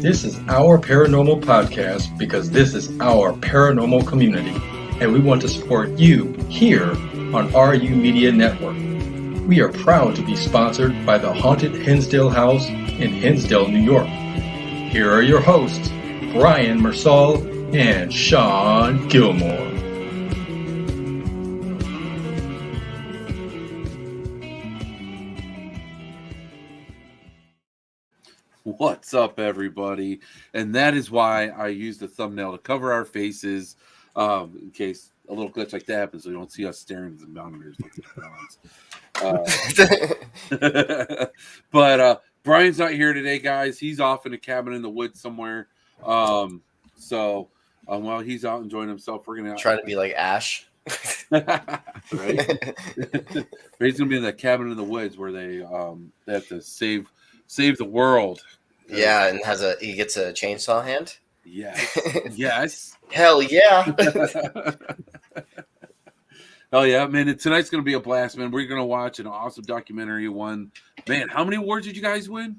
This is our paranormal podcast because this is our paranormal community, and we want to support you here on RU Media Network. We are proud to be sponsored by the Haunted Hinsdale House in Hinsdale, New York. Here are your hosts, Brian Mersall and Sean Gilmore. What's up, everybody? And that is why I used the thumbnail to cover our faces, in case a little glitch like that happens, so you don't see us staring at the monitors looking at But Brian's not here today, guys. He's off in a cabin in the woods somewhere. While he's out enjoying himself, we're gonna try to be like Ash. Right? But he's gonna be in that cabin in the woods where they have to save the world. Yeah, and he gets a chainsaw hand. Yes. Hell yeah. Oh yeah, man! And tonight's gonna be a blast, man. We're gonna watch an awesome documentary. Man, how many awards did you guys win?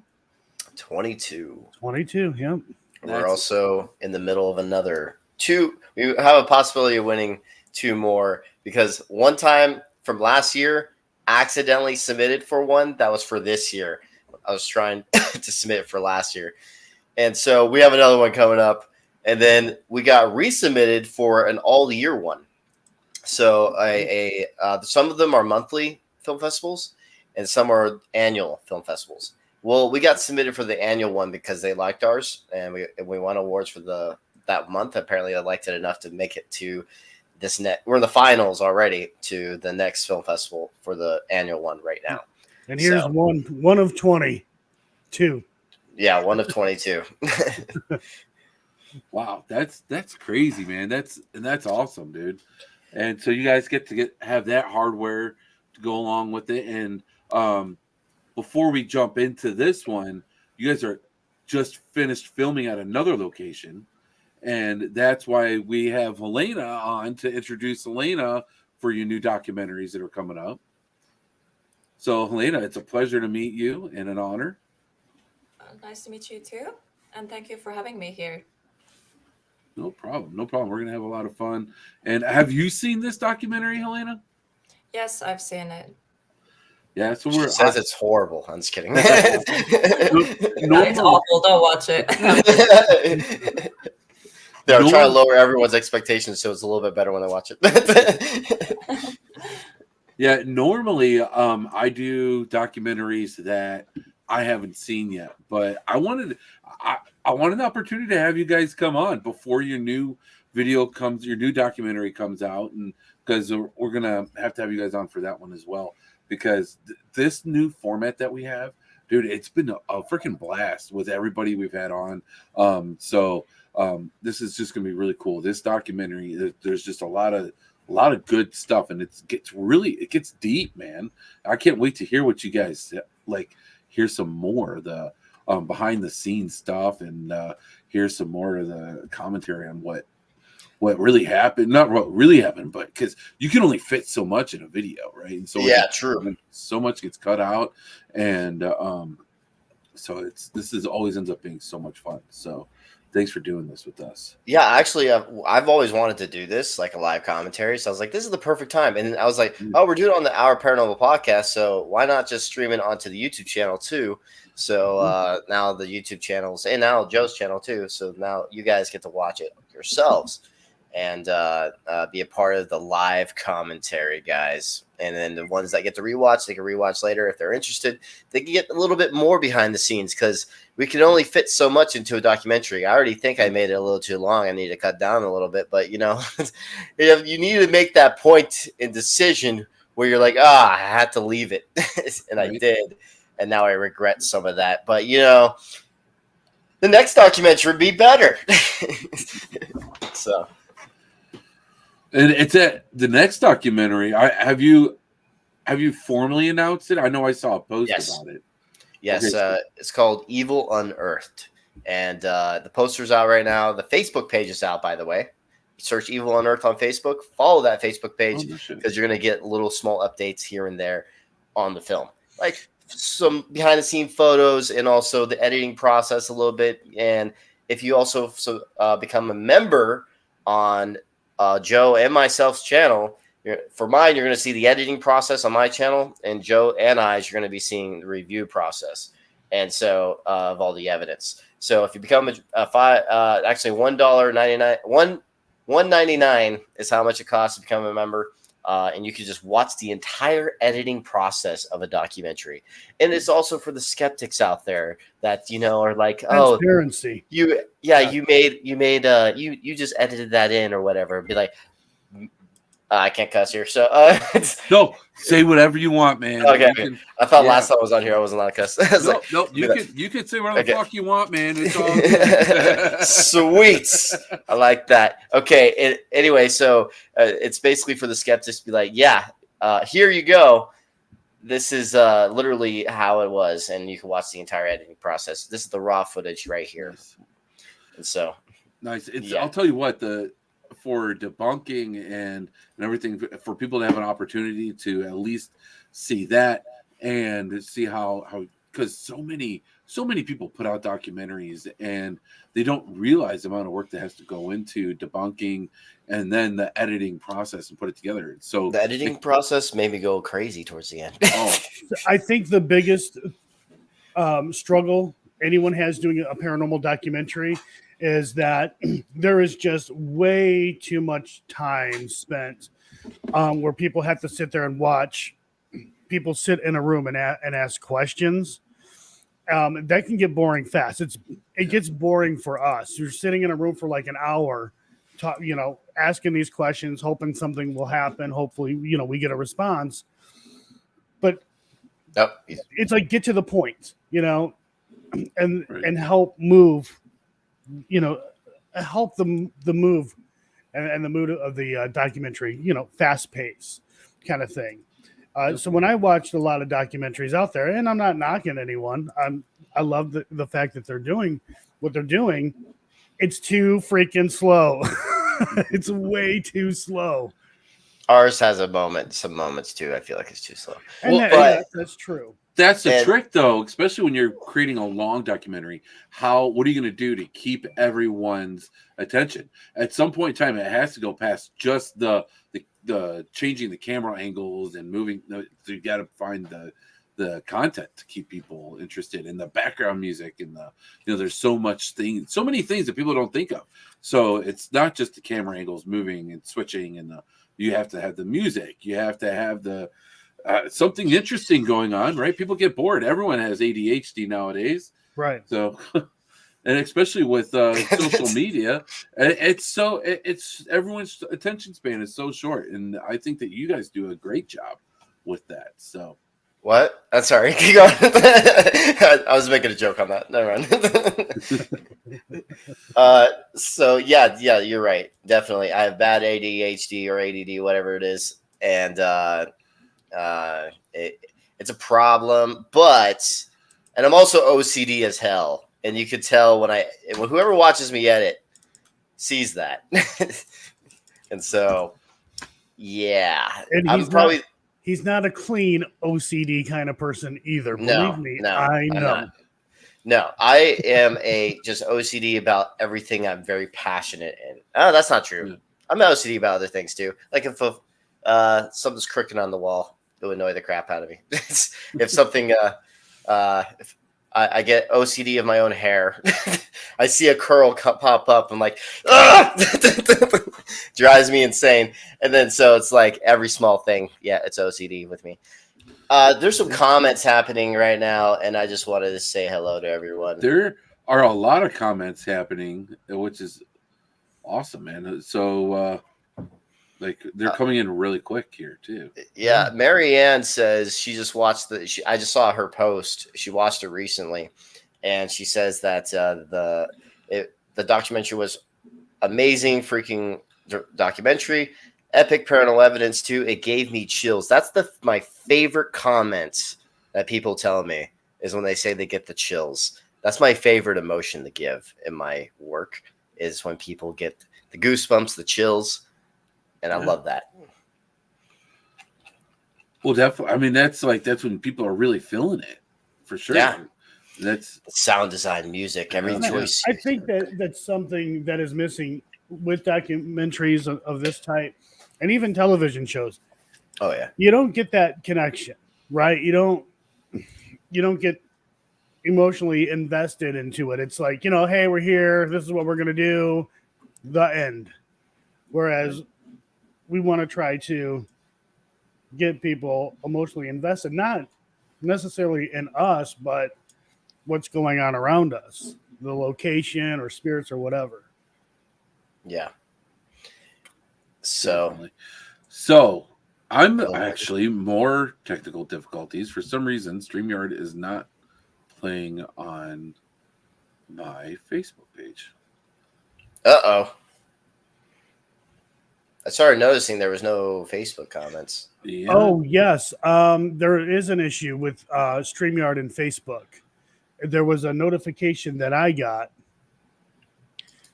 22. 22. Yep. We're also in the middle of another 2. We have a possibility of winning 2 more because one time from last year, accidentally submitted for one that was for this year. I was trying to submit it for last year. And so we have another one coming up. And then we got resubmitted for an all-year one. So some of them are monthly film festivals and some are annual film festivals. Well, we got submitted for the annual one because they liked ours, and we won awards for that month. Apparently, they liked it enough to make it to this we're in the finals already to the next film festival for the annual one right now. And here's one of 22. Yeah, one of 22. Wow, that's crazy, man. That's awesome, dude. And so you guys get to have that hardware to go along with it. And before we jump into this one, you guys are just finished filming at another location, and that's why we have Helena on to introduce Helena for your new documentaries that are coming up. So, Helena, it's a pleasure to meet you and an honor. Nice to meet you too. And thank you for having me here. No problem. We're going to have a lot of fun. And have you seen this documentary, Helena? Yes, I've seen it. Yeah, so she says it's horrible. I'm just kidding. It's awful. Don't watch it. They're trying to lower everyone's expectations, so it's a little bit better when they watch it. Yeah, normally I do documentaries that I haven't seen yet, but I wanted an opportunity to have you guys come on before your new documentary comes out, and because we're gonna have to have you guys on for that one as well, because this new format that we have, dude, it's been a freaking blast with everybody we've had on. This is just gonna be really cool. This documentary, there's just a lot of good stuff, and it gets deep, man. I can't wait to hear what you guys hear some more of the behind the scenes stuff, and hear some more of the commentary on what really happened. Not what really happened, but because you can only fit so much in a video, right? And so true. So much gets cut out, and so this always ends up being so much fun. So thanks for doing this with us. Yeah, actually, I've always wanted to do this, like a live commentary. So I was like, this is the perfect time. And I was like, we're doing it on Our Paranormal podcast, so why not just stream it onto the YouTube channel too? So now the YouTube channels, and now Joe's channel too. So now you guys get to watch it yourselves and be a part of the live commentary, guys. And then the ones that get to rewatch, they can rewatch later if they're interested. They can get a little bit more behind the scenes because we can only fit so much into a documentary. I already think I made it a little too long. I need to cut down a little bit, but you need to make that point in decision where you're like, I had to leave it, and I did, and now I regret some of that. But the next documentary would be better. So. And it's at the next documentary. Have you formally announced it? I know I saw a post about it. Yes, okay. It's called Evil Unearthed, and the poster's out right now. The Facebook page is out, by the way. Search Evil Unearthed on Facebook. Follow that Facebook page because you're going to get little small updates here and there on the film. Like some behind the scene photos and also the editing process a little bit. And if you also become a member on Joe and myself's channel, for mine, you're going to see the editing process on my channel, and Joe and I's, you're going to be seeing the review process. And so of all the evidence. So if you become actually $1.99 is how much it costs to become a member. And you can just watch the entire editing process of a documentary. And it's also for the skeptics out there that, are like, oh, transparency. You just edited that in or whatever. Be like, I can't cuss here. So no, say whatever you want, man. Okay. I thought last time I was on here I wasn't allowed to cuss. You can say whatever the fuck you want, man. It's all good. Sweet. I like that. Okay. Anyway, so it's basically for the skeptics to be like, yeah, here you go. This is literally how it was, and you can watch the entire editing process. This is the raw footage right here. Nice. And so nice. I'll tell you what, for debunking and everything, for people to have an opportunity to at least see that and see how because so many people put out documentaries and they don't realize the amount of work that has to go into debunking and then the editing process and put it together. So the editing process made me go crazy towards the end. I think the biggest struggle anyone has doing a paranormal documentary is that there is just way too much time spent where people have to sit there and watch people sit in a room and ask questions. That can get boring fast. It gets boring for us. You're sitting in a room for like an hour, asking these questions, hoping something will happen. Hopefully, we get a response. But it's like, get to the point, and help move. Help the move and the mood of the documentary, fast pace kind of thing. So when I watched a lot of documentaries out there, and I'm not knocking anyone, I love the fact that they're doing what they're doing. It's too freaking slow. It's way too slow. Ours has some moments too. I feel like it's too slow. That's true. That's the trick, though, especially when you're creating a long documentary. What are you going to do to keep everyone's attention? At some point in time, it has to go past just the changing the camera angles and moving. So you got to find the content to keep people interested in the background music and there's so many things that people don't think of. So it's not just the camera angles moving and switching, and you have to have the music. You have to have the something interesting going on, right? People get bored. Everyone has ADHD nowadays, right? So, and especially with social media, it's everyone's attention span is so short, and I think that you guys do a great job with that. So, what? I'm sorry. Keep going. I was making a joke on that. Never mind. So yeah, you're right. Definitely, I have bad ADHD or ADD, whatever it is, and it's a problem, and I'm also OCD as hell, and you could tell when whoever watches me edit sees that. And so and he's not a clean OCD kind of person either. Believe me, I know. No, I am just OCD about everything. I'm very passionate in. Oh, that's not true. I'm OCD about other things too. Like if something's crooked on the wall, it would annoy the crap out of me. If something, if I get OCD of my own hair, I see a curl pop up, I'm like, drives me insane. And then so it's like every small thing, it's OCD with me. There's some comments happening right now, and I just wanted to say hello to everyone. There are a lot of comments happening, which is awesome, man. So. They're coming in really quick here too. Yeah, Mary Ann says she just watched I just saw her post. She watched it recently, and she says that the documentary was amazing, freaking documentary, epic paranormal evidence too. It gave me chills. That's my favorite comments that people tell me is when they say they get the chills. That's my favorite emotion to give in my work is when people get the goosebumps, the chills. And I love that. Well, definitely. I mean, that's when people are really feeling it, for sure. Yeah. That's Sound design, music, every Yeah. choice. I think that's something that is missing with documentaries of this type, and even television shows. Oh yeah. You don't get that connection, right? You don't get emotionally invested into it. It's like, hey, we're here. This is what we're gonna do. The end. Whereas we want to try to get people emotionally invested, not necessarily in us, but what's going on around us, the location or spirits or whatever. Yeah. So definitely. So I'm actually more technical difficulties. For some reason, StreamYard is not playing on my Facebook page. uh-oh. I started noticing there was no Facebook comments. Yeah. Oh, yes. There is an issue with StreamYard and Facebook. There was a notification that I got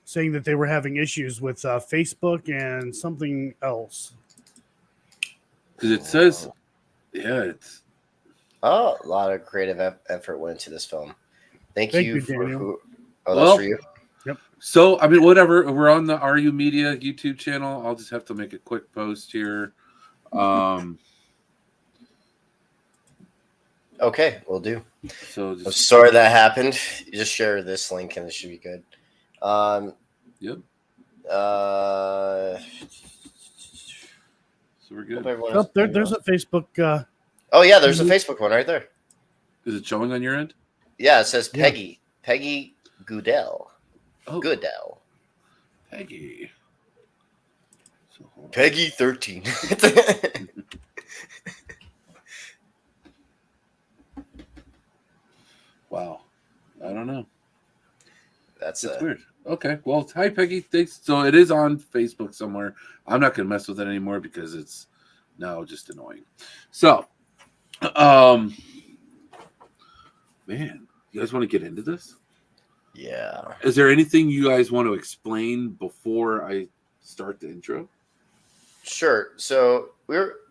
saying that they were having issues with Facebook and something else. Because it says, it's. Oh, a lot of creative effort went into this film. Thank you for Daniel. who. Oh, that's for you. Yep. So, I mean, whatever. We're on the RU Media YouTube channel. I'll just have to make a quick post here. Okay, we'll do. So I'm sorry that happened. You just share this link and it should be good. Yep. So we're good. There's a Facebook. Oh yeah, there's a Facebook one right there. Is it showing on your end? Yeah, it says Peggy. Peggy Goodell. Oh, Goodell. Peggy. Peggy 13. Wow. I don't know. That's weird. Okay. Well, hi, Peggy. Thanks. So it is on Facebook somewhere. I'm not going to mess with it anymore because it's now just annoying. So, man, you guys want to get into this? Yeah. Is there anything you guys want to explain before I start the intro? Sure. So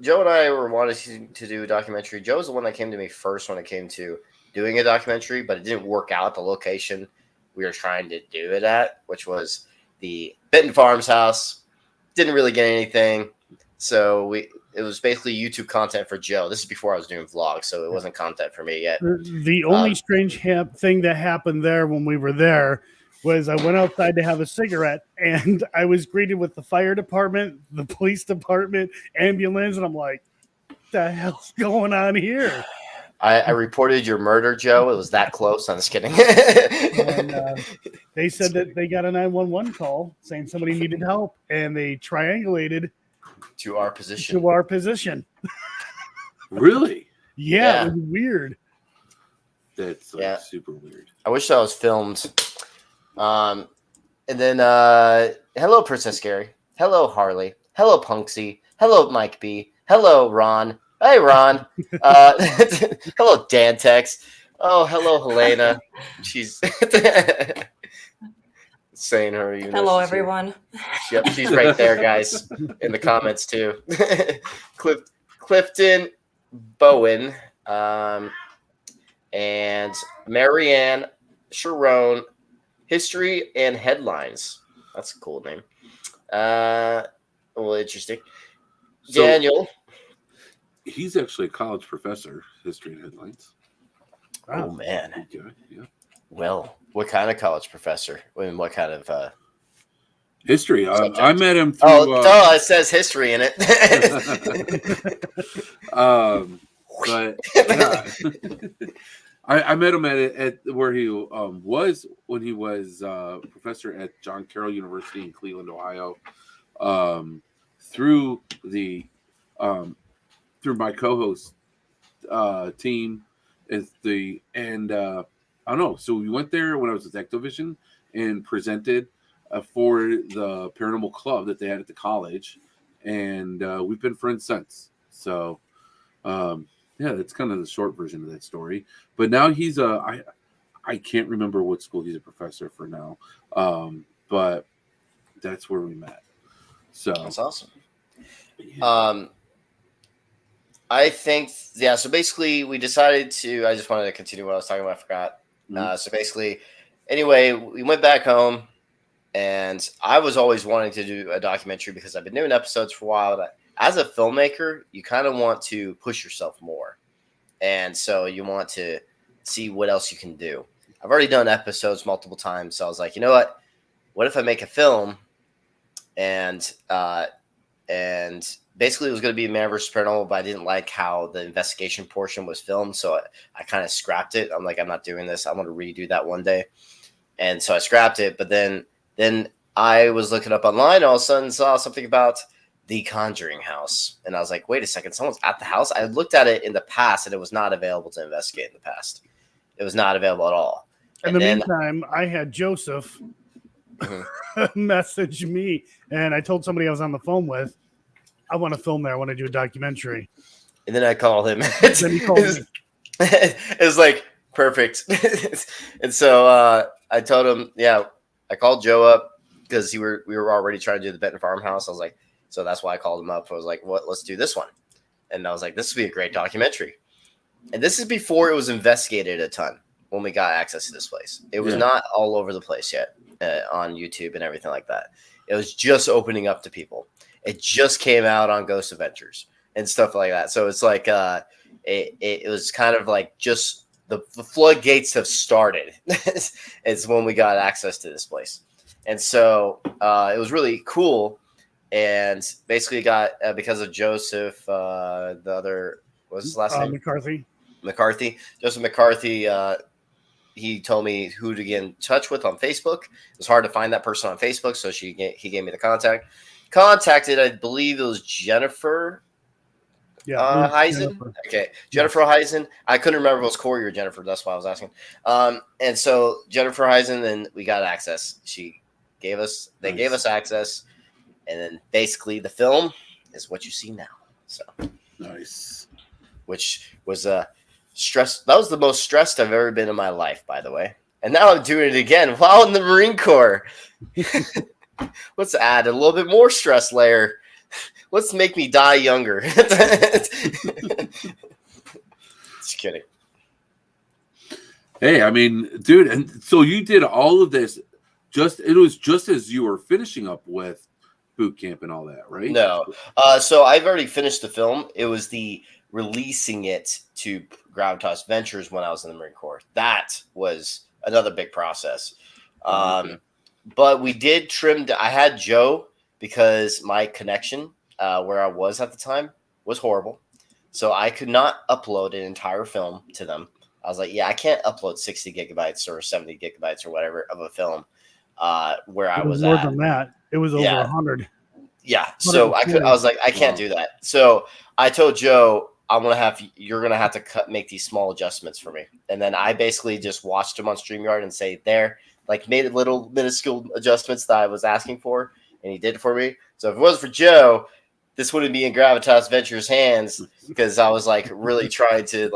Joe and I were wanting to do a documentary. Joe was the one that came to me first when it came to doing a documentary, but it didn't work out at the location we were trying to do it at, which was the Benton Farmhouse. Didn't really get anything. So it was basically YouTube content for Joe. This is before I was doing vlogs, so it wasn't content for me yet. The only strange thing that happened there when we were there was I went outside to have a cigarette, and I was greeted with the fire department, the police department, ambulance, and I'm like, what the hell's going on here? I reported your murder, Joe. It was that close. I'm just kidding. And they said that they got a 911 call saying somebody needed help, and they triangulated to our position. Really? Yeah. It was weird. That's super weird. I wish that was filmed. And then hello, Princess Gary. Hello, Harley. Hello, Punksy. Hello, Mike B. Hello, Ron. Hey, Ron. Hello, Dantex. Oh, hello, Helena. She's saying her. Hello, everyone. Yep, she's right there, guys, in the comments too. Clifton Bowen and Marianne Sharon. History and Headlines. That's a cool name. Well, interesting. So, Daniel. He's actually a college professor, history and headlines. Oh, man. Yeah. Well, what kind of college professor? And what kind of history? I met him through... it says history in it. But yeah. I met him at where he was when he was professor at John Carroll University in Cleveland, Ohio, through my co-host team I don't know. So we went there when I was with Ectovision and presented for the paranormal club that they had at the college, and we've been friends since. So. Yeah, that's kind of the short version of that story. But now he's I can't remember what school he's a professor for now. But that's where we met. So that's awesome. Yeah. I think, yeah. So basically, we decided to. I just wanted to continue what I was talking about. I forgot. So basically, anyway, we went back home, and I was always wanting to do a documentary because I've been doing episodes for a while. But as a filmmaker, you kind of want to push yourself more, and so you want to see what else you can do. I've already done episodes multiple times, so I was like, you know what? What if I make a film and basically it was going to be Man vs. Paranormal, but I didn't like how the investigation portion was filmed, so I kind of scrapped it. I'm like, I'm not doing this. I want to redo that one day, and so I scrapped it. But then I was looking up online, all of a sudden saw something about the Conjuring house, and I was like, wait a second, someone's at the house. I looked at it in the past, and it was not available to investigate in the past. It was not available at all. In the meantime, I had Joseph message me, and I told somebody I was on the phone with, I want to film there. I want to do a documentary. And then I called him. Then he called me. It was like perfect. And so I told him, yeah, I called Joe up because we were already trying to do the Benton Farmhouse. I was like, so that's why I called him up. I was like, what? Let's do this one. And I was like, this would be a great documentary. And this is before it was investigated a ton when we got access to this place. It was not all over the place yet on YouTube and everything like that. It was just opening up to people. It just came out on Ghost Adventures and stuff like that. So it's like it was kind of like just the floodgates have started. It's when we got access to this place. And so it was really cool. And basically got, because of Joseph, the other, what was his last name? McCarthy. Joseph McCarthy, he told me who to get in touch with on Facebook. It was hard to find that person on Facebook, so he gave me the contact. Contacted, I believe it was Jennifer Heisen. Jennifer. Okay, Jennifer Heisen. I couldn't remember if it was Corey or Jennifer. That's why I was asking. And so Jennifer Heisen, then we got access. They gave us access, and then basically the film is what you see now. So nice. Which was stress. That was the most stressed I've ever been in my life, by the way. And now I'm doing it again while in the Marine Corps. Let's add a little bit more stress layer. Let's make me die younger. Just kidding. Hey, I mean, dude, and so you did all of this it was just as you were finishing up with boot camp and all that, right? No. So I've already finished the film. It was the releasing it to Gravitas Ventures when I was in the Marine Corps. That was another big process. But we did trim. I had Joe because my connection where I was at the time was horrible. So I could not upload an entire film to them. I was like, yeah, I can't upload 60 gigabytes or 70 gigabytes or whatever of a film where I was more at. Than that. It was over 100. Yeah. So I was like, I can't do that. So I told Joe, you're going to have to make these small adjustments for me. And then I basically just watched him on StreamYard and say made little minuscule adjustments that I was asking for, and he did it for me. So if it wasn't for Joe, this wouldn't be in Gravitas Ventures' hands, because I was like really trying to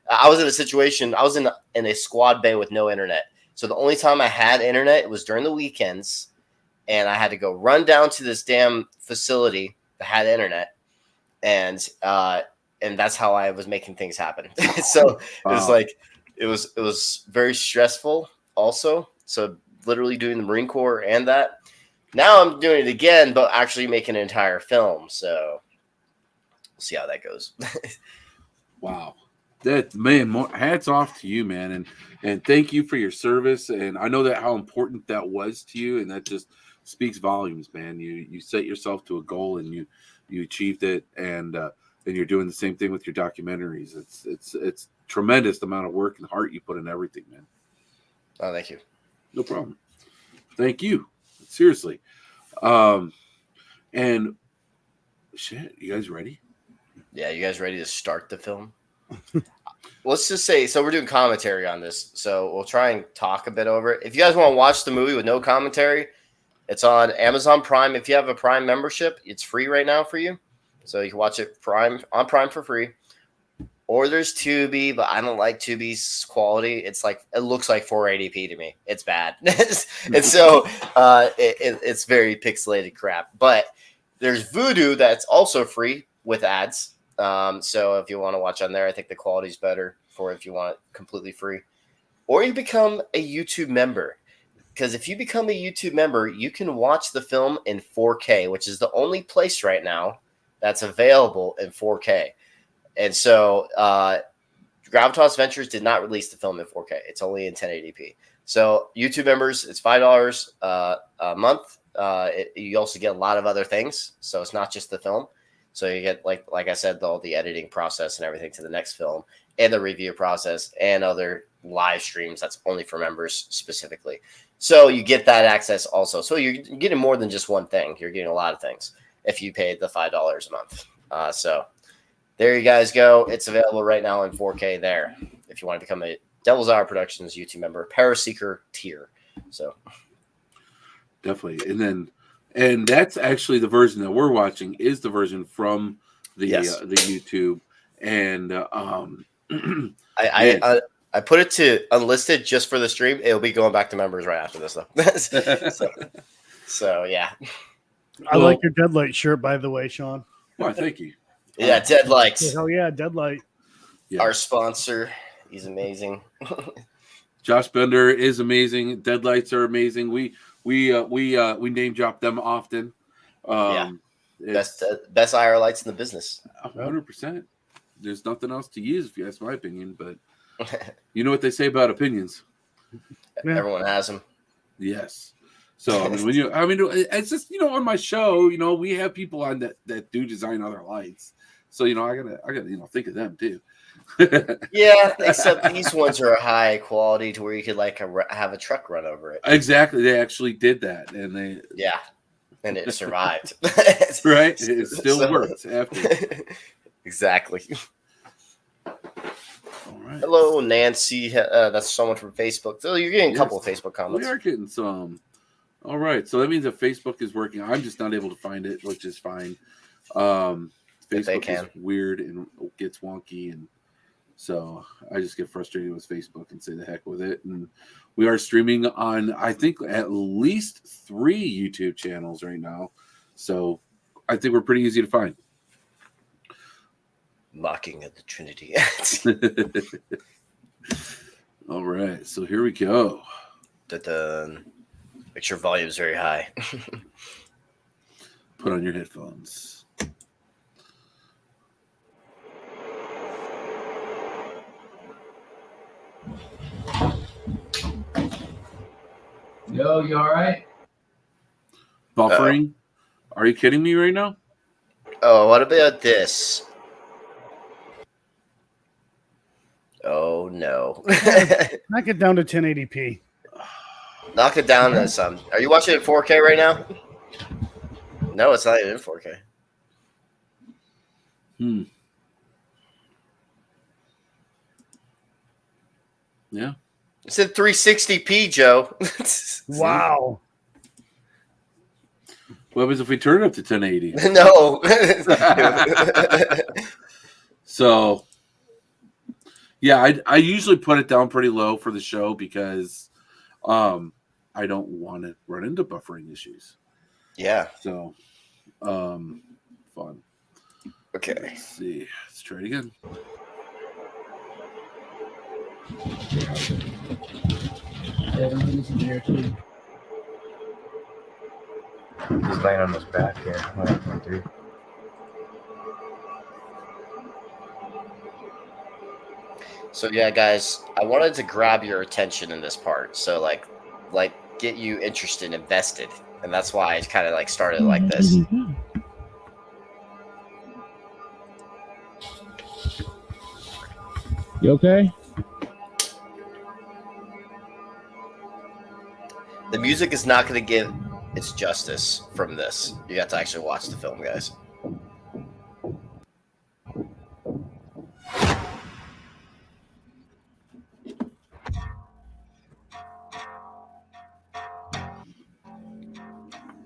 I was in a situation, I was in a squad bay with no internet. So the only time I had internet, it was during the weekends, and I had to go run down to this damn facility that had internet, and that's how I was making things happen. So it was very stressful also. So literally doing the Marine Corps and that. Now I'm doing it again, but actually making an entire film. So we'll see how that goes. Wow. Hats off to you, man. And thank you for your service. And I know how important that was to you. And that just speaks volumes, man. You set yourself to a goal and you achieved it. And you're doing the same thing with your documentaries. It's tremendous amount of work and heart you put in everything, man. Oh, thank you. No problem. Thank you. Seriously. And shit, you guys ready? Yeah, you guys ready to start the film? Let's just say, so we're doing commentary on this, so we'll try and talk a bit over it. If you guys want to watch the movie with no commentary, it's on Amazon Prime. If you have a Prime membership, it's free right now for you, so you can watch it on Prime for free. Or there's Tubi, but I don't like Tubi's quality. It looks like 480p to me. It's bad. And so it's very pixelated crap. But there's Vudu that's also free with ads. So if you want to watch on there, I think the quality's better for if you want it completely free. Or you become a YouTube member. Because if you become a YouTube member, you can watch the film in 4K, which is the only place right now that's available in 4K. And so Gravitas Ventures did not release the film in 4K. It's only in 1080p. So YouTube members, it's $5 a month. You also get a lot of other things. So it's not just the film. So you get, like I said, all the editing process and everything to the next film, and the review process, and other live streams that's only for members specifically. So you get that access also. So you're getting more than just one thing. You're getting a lot of things if you pay the $5 a month. So there you guys go. It's available right now in 4K there if you want to become a Devil's Hour Productions YouTube member, Paraseeker tier. So definitely. And that's actually the version that we're watching is the version from the YouTube. And I put it to unlisted just for the stream. It'll be going back to members right after this, though. so yeah. I like your Deadlight shirt, by the way, Shawn. Why, thank you. Yeah, Deadlights. Hell yeah, Deadlight. Yeah. Our sponsor. He's amazing. Josh Bender is amazing. Deadlights are amazing. We name drop them often. Best IR lights in the business. 100%. There's nothing else to use if you ask my opinion, but you know what they say about opinions. Yeah. Everyone has them. Yes. So it's just on my show, we have people on that do design other lights. So I gotta think of them too. Yeah, except these ones are high quality to where you could have a truck run over it. Exactly, they actually did that, and and it survived. Right, it still works after. Exactly. All right. Hello, Nancy. That's someone from Facebook. So you're getting a couple of Facebook comments. We are getting some. All right, so that means that Facebook is working. I'm just not able to find it, which is fine. Facebook is weird and gets wonky, and so I just get frustrated with Facebook and say the heck with it. And we are streaming on, I think, at least 3 YouTube channels right now. So I think we're pretty easy to find. Mocking of the Trinity. All right, so here we go. Make sure volume is very high. Put on your headphones. Yo, you all right? Buffering? Are you kidding me right now? Oh, what about this? Oh, no. Knock it down to 1080p. Knock it down to some. Are you watching it in 4K right now? No, it's not even in 4K. Yeah. It's in 360p, Joe. Wow. What happens if we turn it up to 1080? No. So, yeah, I usually put it down pretty low for the show because I don't want to run into buffering issues. Yeah. So, fun. Okay. Let's see. Let's try it again. He's laying on his back here. 1.3. So yeah, guys, I wanted to grab your attention in this part. So like get you interested, invested, and that's why I kind of started like this. You okay? The music is not going to give its justice from this. You have to actually watch the film, guys.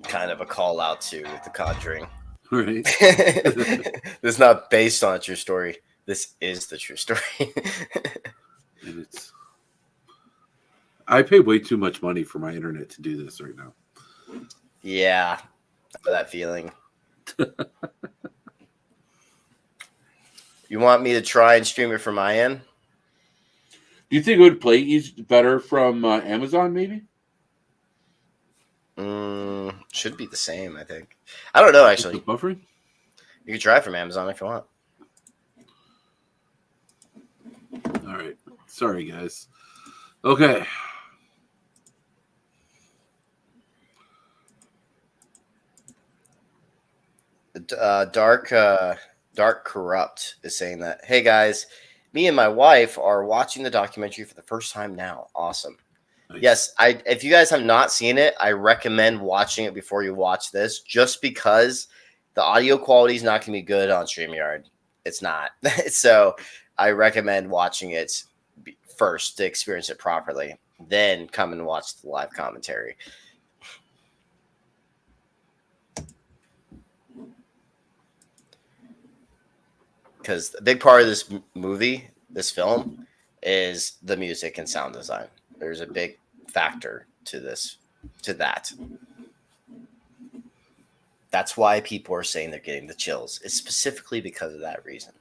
Kind of a call out to The Conjuring. Right. This is not based on a true story. This is the true story. And I pay way too much money for my internet to do this right now. Yeah, I know that feeling. You want me to try and stream it from my end? Do you think it would play better from Amazon, maybe? Should be the same, I think. I don't know, actually. Buffering? You can try it from Amazon if you want. All right. Sorry, guys. Okay. Dark Corrupt is saying that, hey guys, me and my wife are watching the documentary for the first time now. Awesome. Nice. Yes, if you guys have not seen it, I recommend watching it before you watch this, just because the audio quality is not going to be good on StreamYard. It's not. So I recommend watching it first to experience it properly. Then come and watch the live commentary. Because a big part of this movie, this film, is the music and sound design. There's a big factor to that. That's why people are saying they're getting the chills. It's specifically because of that reason.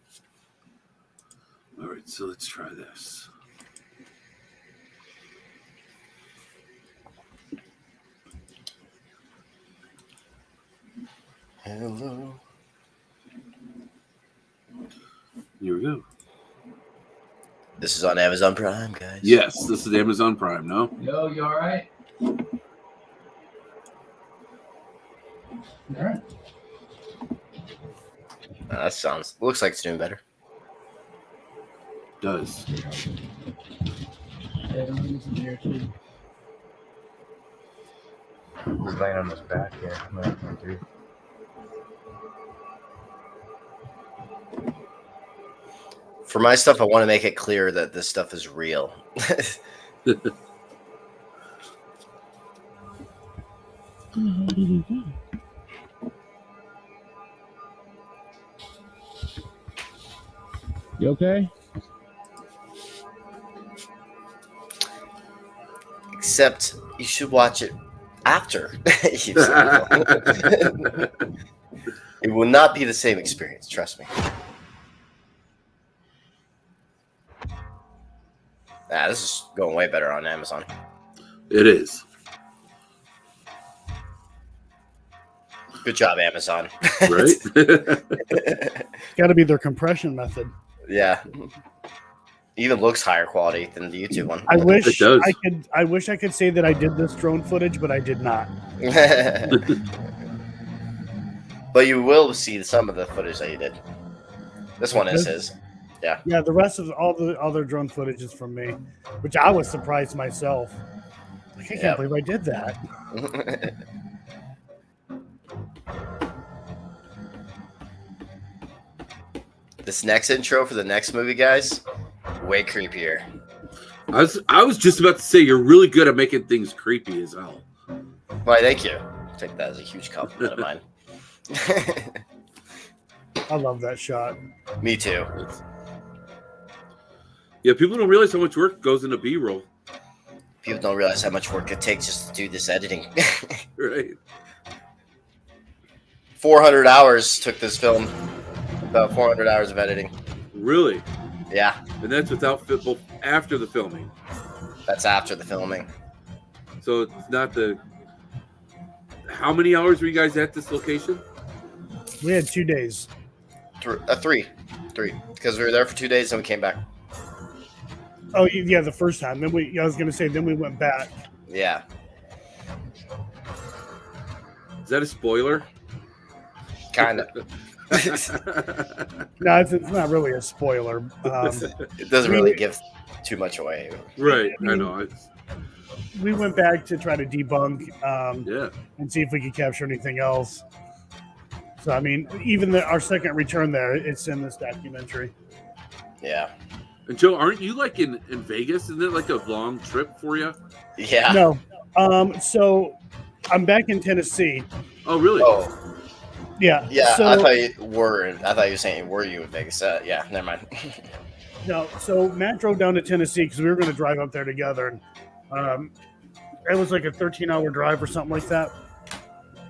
All right, so let's try this. Hello. Here we go. This is on Amazon Prime, guys. Yes, this is Amazon Prime, no? Yo, you all right? All right. That looks like it's doing better. Does. He's laying on his back here. Dude. For my stuff, I want to make it clear that this stuff is real. You okay? Except you should watch it after. It will not be the same experience, trust me. This is going way better on Amazon. It is. Good job, Amazon. Right? Got to be their compression method. Yeah. Even looks higher quality than the YouTube one. I wish It does. I wish I could say that I did this drone footage, but I did not. But you will see some of the footage that you did. This one is his. Yeah. Yeah, the rest of all the other drone footage is from me, which I was surprised myself. Like, I can't believe I did that. This next intro for the next movie, guys, way creepier. I was just about to say you're really good at making things creepy as hell. Why, thank you. I'll take that as a huge compliment of mine. I love that shot. Me too. Yeah, people don't realize how much work goes into B-roll. People don't realize how much work it takes just to do this editing. Right. 400 hours took this film. About 400 hours of editing. Really? Yeah, And that's without after the filming. that's after the filming. So it's not the. How many hours were you guys at this location? We had 2 days. Three. Because we were there for 2 days and we came back. Oh yeah, the first time. Then I was gonna say, then we went back. Yeah. Is that a spoiler? Kind of. No, it's not really a spoiler. It doesn't really give too much away. Right, I know. We went back to try to debunk Yeah. and see if we could capture anything else. So I mean, even our second return there, it's in this documentary. Yeah. And Joe, aren't you like in Vegas? Isn't it like a long trip for you? Yeah. No. So I'm back in Tennessee. Oh, really? Oh, Yeah. yeah. So, I thought you were saying, were you in Vegas? Yeah, never mind. No. So Matt drove down to Tennessee because we were going to drive up there together. And it was like a 13-hour drive or something like that.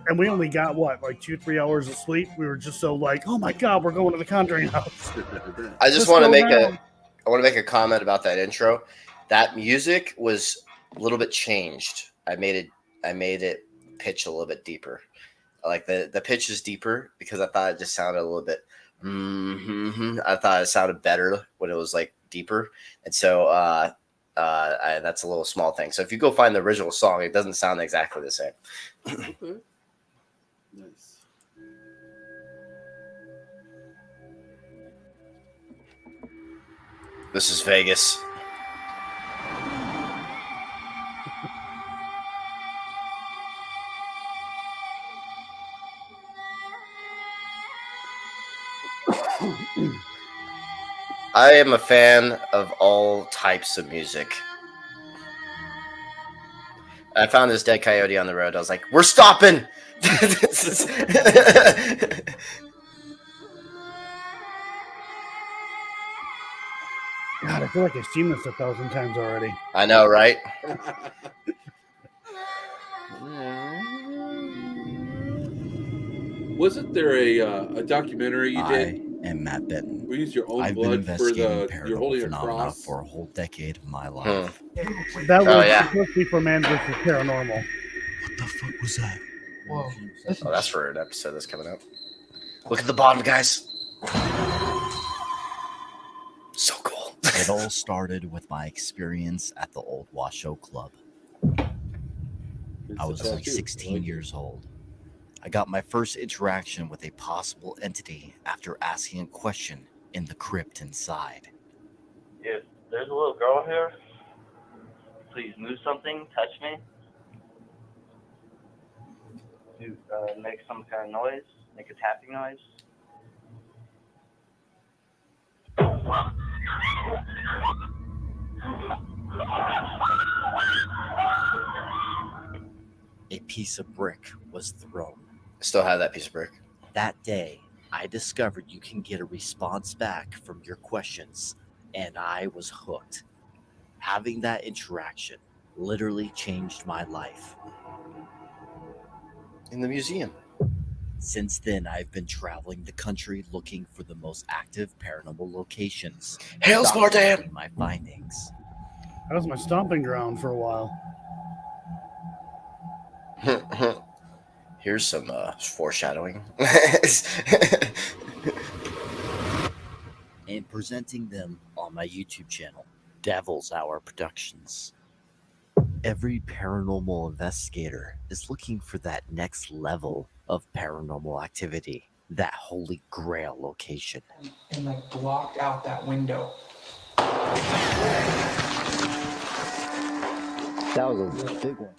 and we only got like 2-3 hours of sleep. We were just so like, oh my god, we're going to the Conjuring house. I just want to make a comment about that intro. That music was a little bit changed. I made it pitch a little bit deeper. Like the pitch is deeper because I thought it just sounded a little bit. I thought it sounded better when it was like deeper, and so that's a little small thing. So if you go find the original song, it doesn't sound exactly the same. Okay. Nice. This is Vegas. I am a fan of all types of music. I found this dead coyote on the road. I was like, we're stopping. God, I feel like I've seen this 1,000 times already. I know, right? Wasn't there a documentary you did? I am Matt Benton. We used your own I've been blood for investigating you're holding paranormal a phenomena cross. for a whole decade of my life. That was yeah. supposed to be for Man vs. Paranormal. What the fuck was that? Whoa. Oh, that's for an episode that's coming up. Look at the bottom, guys. So cool. It all started with my experience at the old Washoe Club. I was only 16 years old. I got my first interaction with a possible entity after asking a question in the crypt inside. If there's a little girl here, please move something, touch me. Do make some kind of noise, make a tapping noise. A piece of brick was thrown. Still have that piece of brick. That day, I discovered you can get a response back from your questions, and I was hooked. Having that interaction literally changed my life. In the museum. Since then, I've been traveling the country looking for the most active paranormal locations. Hail Spartan! documenting my findings. That was my stomping ground for a while. Here's some foreshadowing. And presenting them on my YouTube channel, Devil's Hour Productions. Every paranormal investigator is looking for that next level of paranormal activity, that holy grail location. And like blocked out that window. That was a big one.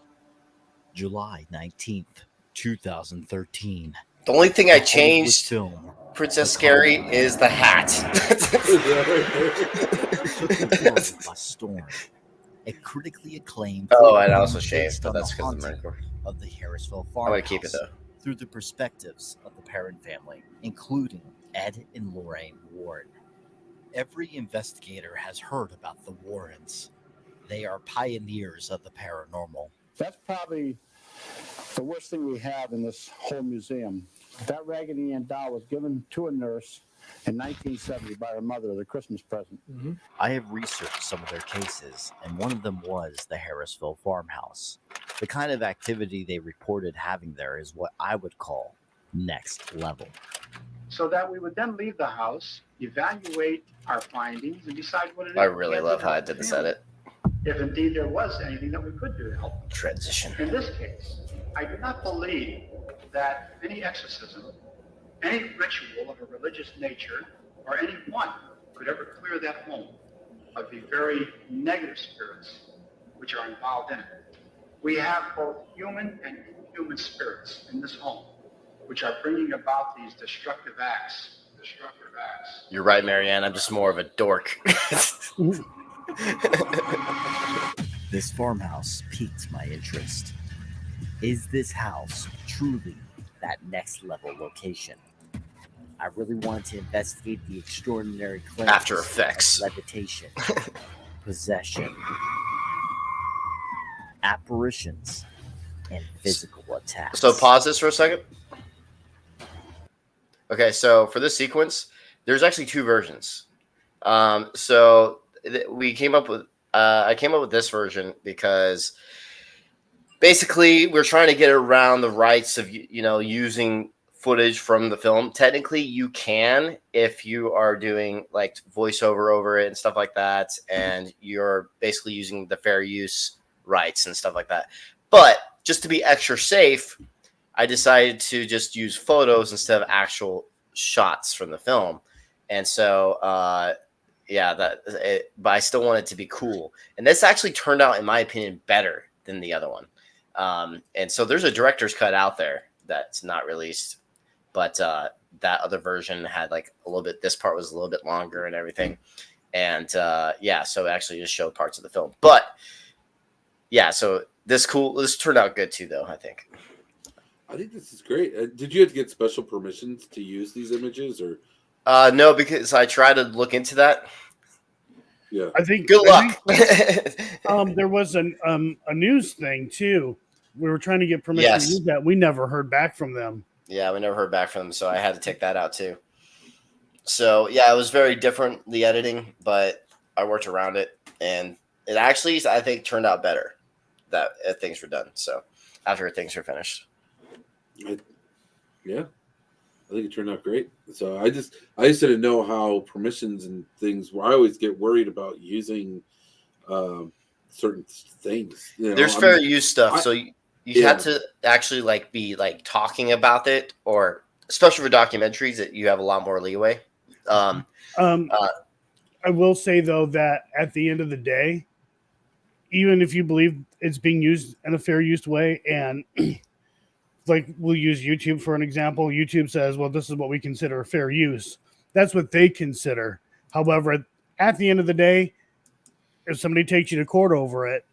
July 19th, 2013. The only thing I The Hollywood changed, film Princess Scary, is the hat. took the world by storm. A critically acclaimed Oh, and I also shaved, based but on that's the because of the haunting Marine Corps. of the Harrisville I'm Farmhouse gonna keep it though. through the perspectives of the Perrin family, including Ed and Lorraine Warren. Every investigator has heard about the Warrens. They are pioneers of the paranormal. That's probably the worst thing we have in this whole museum. That Raggedy Ann doll was given to a nurse in 1970 by her mother as a Christmas present. I have researched some of their cases, and one of them was the Harrisville Farmhouse. The kind of activity they reported having there is what I would call next level. So that we would then leave the house, evaluate our findings, and decide what it is. I really love how I did this edit. If indeed there was anything that we could do to help. Transition. In this case, I do not believe that any exorcism, any ritual of a religious nature, or anyone could ever clear that home of the very negative spirits which are involved in it. We have both human and inhuman spirits in this home, which are bringing about these destructive acts. You're right, Marianne. I'm just more of a dork. This farmhouse piqued my interest. Is this house truly that next level location? I really wanted to investigate the extraordinary claims After Effects. of levitation, possession, apparitions, and physical attacks. So pause this for a second. Okay, so for this sequence, there's actually two versions. We came up with I came up with this version because basically we're trying to get around the rights of using footage from the film. Technically, you can if you are doing like voiceover over it and stuff like that, and you're basically using the fair use rights and stuff like that. But just to be extra safe, I decided to just use photos instead of actual shots from the film. And so, but I still want it to be cool. And this actually turned out, in my opinion, better than the other one. And so there's a director's cut out there that's not released, but that other version had like a little bit, this part was a little bit longer and everything. And so it actually just showed parts of the film. But yeah, so this turned out good too, though, I think. I think this is great. Did you have to get special permissions to use these images, or? No, because I tried to look into that. Yeah, I think. Good luck. There was a news thing too. We were trying to get permission to use that. We never heard back from them. Yeah, we never heard back from them, so I had to take that out too. So yeah, it was very different, the editing, but I worked around it, and it actually, I think, turned out better that things were done. So after things were finished. I think it turned out great. So I just didn't know how permissions and things were. I always get worried about using certain things. There's fair use stuff, so you have to actually be talking about it, or especially for documentaries that you have a lot more leeway. I will say though that at the end of the day, even if you believe it's being used in a fair use way, and we'll use YouTube for an example. YouTube says, well, this is what we consider fair use. That's what they consider. However, at the end of the day, if somebody takes you to court over it,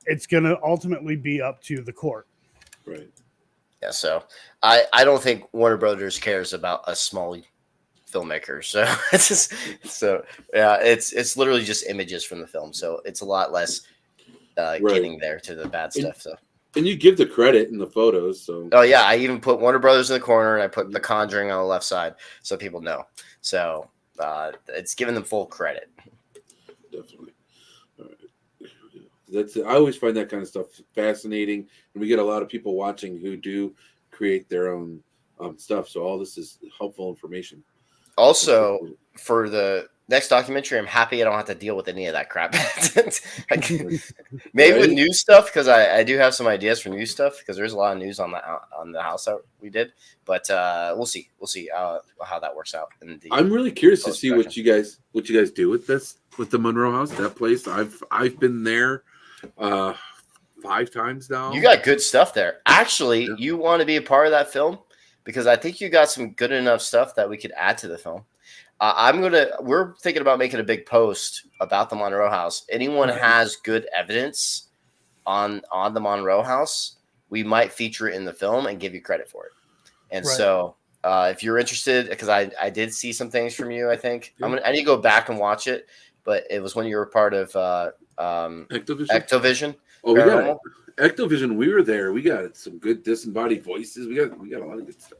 it's going to ultimately be up to the court. Right. Yeah. So I don't think Warner Brothers cares about a small filmmaker. So it's literally just images from the film. So it's a lot less getting there to the bad stuff. So. And you give the credit in the photos. So. Oh yeah, I even put Warner Brothers in the corner, and I put The Conjuring on the left side, so people know. So it's giving them full credit. Definitely. All right. I always find that kind of stuff fascinating, and we get a lot of people watching who do create their own stuff. So all this is helpful information. Also, for the next documentary, I'm happy I don't have to deal with any of that crap. Maybe with new stuff, because I do have some ideas for new stuff, because there's a lot of news on the house that we did. But we'll see how that works out. I'm really curious to see what you guys do with this, with the Monroe House, that place. I've been there 5 times now. You got good stuff there. Actually, you want to be a part of that film, because I think you got some good enough stuff that we could add to the film. We're thinking about making a big post about the Monroe House. Anyone has good evidence on the Monroe House, we might feature it in the film and give you credit for it. And so if you're interested, because I did see some things from you, I think I need to go back and watch it, but it was when you were part of Ectovision. Oh, we got Ectovision. We were there. We got some good disembodied voices. We got a lot of good stuff.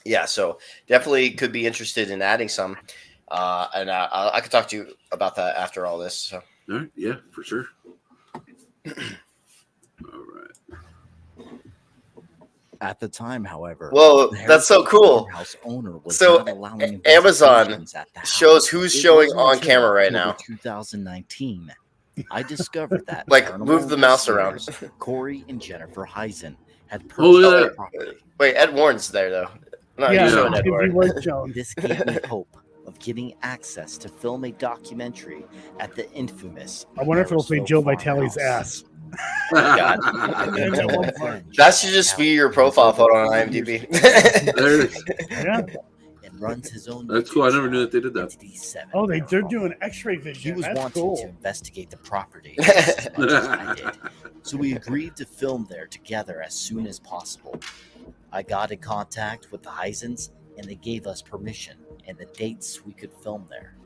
Yeah, so definitely could be interested in adding some, and I could talk to you about that after all this. So. All right, yeah, for sure. All right. At the time, however, whoa, that's so cool. House owner was so not allowing Amazon shows who's showing on camera right now. 2019, I discovered that move the mouse around. Corey and Jennifer Heisen had purchased property. Wait, Ed Warren's there though. No, This gave me hope of getting access to film a documentary at the infamous. I wonder if it'll say Joe Vitale's ass. God. That should just be your profile photo on IMDb. There it is. Yeah. And runs his own. That's cool. I never knew that they did that. Oh, they're doing X-ray vision. He was That's wanting cool. to investigate the property as much as I did, so we agreed to film there together as soon as possible. I got in contact with the Heisens, and they gave us permission and the dates we could film there.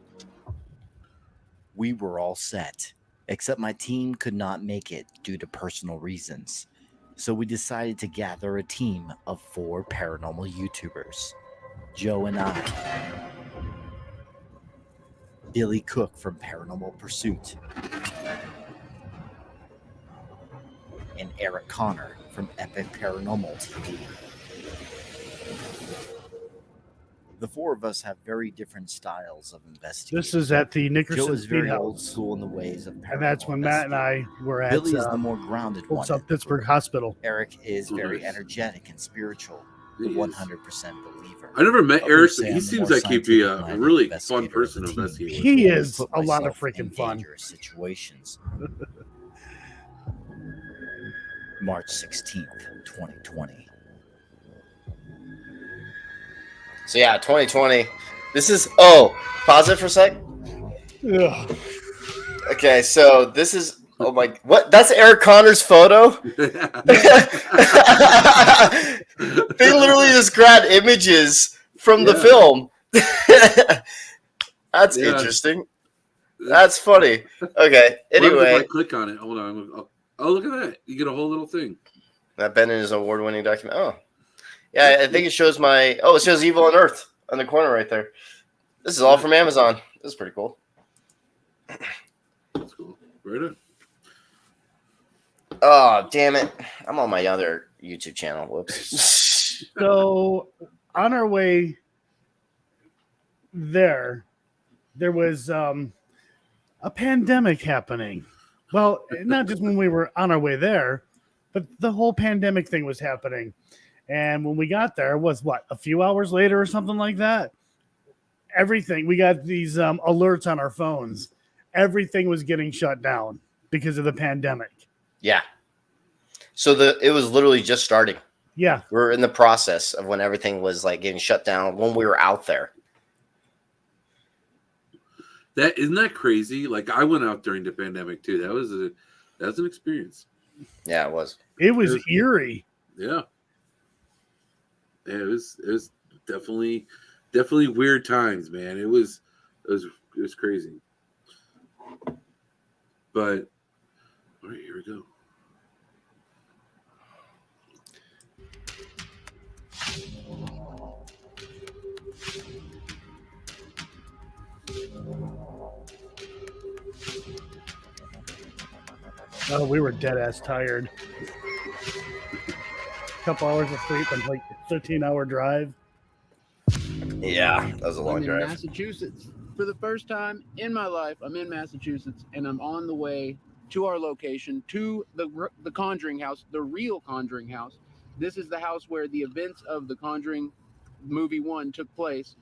We were all set, except my team could not make it due to personal reasons. So we decided to gather a team of 4 paranormal YouTubers. Joe and I, Billy Cook from Paranormal Pursuit, and Eric Connor from Epic Paranormal TV. The 4 of us have very different styles of investigation. This is at the Joe Nickerson is very Speedhouse. old school in the ways of paranormal. And that's when Matt and I were at Billy is the more grounded one. South Pittsburgh Hospital. Eric is very energetic and spiritual, the 100% believer. I never met But Eric. Sam, He the seems more like he'd be a scientific-minded really investigator fun person of to the investigate. team. He I is put a lot of myself freaking in fun. dangerous situations. March 16th, 2020. So yeah, 2020. This is pause it for a sec. Ugh. Okay, so this is what? That's Eric Connor's photo. They literally just grabbed images from the film. That's interesting. That's funny. Okay. Anyway, if I click on it, hold on. Oh, look at that! You get a whole little thing. Matt Benton is an award-winning document. Oh, yeah. I think it shows it shows Evil on Earth on the corner right there. This is all from Amazon. This is pretty cool. That's cool. Right on. Oh, damn it. I'm on my other YouTube channel. Whoops. So on our way there was a pandemic happening. Well, not just when we were on our way there, but the whole pandemic thing was happening. And when we got there, was a few hours later or something like that? Everything, we got these alerts on our phones. Everything was getting shut down because of the pandemic. Yeah. So it was literally just starting. Yeah. We're in the process of when everything was like getting shut down when we were out there. Isn't that crazy? Like I went out during the pandemic too. That was an experience. Yeah, it was. It was eerie. Yeah. It was definitely weird times, man. It was crazy. But all right, here we go. Oh, we were dead ass tired. A couple hours of sleep and like 13-hour drive. Yeah, that was a long I'm in drive. Massachusetts. For the first time in my life, I'm in Massachusetts, and I'm on the way to our location, to the Conjuring house, the real Conjuring house. This is the house where the events of the Conjuring movie 1 took place.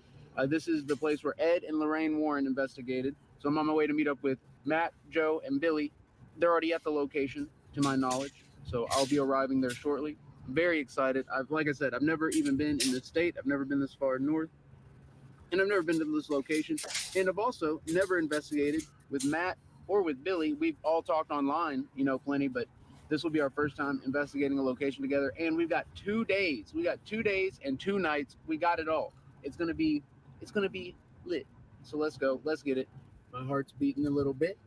This is the place where Ed and Lorraine Warren investigated. So I'm on my way to meet up with Matt, Joe, and Billy. They're already at the location, to my knowledge. So I'll be arriving there shortly. I'm very excited. Like I said, I've never even been in the state. I've never been this far north. And I've never been to this location. And I've also never investigated with Matt or with Billy. We've all talked online, plenty, but this will be our first time investigating a location together. And we've got 2 days. We got 2 days and 2 nights. We got it all. It's gonna be lit. So let's go. Let's get it. My heart's beating a little bit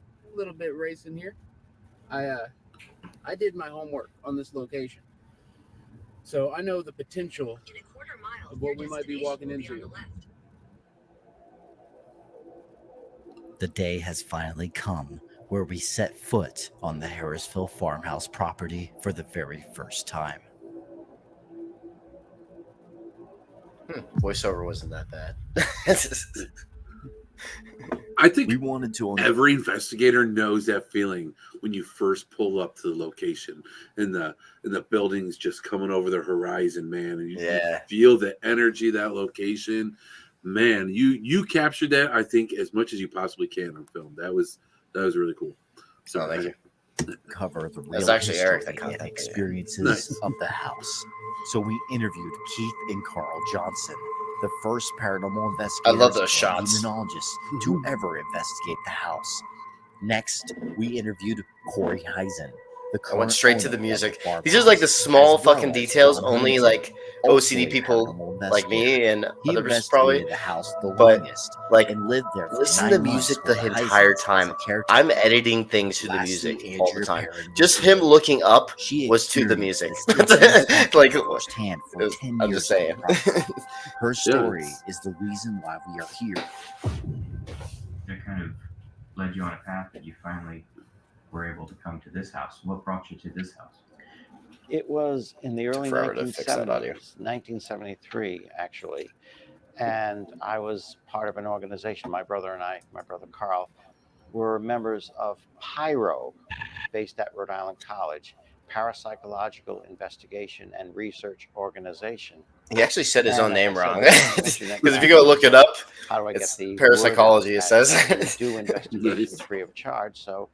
racing here. I did my homework on this location. So I know the potential of what we might be walking into. The day has finally come where we set foot on the Harrisville Farmhouse property for the very first time. Voiceover wasn't that bad. I think we wanted to. Every investigator knows that feeling when you first pull up to the location and the buildings just coming over the horizon, man. And you feel the energy of that location. Man, you captured that, I think, as much as you possibly can on film. That was really cool. So thank you. Cover the real That's actually Eric that history and contacted experiences of the house. So we interviewed Keith and Carl Johnson, the first paranormal investigators I love those shots. and demonologists to ever investigate the house. Next, we interviewed Corey Heisen. I went straight to the music. These are like the small fucking details only like OCD also a people paranormal like me investigator. and He other people probably. investigated the house the But longest like, and lived there for listen 9 to months music with the the entire Heisels as time. a caretaker. I'm editing things to the Lastly, music all the Andrea time. Perrin Just was him a looking up She was to the music. experienced this dysfunction Like, firsthand for 10 I'm years just on saying. the property. Her story it's- is the reason why we are here. That kind of led you on a path that you finally were able to come to this house. What brought you to this house? It was in the early forever to fix that audio. 1973, actually. And I was part of an organization. My brother and I, my brother Carl, were members of PIRO, based at Rhode Island College, Parapsychological Investigation and Research Organization. He actually said his And own like I name said, wrong. the Because internet if you go look it up, how do I get it's the parapsychology, it word out says. that we do investigations Nice. free of charge? So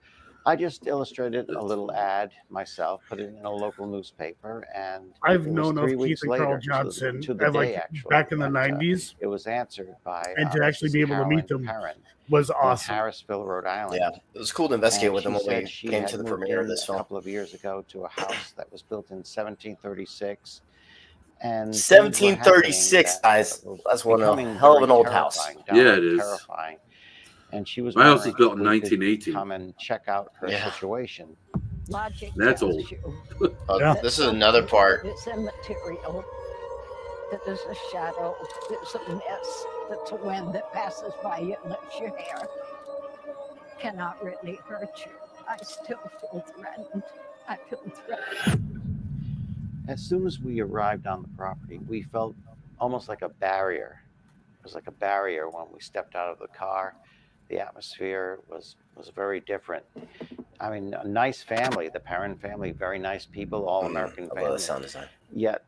I just illustrated a little ad myself, put it in a local newspaper, and I've it was known 3 of weeks Keith and Carl later, Johnson to the at, like, day actually, back in the that, 90s, it was answered by and to actually Mrs. be able to meet Carolyn them Perrin was in awesome. Harrisville, Rhode Island. Yeah, it was cool to investigate And with them she when we said she came had to the moved premiere of in this a film. couple of years ago to a house that was built in 1736. And things were 1736, happening that guys. were That's one becoming hell of an very old house. terrifying, Yeah, it downright is. terrifying. And she was My house was wondering built if in we could 1918. come and check out her Yeah. situation. Logic That's tells old. you Yeah. that This is another part. something is immaterial, that there's a shadow, there's a mist, that's a wind that passes by you and lifts your hair. Cannot really hurt you. I still feel threatened. I feel threatened. As soon as we arrived on the property, we felt almost like a barrier. It was like a barrier when we stepped out of the car. The atmosphere was very different. I mean, a nice family, the Perrin family, very nice people, all American I love the family. sound design. Yet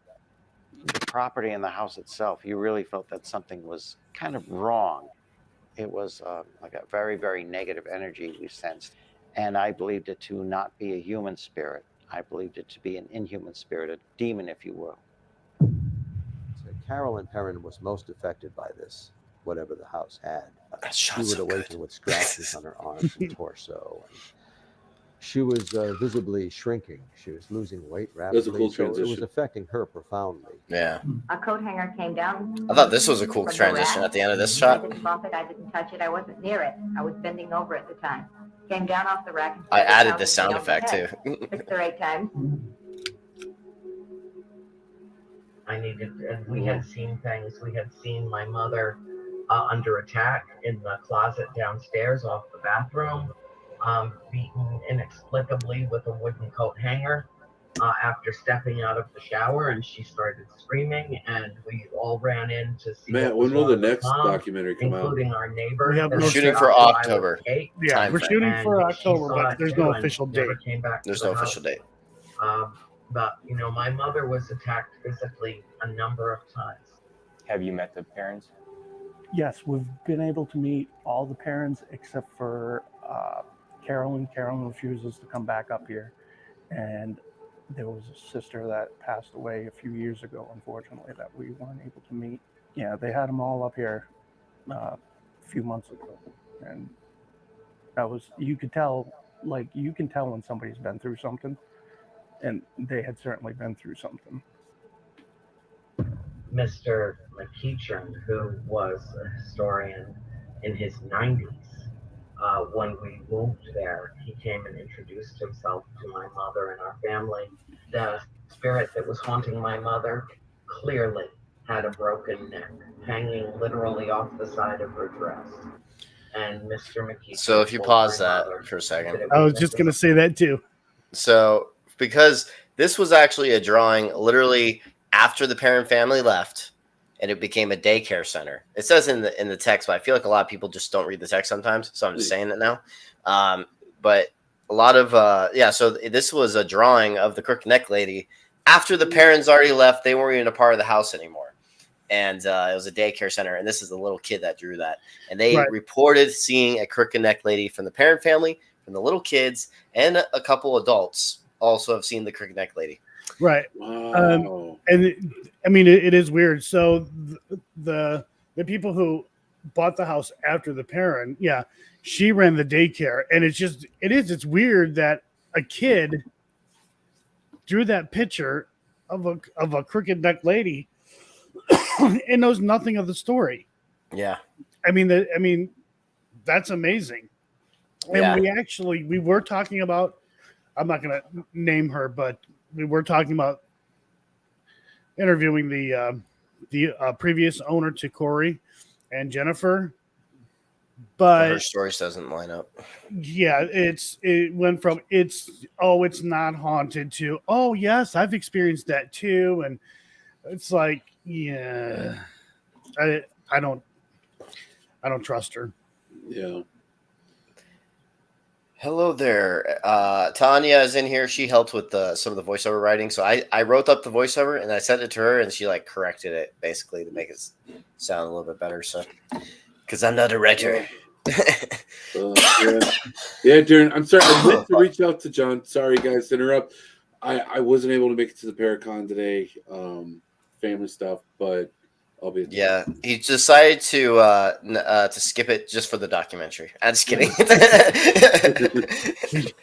the property and the house itself, you really felt that something was kind of wrong. It was like a very, very negative energy we sensed. And I believed it to not be a human spirit. I believed it to be an inhuman spirit, a demon, if you will. So Carolyn Perrin was most affected by this, whatever the house had. That She shot's would so awaken good. with scratches on her arms and torso. And she was visibly shrinking. She was losing weight rapidly. That's a cool so it was transition. affecting her profoundly. Yeah. A coat hanger came down. I thought this was a cool from the transition rack. at the end of this I shot. didn't bump it. I didn't touch it. I wasn't near it. I was bending over at the time. Came down off the rack. And I started added pounding this sound me on the effect head too. 6 or 8 times. I needed, and we had seen things. We had seen my mother under attack in the closet downstairs off the bathroom, beaten inexplicably with a wooden coat hanger after stepping out of the shower, and she started screaming, and we all ran in to see. Matt, what was when will the wrong with next Mom, documentary come out? including our neighbor. We have We're no shooting set- for Fire October. escape. Yeah, Time we're frame. shooting for And she October, saw but it there's too no and official never date. came back to There's the no house. official date. But you know, my mother was attacked physically a number of times. Have you met the parents? Yes, we've been able to meet all the parents except for Carolyn. Carolyn refuses to come back up here. And there was a sister that passed away a few years ago, unfortunately, that we weren't able to meet. Yeah, they had them all up here a few months ago. And that was, you could tell, like, you can tell when somebody's been through something. And they had certainly been through something. Mr. McEachern, who was a historian in his 90s, when we moved there, he came and introduced himself to my mother and our family. The spirit that was haunting my mother clearly had a broken neck, hanging literally off the side of her dress. And Mr. McEachern. So if you pause that for a second. I was just going to say that too. So because this was actually a drawing literally after the Perrin family left, and it became a daycare center. It says in the text, but I feel like a lot of people just don't read the text sometimes, so I'm just saying it now. But a lot of so this was a drawing of the crooked neck lady after the parents already left. They weren't even a part of the house anymore, and it was a daycare center. And this is the little kid that drew that, and they reported seeing a crooked neck lady from the Perrin family, from the little kids, and a couple adults also have seen the crooked neck lady. Right. Wow. I mean, it is weird. So the people who bought the house after the Perrin, yeah, she ran the daycare, and it's weird that a kid drew that picture of a crooked neck lady and knows nothing of the story. Yeah. I mean, that's amazing. And Yeah. we were talking about, I'm not going to name her, but we were talking about interviewing the previous owner to Corey and Jennifer. But her stories doesn't line up. Yeah, it went from it's not haunted to oh yes, I've experienced that too, and it's like yeah, I don't trust her. Yeah. Hello there. Tanya is in here. She helped with some of the voiceover writing. So I wrote up the voiceover and I sent it to her and she like corrected it basically to make it sound a little bit better. So, because I'm not a writer. Yeah, Darren, I'm sorry. I meant to reach out to John. Sorry, guys, to interrupt. I wasn't able to make it to the Paracon today. Family stuff, but I'll be. Yeah, he decided to skip it just for the documentary. I'm just kidding.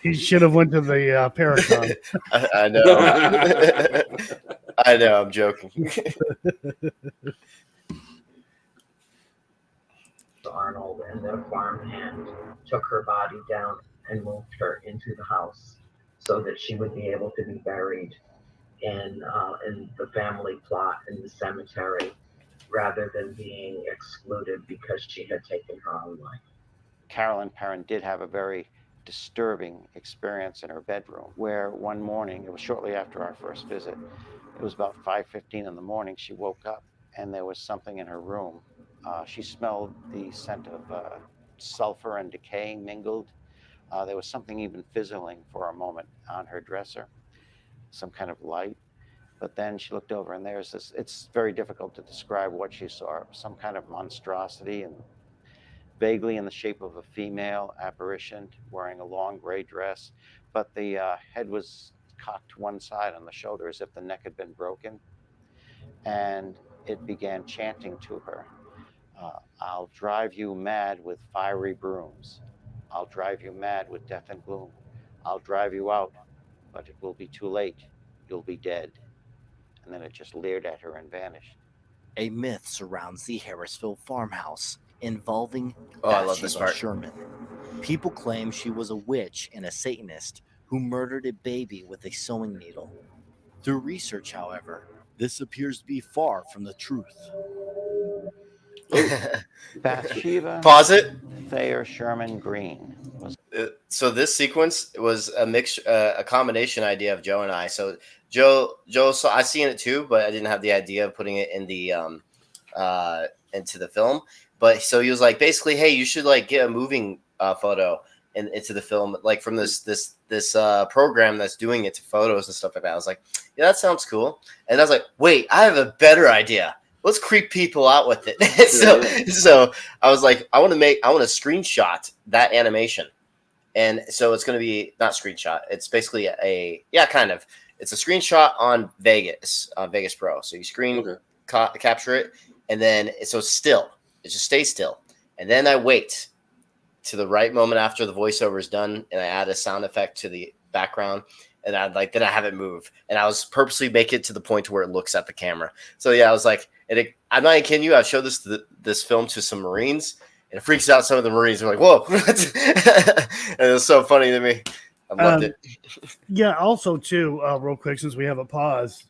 He should have went to the Paracon. I know. I know. I'm joking. Arnold and their farmhand took her body down and moved her into the house so that she would be able to be buried in the family plot in the cemetery rather than being excluded because she had taken her own life. Carolyn Perrin did have a very disturbing experience in her bedroom where one morning, it was shortly after our first visit, it was about 5:15 in the morning, she woke up and there was something in her room. She smelled the scent of sulfur and decay mingled. There was something even fizzling for a moment on her dresser, some kind of light. But then she looked over and there's this, it's very difficult to describe what she saw, some kind of monstrosity and vaguely in the shape of a female apparition wearing a long gray dress, but the head was cocked to one side on the shoulder as if the neck had been broken. And it began chanting to her, I'll drive you mad with fiery brooms. I'll drive you mad with death and gloom. I'll drive you out, but it will be too late. You'll be dead. And then it just leered at her and vanished. A myth surrounds the Harrisville Farmhouse involving I love this part. Sherman. People claim she was a witch and a Satanist who murdered a baby with a sewing needle. Through research, however, this appears to be far from the truth. Bathsheba. Pause it. Thayer Sherman Green. So this sequence was a mix, a combination idea of Joe and I. So Joe, so I seen it too, but I didn't have the idea of putting it in the into the film. But so he was like, basically, hey, you should like get a moving photo into the film, like from this program that's doing it to photos and stuff like that. I was like, yeah, that sounds cool. And I was like, wait, I have a better idea. Let's creep people out with it. So I was like, I want to screenshot that animation. And so it's going to be not screenshot. It's basically it's a screenshot on Vegas Pro. So you capture it. And then so it's still, it just stays still. And then I wait to the right moment after the voiceover is done. And I add a sound effect to the background. And then I have it move. And I was purposely make it to the point where it looks at the camera. So yeah, I was like, I'm not even kidding you. I showed this film to some Marines, and it freaks out some of the Marines. They're like, "Whoa!" And it was so funny to me. I loved it. Yeah. Also, too, real quick, since we have a pause.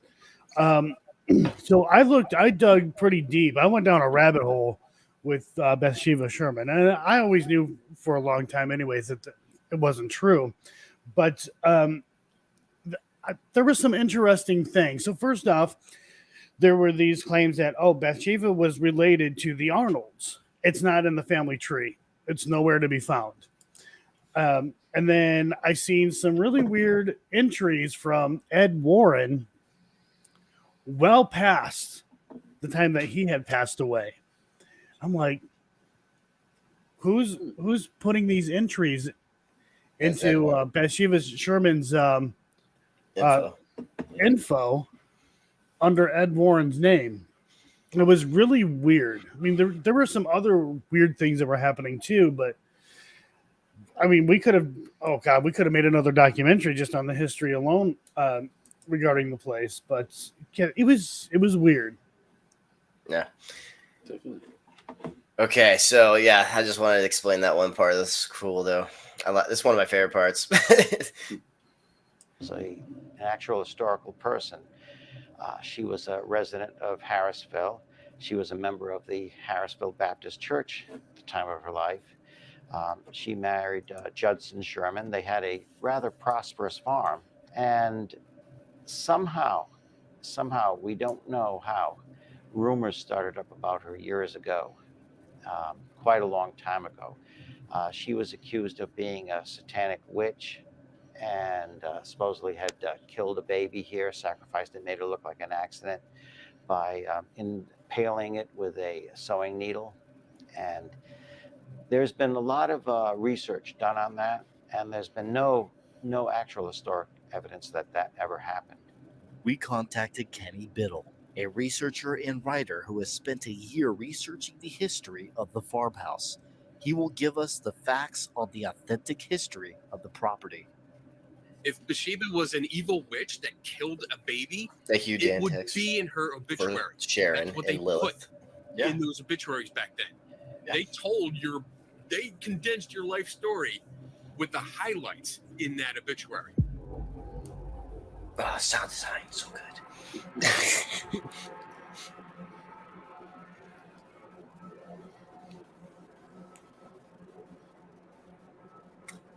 So I dug pretty deep. I went down a rabbit hole with Bathsheba Sherman, and I always knew for a long time, anyways, that it wasn't true. But there were some interesting things. So first off, there were these claims that, Bathsheba was related to the Arnolds. It's not in the family tree. It's nowhere to be found. And then I seen some really weird entries from Ed Warren well past the time that he had passed away. I'm like, who's putting these entries into Bathsheba Sherman's info under Ed Warren's name? It was really weird. I mean, there were some other weird things that were happening too, but I mean, we could have made another documentary just on the history alone regarding the place, but it was weird. Yeah. Definitely. Okay, so yeah, I just wanted to explain that one part. That's cool, though. This is one of my favorite parts. An actual historical person. She was a resident of Harrisville. She was a member of the Harrisville Baptist Church at the time of her life. She married Judson Sherman. They had a rather prosperous farm. And somehow, we don't know how, rumors started up about her years ago, quite a long time ago. She was accused of being a satanic witch and supposedly had killed a baby here, sacrificed it, made it look like an accident by impaling it with a sewing needle. And there's been a lot of research done on that, and there's been no actual historic evidence that ever happened. We contacted Kenny Biddle, a researcher and writer who has spent a year researching the history of the farmhouse. He will give us the facts on the authentic history of the property. If Bathsheba was an evil witch that killed a baby, Thank you, it Dan would Hicks, be in her obituary. for Sharon That's what and they Lilith. put in those obituaries back then. They they condensed your life story with the highlights in that obituary. Oh, sound design, so good.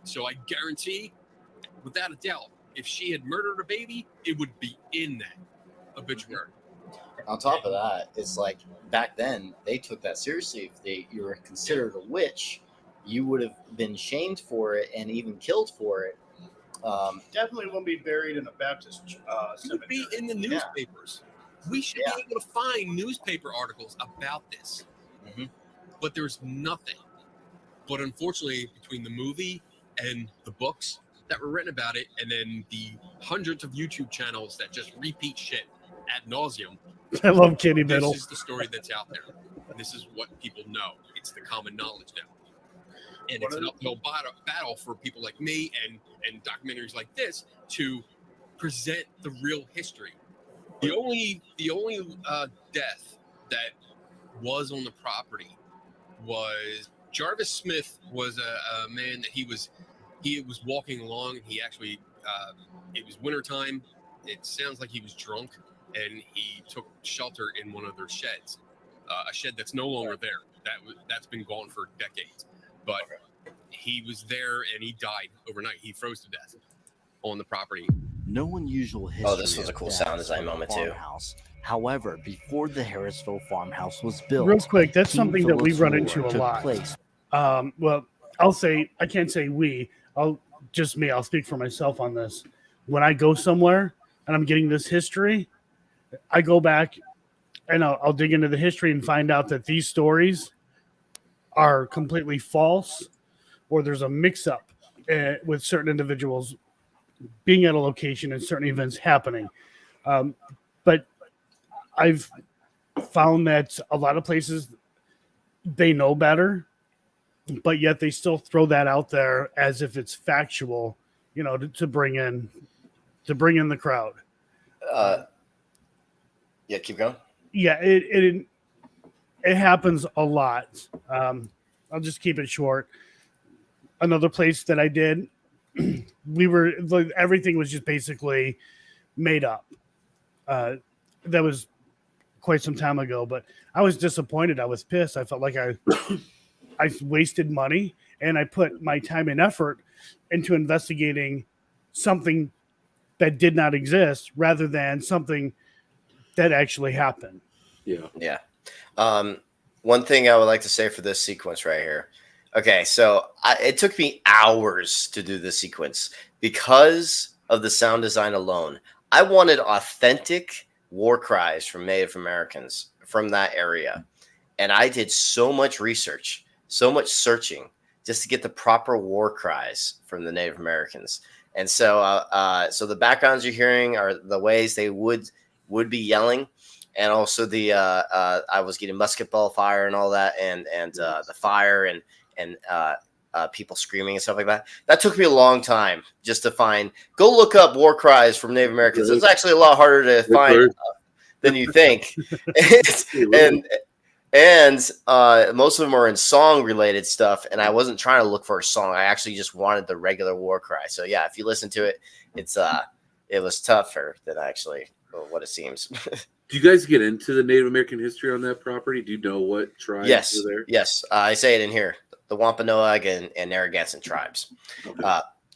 So I guarantee, without a doubt, if she had murdered a baby, it would be in that obituary. On top of that, it's like back then they took that seriously. If you were considered a witch, you would have been shamed for it and even killed for it. Definitely won't be buried in a Baptist It would be in the newspapers. We should be able to find newspaper articles about this. Mm-hmm. But there's nothing. But unfortunately, between the movie and the books that were written about it, and then the hundreds of YouTube channels that just repeat shit ad nauseum. I love Kenny Biddle. This is the story that's out there. This is what people know. It's the common knowledge now. And it's an uphill battle for people like me and documentaries like this to present the real history. The only death that was on the property was Jarvis Smith. Was a man that he was walking along, and he actually it was wintertime. It sounds like he was drunk, and he took shelter in one of their sheds, a shed that's no longer there. That's been gone for decades. But he was there, and he died overnight. He froze to death on the property. No unusual history. Oh, this was a cool sound design moment too. However, before the Harrisville Farmhouse was built, Real quick, that's King something that we Philip's run War into a took lot. place. Well, I can't say we. I'll speak for myself on this. When I go somewhere and I'm getting this history, I go back and I'll dig into the history and find out that these stories are completely false, or there's a mix-up with certain individuals being at a location and certain events happening. But I've found that a lot of places, they know better, but yet they still throw that out there as if it's factual, to bring in the crowd. Yeah, keep going. Yeah, it happens a lot. I'll just keep it short. Another place that I did, everything was just basically made up. That was quite some time ago, but I was disappointed. I was pissed. I felt like I wasted money, and I put my time and effort into investigating something that did not exist rather than something that actually happened. Yeah. One thing I would like to say for this sequence right here. Okay, so it took me hours to do this sequence because of the sound design alone. I wanted authentic war cries from Native Americans from that area. And I did so much research, so much searching just to get the proper war cries from the Native Americans. And so so the backgrounds you're hearing are the ways they would be yelling. And also I was getting musket ball fire and all that, and the fire and people screaming and stuff like that. That took me a long time just to find. Go look up war cries from Native Americans. It's actually a lot harder to find than you think. and most of them are in song related stuff. And I wasn't trying to look for a song. I actually just wanted the regular war cry. So yeah, if you listen to it, it was tougher than actually what it seems. Do you guys get into the Native American history on that property? Do you know what tribes were there? Yes. I say it in here. The Wampanoag and Narragansett tribes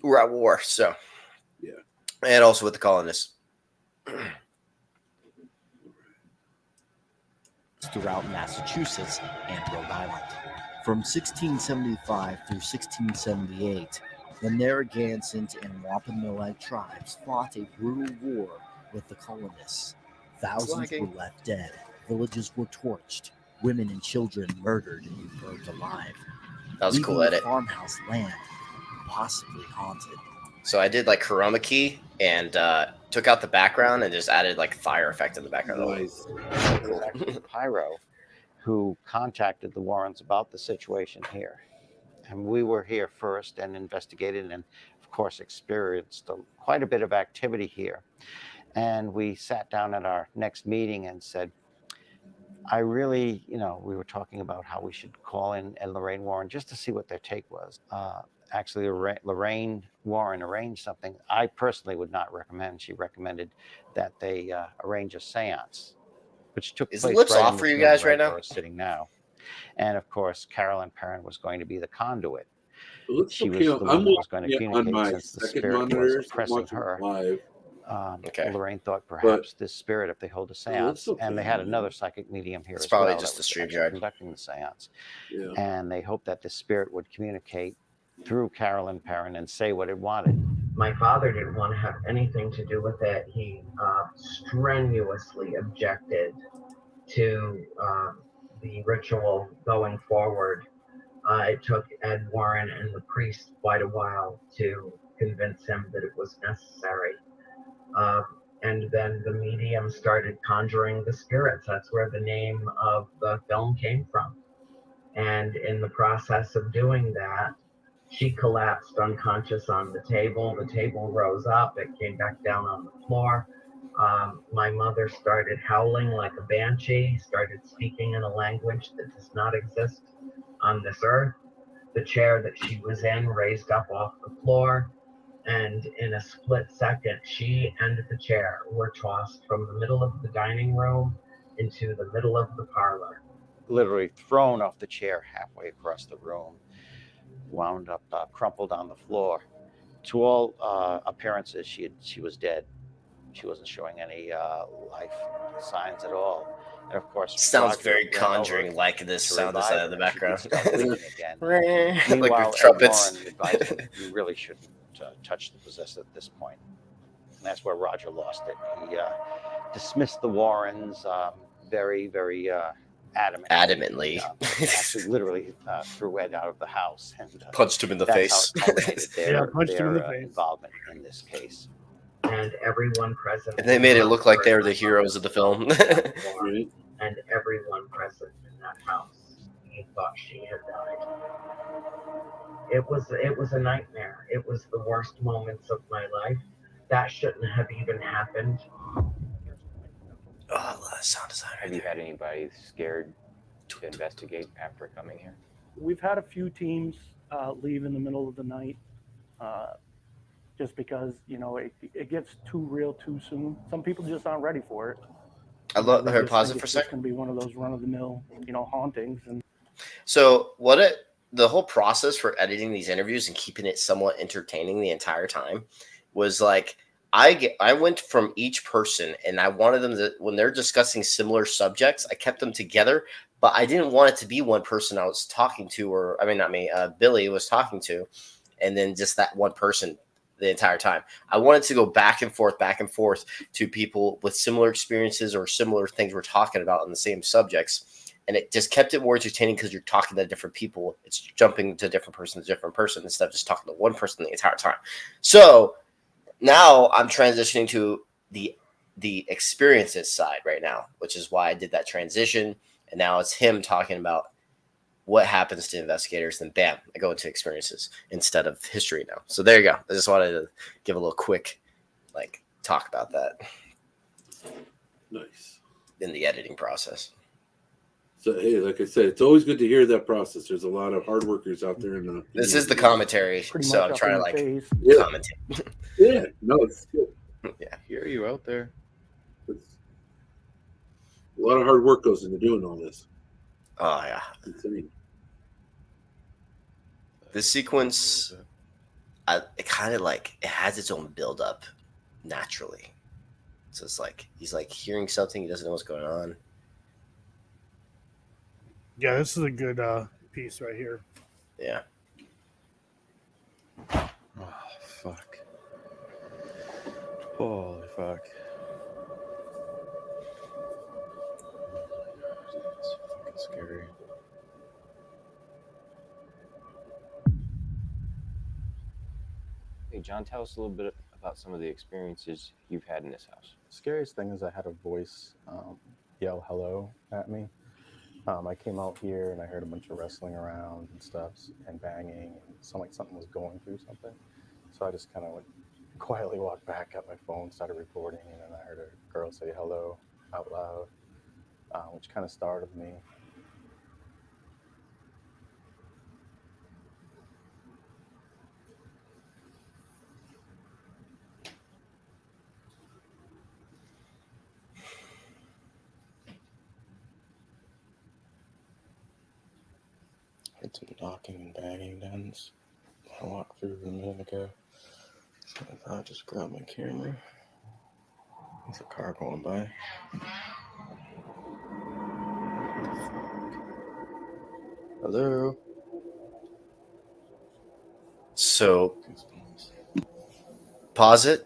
were at war. So, yeah. And also with the colonists. Throughout Massachusetts and Rhode Island. From 1675 through 1678, the Narragansett and Wampanoag tribes fought a brutal war with the colonists. Thousands were left dead, villages were torched, women and children murdered and burned alive. That was a cool edit. Farmhouse land, possibly haunted. So I did like chroma key and took out the background and just added like fire effect in the background. Nice. It was actually Pyro who contacted the Warrens about the situation here. And we were here first and investigated and, of course, experienced quite a bit of activity here. And we sat down at our next meeting and said, I really, we were talking about how we should call in Lorraine Warren just to see what their take was. Actually, Lorraine Warren arranged something I personally would not recommend. She recommended that they arrange a seance, which took place. Is the lips right off for you guys right now? Where we're sitting now. And of course, Carolyn Perrin was going to be the conduit. She was the one that was going to communicate since the spirit was oppressing her. Lorraine thought perhaps this spirit, if they hold a seance, and they had another psychic medium here it's as well. probably just the StreamYard conducting the seance, and they hoped that the spirit would communicate through Carolyn Perrin and say what it wanted. My father didn't want to have anything to do with it. He strenuously objected to the ritual going forward. It took Ed Warren and the priest quite a while to convince him that it was necessary. And then the medium started conjuring the spirits. That's where the name of the film came from. And in the process of doing that, she collapsed unconscious on the table. The table rose up. It came back down on the floor. My mother started howling like a banshee, started speaking in a language that does not exist on this earth. The chair that she was in raised up off the floor. And in a split second, she and the chair were tossed from the middle of the dining room into the middle of the parlor. Literally thrown off the chair halfway across the room, wound up crumpled on the floor. To all appearances, she was dead. She wasn't showing any life signs at all. And of course, sounds very Conjuring like this sound design in the background. Like Meanwhile, with trumpets. Warren advised me, you really shouldn't touch the possessed at this point. And that's where Roger lost it. He dismissed the Warrens very, very adamantly. Actually, literally threw Ed out of the house and punched him in the face. Punched him in the face. Involvement in this case. And everyone present. And they made it look like they were the heroes of the film. And everyone present in that house, he thought she had died. It was a nightmare. It was the worst moments of my life. That shouldn't have even happened. Oh, I love that sound design. Have you had anybody scared to investigate after coming here? We've had a few teams leave in the middle of the night just because, it gets too real too soon. Some people just aren't ready for it. I heard pause it for a second. It's going to be one of those run-of-the-mill, hauntings. And so the whole process for editing these interviews and keeping it somewhat entertaining the entire time was like, I went from each person and I wanted them to, when they're discussing similar subjects, I kept them together, but I didn't want it to be one person I was talking to, Billy was talking to, and then just that one person the entire time. I wanted to go back and forth to people with similar experiences or similar things we're talking about on the same subjects. And it just kept it more entertaining because you're talking to different people. It's jumping to different person instead of just talking to one person the entire time. So now I'm transitioning to the experiences side right now, which is why I did that transition. And now it's him talking about what happens to investigators, then bam, I go into experiences instead of history now. So there you go. I just wanted to give a little quick talk about that. Nice. In the editing process. So hey, like I said, it's always good to hear that process. There's a lot of hard workers out there in the This is the commentary, so I'm trying to commentate. Yeah, no, it's good. Yeah, hear you out there. A lot of hard work goes into doing all this. Oh yeah, insane. This sequence, it kind of it has its own build up naturally. So it's he's hearing something, he doesn't know what's going on. Yeah, this is a good piece right here. Yeah. Oh, fuck. Holy fuck. It's fucking scary. Hey, John, tell us a little bit about some of the experiences you've had in this house. Scariest thing is I had a voice yell hello at me. I came out here and I heard a bunch of wrestling around and stuff and banging, and it sounded like something was going through something. So I just kind of quietly walked back, got my phone, started recording, and then I heard a girl say hello out loud, which kind of startled me. Heard some knocking and banging done. I walked through a minute ago, so I thought I'd just grab my camera. There's a car going by. Hello? So, pause it.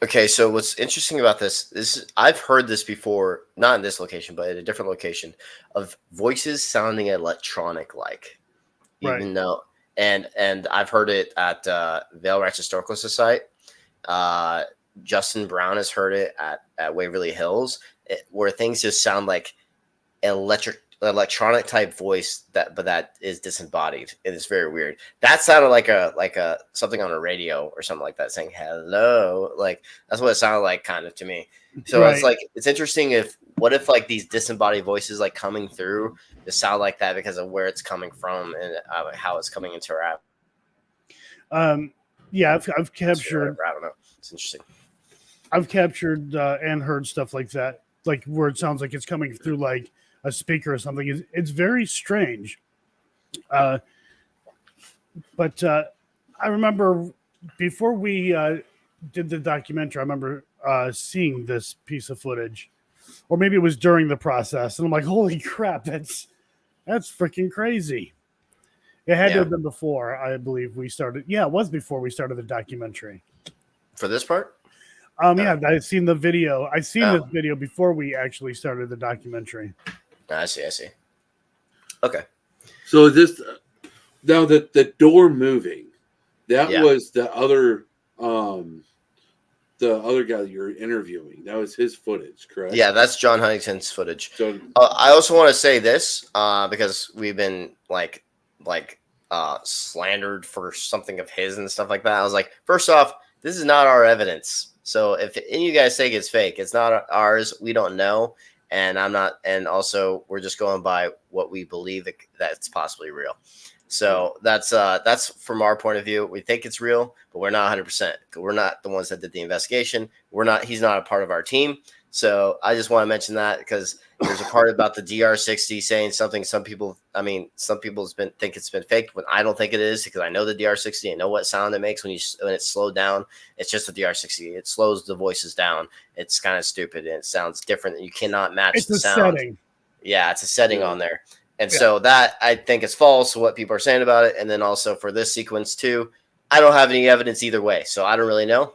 Okay, so what's interesting about this I've heard this before, not in this location, but at a different location, of voices sounding electronic-like. Right. Even though, and I've heard it at Vail Ranch Historical Society. Justin Brown has heard it at Waverly Hills, where things just sound like electronic type voice but that is disembodied, and it's very weird. That sounded like a something on a radio or something like that saying hello. That's what it sounded like kind of to me. So Right. it's interesting what if these disembodied voices coming through just sound like that because of where it's coming from and how it's coming into our app. Yeah, I've captured. I don't know. It's interesting. I've captured and heard stuff like that, where it sounds like it's coming through a speaker or something. It's very strange. But I remember before we did the documentary, I remember seeing this piece of footage, or maybe it was during the process, and I'm like, holy crap, that's freaking crazy. It had to have been before, I believe we started. Yeah, it was before we started the documentary. For this part? Yeah, I've seen the video. I've seen this video before we actually started the documentary. I see. Okay. So this now that the door moving, that was the other guy you're interviewing. That was his footage, correct? Yeah, that's John Huntington's footage. I also want to say this because we've been slandered for something of his and stuff like that. I was like, first off, this is not our evidence. So if any of you guys think it's fake, it's not ours. We don't know. And I'm not, and also we're just going by what we believe that it's possibly real. So that's from our point of view. We think it's real, but we're not 100%. We're not the ones that did the investigation. He's not a part of our team. So I just want to mention that because there's a part about the DR60 saying something. Some people think it's been faked, but I don't think it is because I know the DR60. I know what sound it makes when it's slowed down. It's just the DR60. It slows the voices down. It's kind of stupid and it sounds different. You cannot match the sound. Setting. Yeah, it's a setting on there. And so that I think is false, what people are saying about it. And then also for this sequence too, I don't have any evidence either way. So I don't really know.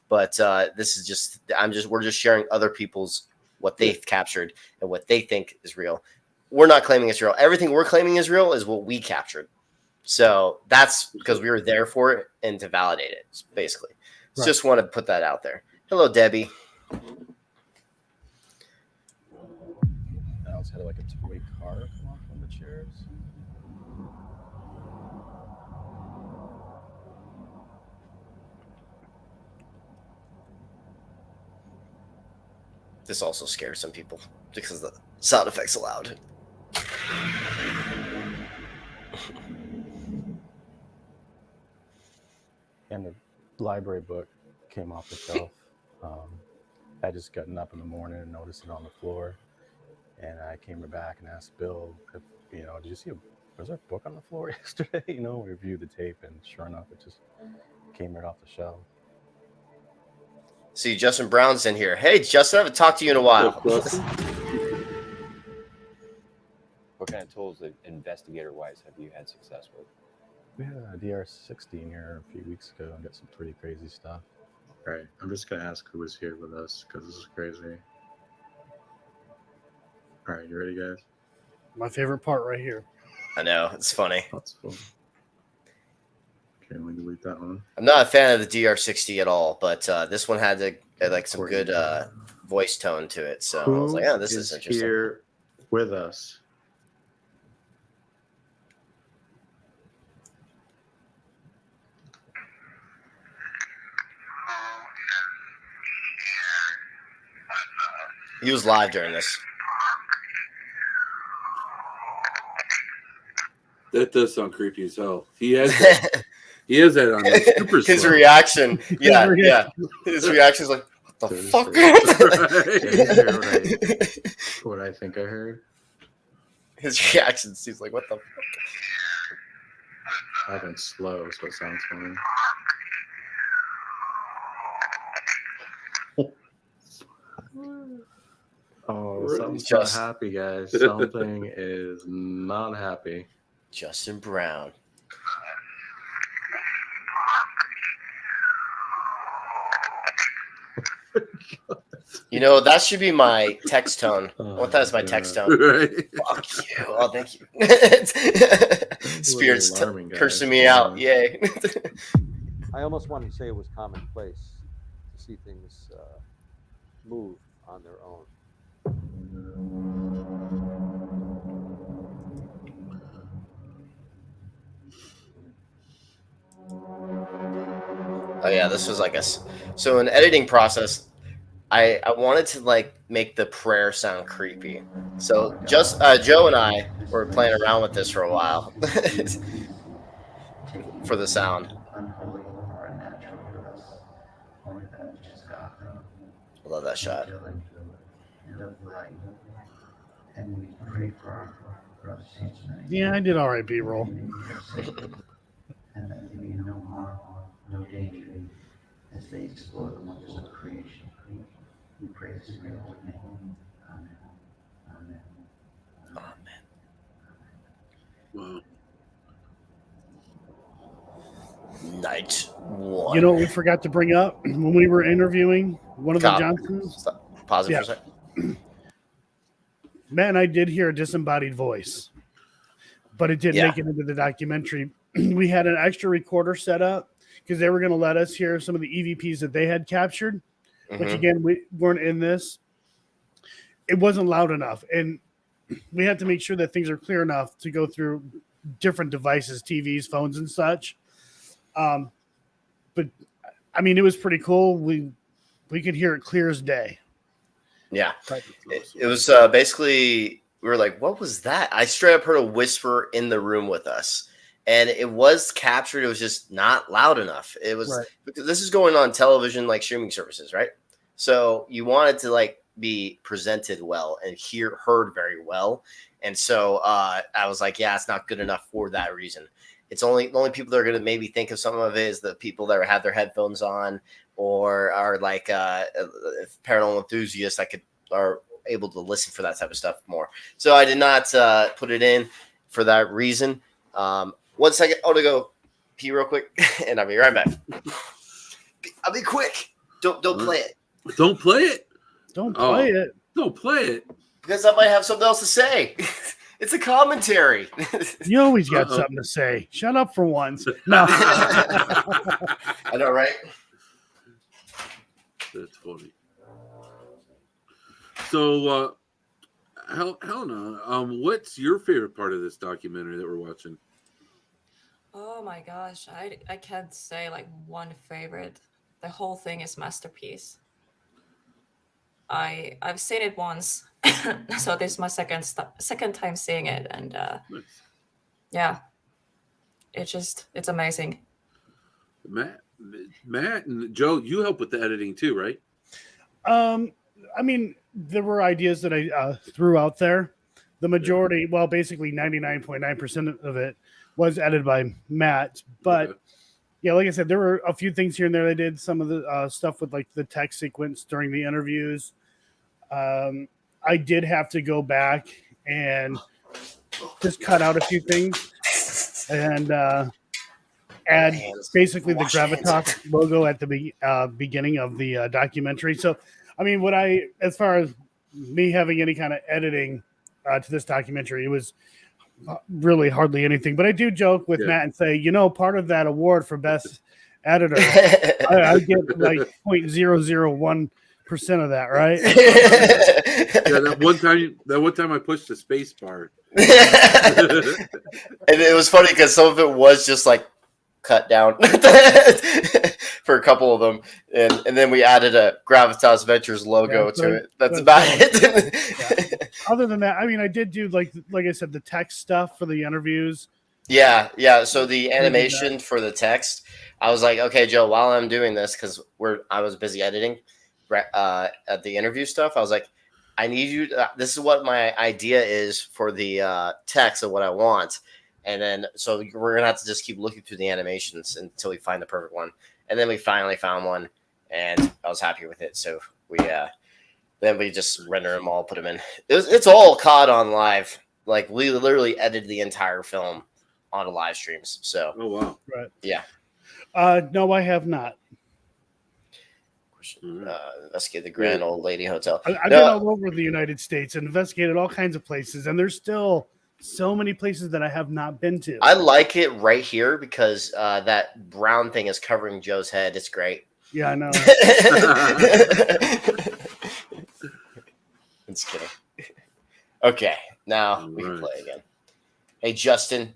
But this is just we're just sharing other people's what they've captured and what they think is real. We're not claiming it's real. Everything we're claiming is real is what we captured. So that's because we were there for it and to validate it, basically. Right. Just want to put that out there. Hello, Debbie. Browns had like a toy car come off from the chairs. This also scared some people because the sound effects allowed. And the library book came off the shelf. I just gotten up in the morning and noticed it on the floor. And I came back and asked Bill, if, did you see was there a book on the floor yesterday? We reviewed the tape, and sure enough, it just came right off the shelf. See, Justin Brown's in here. Hey, Justin, I haven't talked to you in a while. What kind of tools, investigator-wise, have you had success with? We had a DR-16 here a few weeks ago and got some pretty crazy stuff. All right, I'm just gonna ask who was here with us because this is crazy. All right, you ready, guys? My favorite part right here. I know, it's funny. That's cool. Okay, let me delete that one. I'm not a fan of the DR60 at all, but this one had some good voice tone to it. So I was like, this is interesting. Here with us. He was live during this. That does sound creepy as hell. He has that on the super His slow. reaction. Yeah. His reaction is like, what the fuck? What I think I heard. His reaction seems like, what the fuck? I went slow, so it sounds funny. Oh, something's not happy, guys. Something is not happy. Justin Brown. That should be my text tone. What that is my text tone. Right. Fuck you. Oh, thank you. Spirits cursing me out. Yay. I almost wanted to say it was commonplace to see things move on their own. Oh yeah, this was like so in editing process, I wanted to make the prayer sound creepy. So just Joe and I were playing around with this for a while for the sound. I love that shot. Yeah, I did all right, B-roll. No danger as they explore the wonders of creation. We pray this in your holy name. Amen. Amen. Wow. Night one. You know what we forgot to bring up when we were interviewing one of the Johnsons? Pause it for a second. Matt and I did hear a disembodied voice, but it didn't make it into the documentary. We had an extra recorder set up because they were going to let us hear some of the EVPs that they had captured, which again, we weren't in this. It wasn't loud enough. And we had to make sure that things are clear enough to go through different devices, TVs, phones, and such. But I mean, it was pretty cool. We could hear it clear as day. Yeah. It was basically, we were like, what was that? I straight up heard a whisper in the room with us. And it was captured. It was just not loud enough. It was because this is going on television, like streaming services, right? So you wanted to be presented well and heard very well. And so I was like, yeah, it's not good enough for that reason. It's the only people that are going to maybe think of some of it is the people that have their headphones on or are paranormal enthusiasts that are able to listen for that type of stuff more. So I did not put it in for that reason. 1 second. I want to go pee real quick, and I'll be right back. I'll be quick. Don't play it. Don't play it. Don't play it. Don't play it. Because I might have something else to say. It's a commentary. You always got something to say. Shut up for once. No. I know, right? That's funny. So Helena, what's your favorite part of this documentary that we're watching? Oh my gosh, I can't say like one favorite. The whole thing is masterpiece. I've seen it once, so this is my second time seeing it, and yeah, it's amazing. Matt and Joe, you help with the editing too, right? I mean, there were ideas that I threw out there. The majority, well, basically 99.9% of it was edited by Matt. But yeah, like I said, there were a few things here and there. I did some of the stuff with like the text sequence during the interviews. I did have to go back and just cut out a few things and add basically the Gravitas logo at the beginning of the documentary. So, I mean, as far as me having any kind of editing to this documentary, it was really hardly anything. But I do joke with Matt and say, part of that award for best editor, I get like 0.001% of that, right? Yeah, that one time I pushed the space bar. And it was funny because some of it was just like cut down for a couple of them, and then we added a Gravitas Ventures logo to it. That's about it. Other than that, I mean, I did do like I said, the text stuff for the interviews. Yeah. So the animation for the text, I was like, okay, Joe, while I'm doing this, because I was busy editing at the interview stuff, I was like, I need you. This is what my idea is for the text of what I want. And then, so we're going to have to just keep looking through the animations until we find the perfect one. And then we finally found one, and I was happy with it. So then we just render them all, put them in. It's all caught on live. Like, we literally edited the entire film on live streams. So, oh, wow. Right. Yeah. No, I have not. Investigate the Grand Old Lady Hotel. I've been all over the United States and investigated all kinds of places, and there's still so many places that I have not been to. I like it right here because that brown thing is covering Joe's head. It's great. Yeah, I know. It's kidding. Okay, now we can play again. Hey, Justin,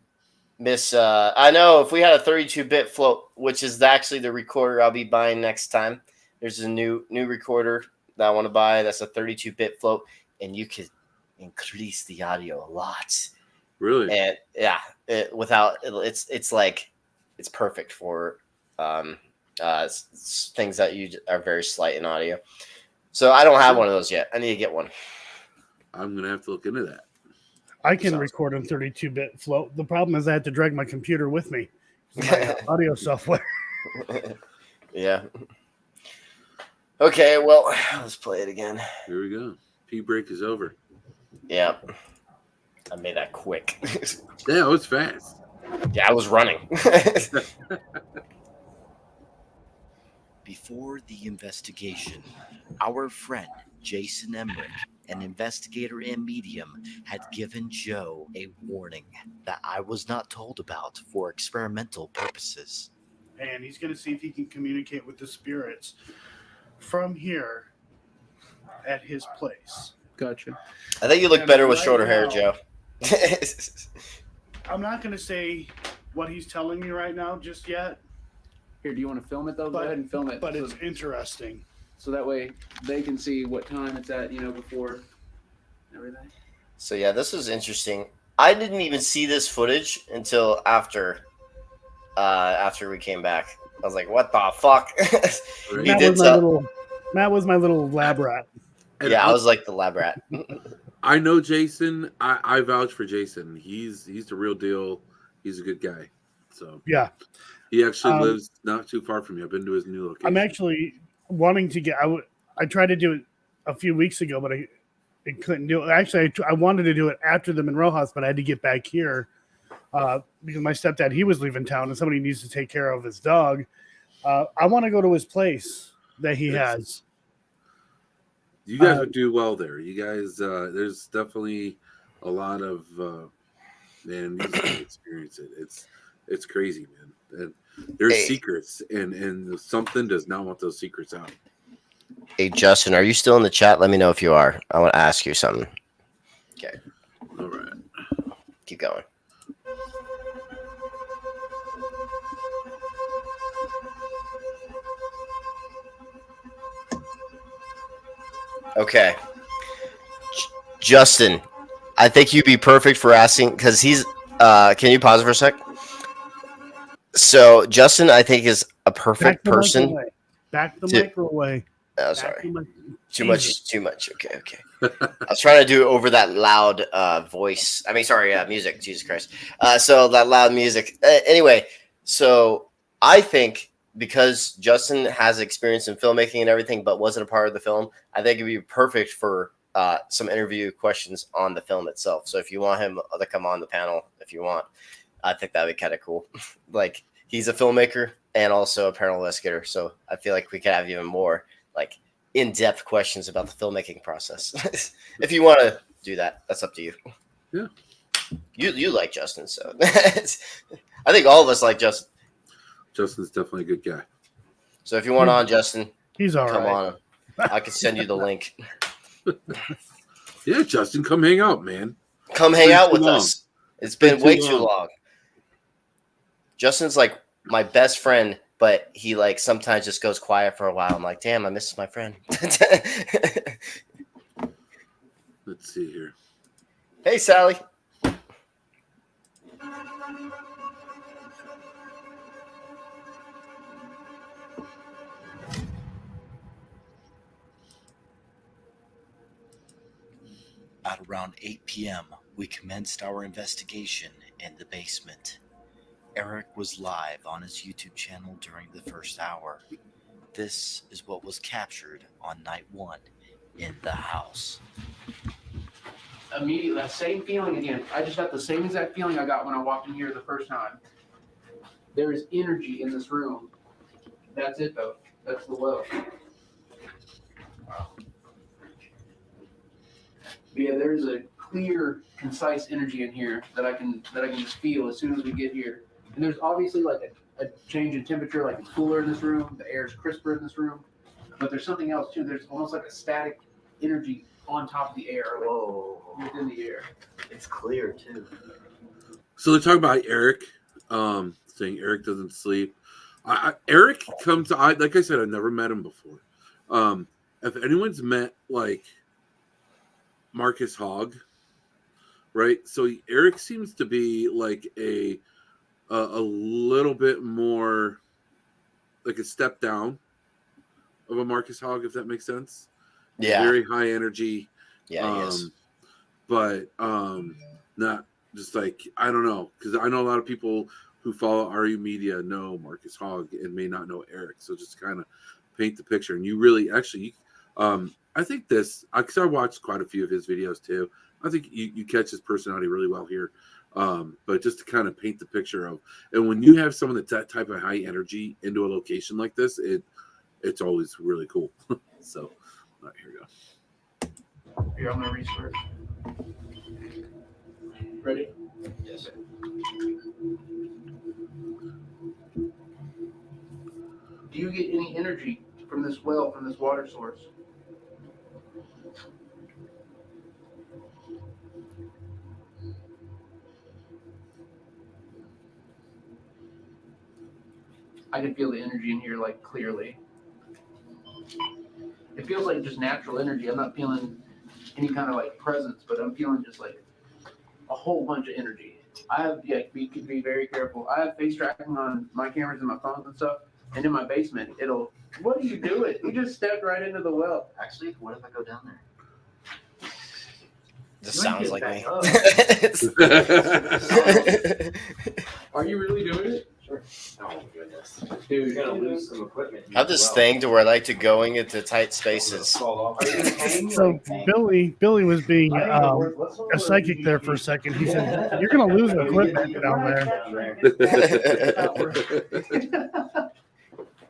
I know if we had a 32-bit float, which is actually the recorder I'll be buying next time. There's a new recorder that I want to buy. That's a 32-bit float, and you could increase the audio a lot. Really? And yeah, it's like it's perfect for things that you are very slight in audio. So I don't have one of those yet. I need to get one. I'm gonna have to look into that. I can record on 32-bit float. The problem is I have to drag my computer with me, my audio software. Yeah. Okay, well, let's play it again. Here we go. Pee break is over. Yeah. I made that quick. Yeah, it was fast. Yeah, I was running. Before the investigation, our friend Jason Emmerich, an investigator and medium, had given Joe a warning that I was not told about for experimental purposes. And he's going to see if he can communicate with the spirits from here at his place. Gotcha. I think you look better with shorter hair, Joe. I'm not going to say what he's telling me right now just yet. Here, do you want to film it though? Go ahead and film it. But it's interesting. So that way they can see what time it's at, before everything. So yeah, this was interesting. I didn't even see this footage until after we came back. I was like, what the fuck? Matt was my little lab rat. Yeah, I was like the lab rat. I know Jason. I vouch for Jason. He's the real deal. He's a good guy. So yeah, he actually lives not too far from me. I've been to his new location. I'm actually wanting to get. I tried to do it a few weeks ago, but I couldn't do it. Actually, I wanted to do it after the Monroe House, but I had to get back here because my stepdad, he was leaving town, and somebody needs to take care of his dog. I want to go to his place that he has. You guys would do well there. You guys, there's definitely a lot of man. You can experience it. It's crazy, man. And there's secrets, and something does not want those secrets out. Hey, Justin, are you still in the chat? Let me know if you are. I want to ask you something. Okay. All right. Keep going. Okay. Justin, I think you'd be perfect for asking because he's. Can you pause for a sec? So Justin, I think is a perfect person. Back the to- microwave. Oh, Back sorry. the mic- Too Jesus. much. Okay. I was trying to do it over that loud voice. I mean, sorry, music. Jesus Christ. So that loud music. Anyway, so I think because Justin has experience in filmmaking and everything, but wasn't a part of the film, I think it'd be perfect for some interview questions on the film itself. So if you want him to come on the panel, if you want, I think that'd be kind of cool. Like he's a filmmaker and also a paranormal investigator, so I feel like we could have even more like in-depth questions about the filmmaking process. If you want to do that, that's up to you. Yeah. You like Justin, so I think all of us like Justin. Justin's definitely a good guy. So if you want on Justin, he's all come right. on. I can send you the link. Yeah, Justin, come hang out, man. Come It's hang been out too with long. us. It's been too way too long. long. Justin's like my best friend, but he like sometimes just goes quiet for a while. I'm like, damn, I miss my friend. Let's see here. Hey, Sally. At around 8 p.m., we commenced our investigation in the basement. Eric was live on his YouTube channel during the first hour. This is what was captured on night 1 in the house. Immediately, that same feeling again. I just got the same exact feeling I got when I walked in here the first time. There is energy in this room. That's it, though. That's the well. Wow. But yeah, there's a clear, concise energy in here that I can just feel as soon as we get here. And there's obviously like a change in temperature, like it's cooler in this room. The air is crisper in this room. But there's something else too. There's almost like a static energy on top of the air, like within the air. It's clear too. So they're talking about Eric, saying Eric doesn't sleep. Eric comes. Like I said, I've never met him before. If anyone's met like Marcus Hogg, right? So Eric seems to be like a little bit more like a step down of a Marcus Hogg, if that makes sense. Yeah. Very high energy. Yeah, he is. But not just like, I don't know, because I know a lot of people who follow RU Media know Marcus Hogg and may not know Eric. So just kind of paint the picture. And you really actually, I think this, because I watched quite a few of his videos too. I think you catch his personality really well here. But just to kind of paint the picture of, and when you have someone that's that type of high energy into a location like this, it's always really cool. So, all right, here we go. Here, I'm gonna restart. Ready? Yes. Do you get any energy from this well, from this water source? I can feel the energy in here like clearly. It feels like just natural energy. I'm not feeling any kind of like presence, but I'm feeling just like a whole bunch of energy. I have, we could be very careful. I have face tracking on my cameras and my phones and stuff. And in my basement, what are you doing? You just stepped right into the well. Actually, what if I go down there? This sounds like me. Are you really doing it? Sure. Oh goodness. Dude, you gotta lose some equipment. I have this thing to where I like to going into tight spaces. So Billy was being a psychic there for a second. He said, "You're going to lose equipment down there."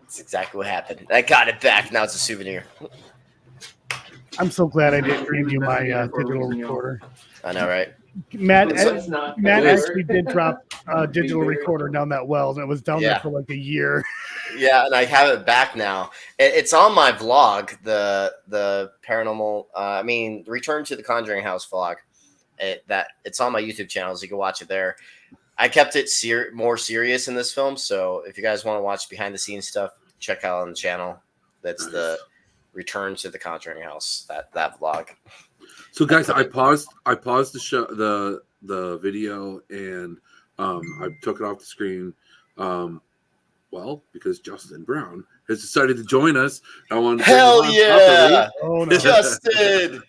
That's exactly what happened. I got it back. Now it's a souvenir. I'm so glad I didn't bring you my digital recorder. I know, right? Matt actually did drop a digital recorder down that well, and it was down there for like a year. Yeah, and I have it back now. It's on my vlog, the paranormal. Return to the Conjuring House vlog. It's on my YouTube channel, so you can watch it there. I kept it more serious in this film, so if you guys want to watch behind the scenes stuff, check out on the channel. That's the Return to the Conjuring House, that vlog. So guys, I paused the show, the video, and I took it off the screen. Well, because Justin Brown has decided to join us. I wanted to Hell yeah, Justin!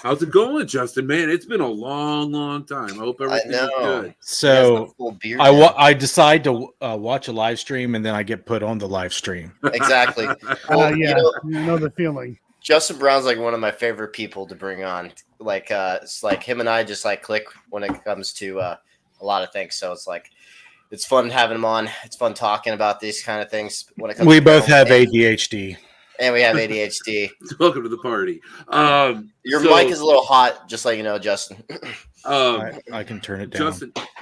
How's it going, Justin? Man, it's been a long time. I hope everything is good. So I decide to watch a live stream, and then I get put on the live stream. Exactly. Yeah, you know the feeling. Justin Brown's like one of my favorite people to bring on. Like, it's like him and I just like click when it comes to a lot of things. So it's like, it's fun having him on. It's fun talking about these kind of things. When it comes We to both have ADHD. And we have ADHD. Welcome to the party. Your mic is a little hot, just like you know, Justin. I can turn it down.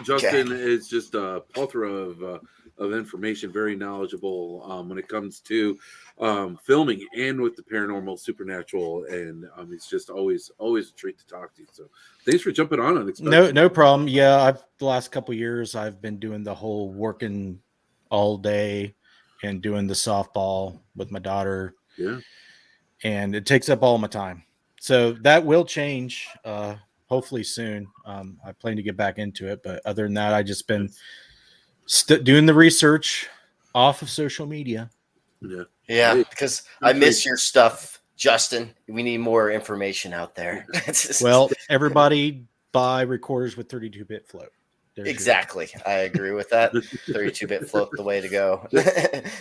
Justin is just a plethora of information, very knowledgeable when it comes to filming and with the paranormal, supernatural, and he's just always a treat to talk to. So thanks for jumping on unexpected. No problem. Yeah, the last couple of years I've been doing the whole working all day and doing the softball with my daughter. Yeah. And it takes up all my time. So that will change hopefully soon. I plan to get back into it, but other than that, I just been doing the research off of social media. Yeah, because I miss your stuff, Justin. We need more information out there. Well, everybody buy recorders with 32-bit float. Exactly. I agree with that. 32-bit float, the way to go.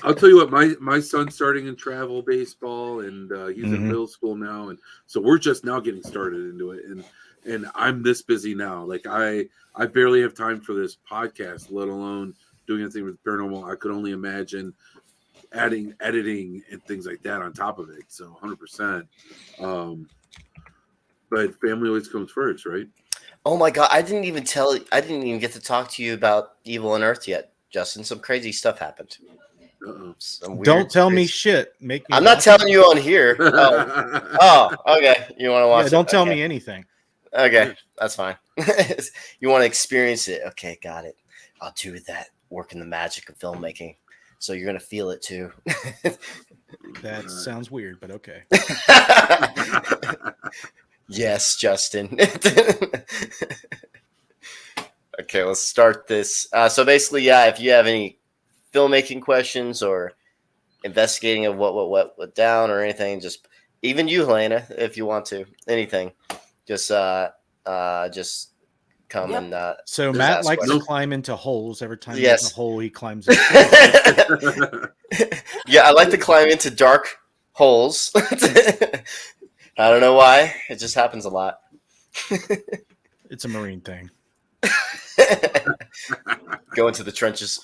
I'll tell you what, my son's starting in travel baseball, and he's in middle school now, and so we're just now getting started into it, and I'm this busy now. Like I barely have time for this podcast, let alone doing anything with paranormal. I could only imagine adding editing and things like that on top of it. So 100%. But family always comes first, right? Oh my God, I didn't even get to talk to you about Evil Unearthed yet, Justin. Some crazy stuff happened. Don't tell me shit. I'm not telling you on here. Oh, okay. You want to watch it? Don't tell me anything. Okay, that's fine. You want to experience it? Okay, got it. I'll do that. Work in the magic of filmmaking. So you're going to feel it too. That sounds weird, but okay. Yes, Justin. Okay, let's start this. So basically, yeah, if you have any filmmaking questions or investigating of what went down or anything, just even you, Helena, if you want to, anything, just come and. So just Matt ask likes to questions. climb into holes. Every time Yes. there's a hole, he climbs in. Yeah, I like to climb into dark holes. I don't know why. It just happens a lot. It's a Marine thing. Go into the trenches.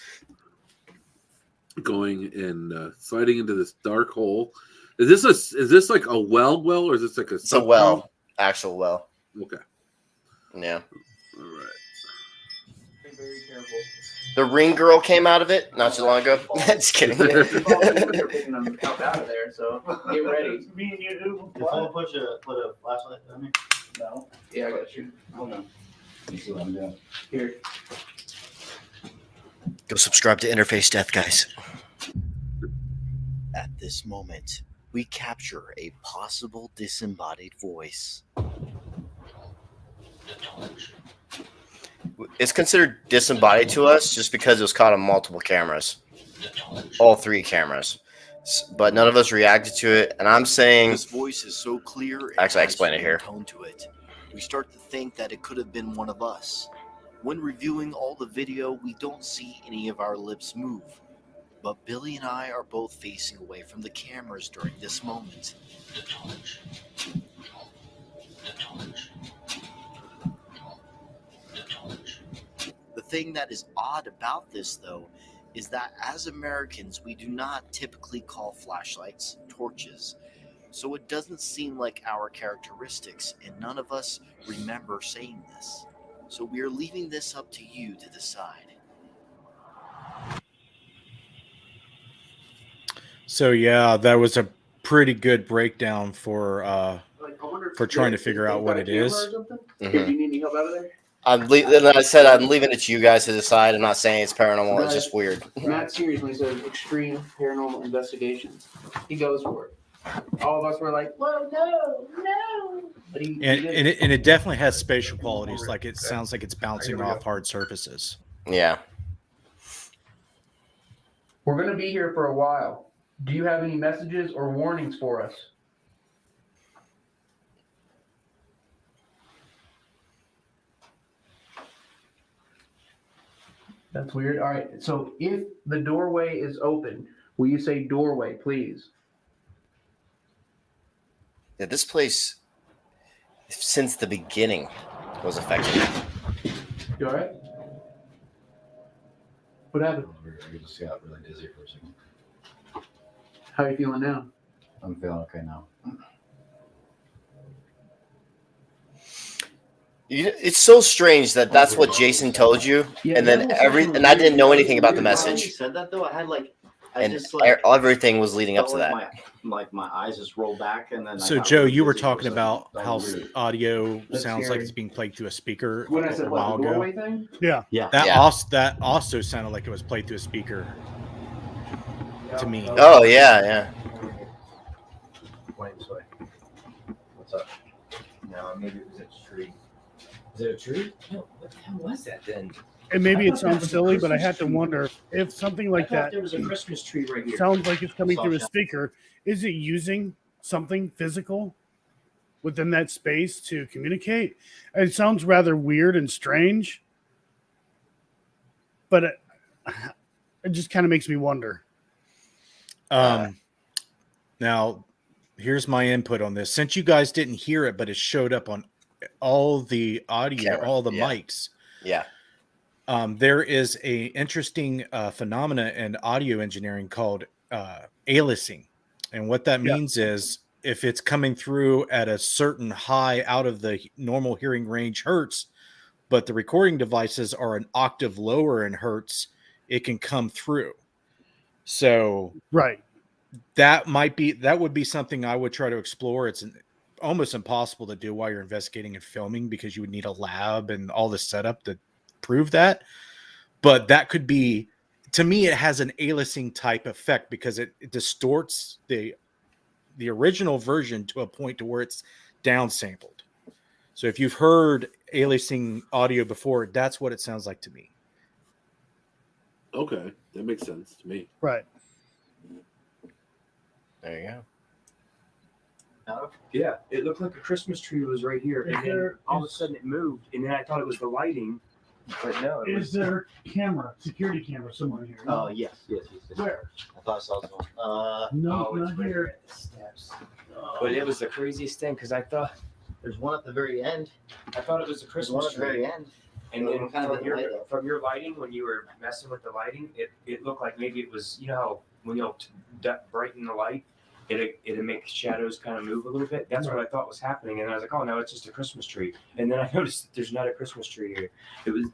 Going and sliding into this dark hole. Is this like a well, or is this like a? It's a well, actual well. Okay. Yeah. All right. Be very careful. The ring girl came out of it not too long ago. Just kidding. You're picking them up out of there, so get ready. Me and you. Did someone put a flashlight on me? No. Yeah, I got you. Hold on. You see what I'm doing? Here. Go subscribe to Interface Death, guys. At this moment, we capture a possible disembodied voice. It's considered disembodied to us just because it was caught on multiple cameras. All 3 cameras. But none of us reacted to it. And I'm saying... This voice is so clear. Actually, I explain it here. Tone to it. We start to think that it could have been one of us. When reviewing all the video, we don't see any of our lips move. But Billy and I are both facing away from the cameras during this moment. The thing that is odd about this, though, is that as Americans, we do not typically call flashlights torches. So it doesn't seem like our characteristics, and none of us remember saying this. So we are leaving this up to you to decide. So yeah, that was a pretty good breakdown for for trying to figure out what it is. Mhm. Do you need any help out of there? Then I said I'm leaving it to you guys to decide. I'm not saying it's paranormal. It's just weird. Matt seriously says extreme paranormal investigations. He goes for it. All of us were like, well, no. But he And did it. it definitely has spatial qualities. Like it sounds like it's bouncing off hard surfaces. Yeah. We're going to be here for a while. Do you have any messages or warnings for us? That's weird. All right. So if the doorway is open, will you say doorway, please? Yeah, this place, since the beginning, was affected. You all right? What happened? I just got really dizzy for a second. How are you feeling now? I'm feeling okay now. It's so strange that that's what Jason told you, and then and I didn't know anything about the message. Said that though, I had Everything was leading up to that. My eyes just rolled back, and then. So Joe, you were talking about how audio sounds like it's being played through a speaker When I a said while what, the ago. doorway thing? Yeah. That also sounded like it was played through a speaker to me. Oh yeah. Wait, this way. What's up? No, maybe it was a tree. Is it a tree? No, what the hell was that then? And maybe it sounds silly, but I had to wonder if something like that There was a Christmas tree right here. sounds like it's coming through a speaker. Is it using something physical within that space to communicate? It sounds rather weird and strange, but it just kind of makes me wonder. Now, here's my input on this. Since you guys didn't hear it, but it showed up on all the audio, all the mics. Yeah. There is a interesting phenomena in audio engineering called aliasing. And what that means is if it's coming through at a certain high out of the normal hearing range hertz, but the recording devices are an octave lower in hertz, it can come through. So that would be something I would try to explore. It's almost impossible to do while you're investigating and filming because you would need a lab and all the setup to prove that. But that could be, to me, it has an aliasing type effect because it distorts the original version to a point to where it's downsampled. So if you've heard aliasing audio before, that's what it sounds like to me. Okay, that makes sense to me. Right. There you go. Yeah, it looked like a Christmas tree was right here, and then all of a sudden it moved, and then I thought it was the lighting, but no. It was there security camera somewhere here? Oh yes. Where? I thought I saw something. No, it's not right here. at the steps. But it was the craziest thing because I thought there's one at the very end. I thought it was a There's one Christmas at the tree. very end. And then Kind of from your lighting, when you were messing with the lighting, it looked like maybe it was, you know how when you'll brighten the light, it'll make shadows kind of move a little bit. That's what I thought was happening, and I was like, oh no, it's just a Christmas tree. And then I noticed that there's not a Christmas tree here.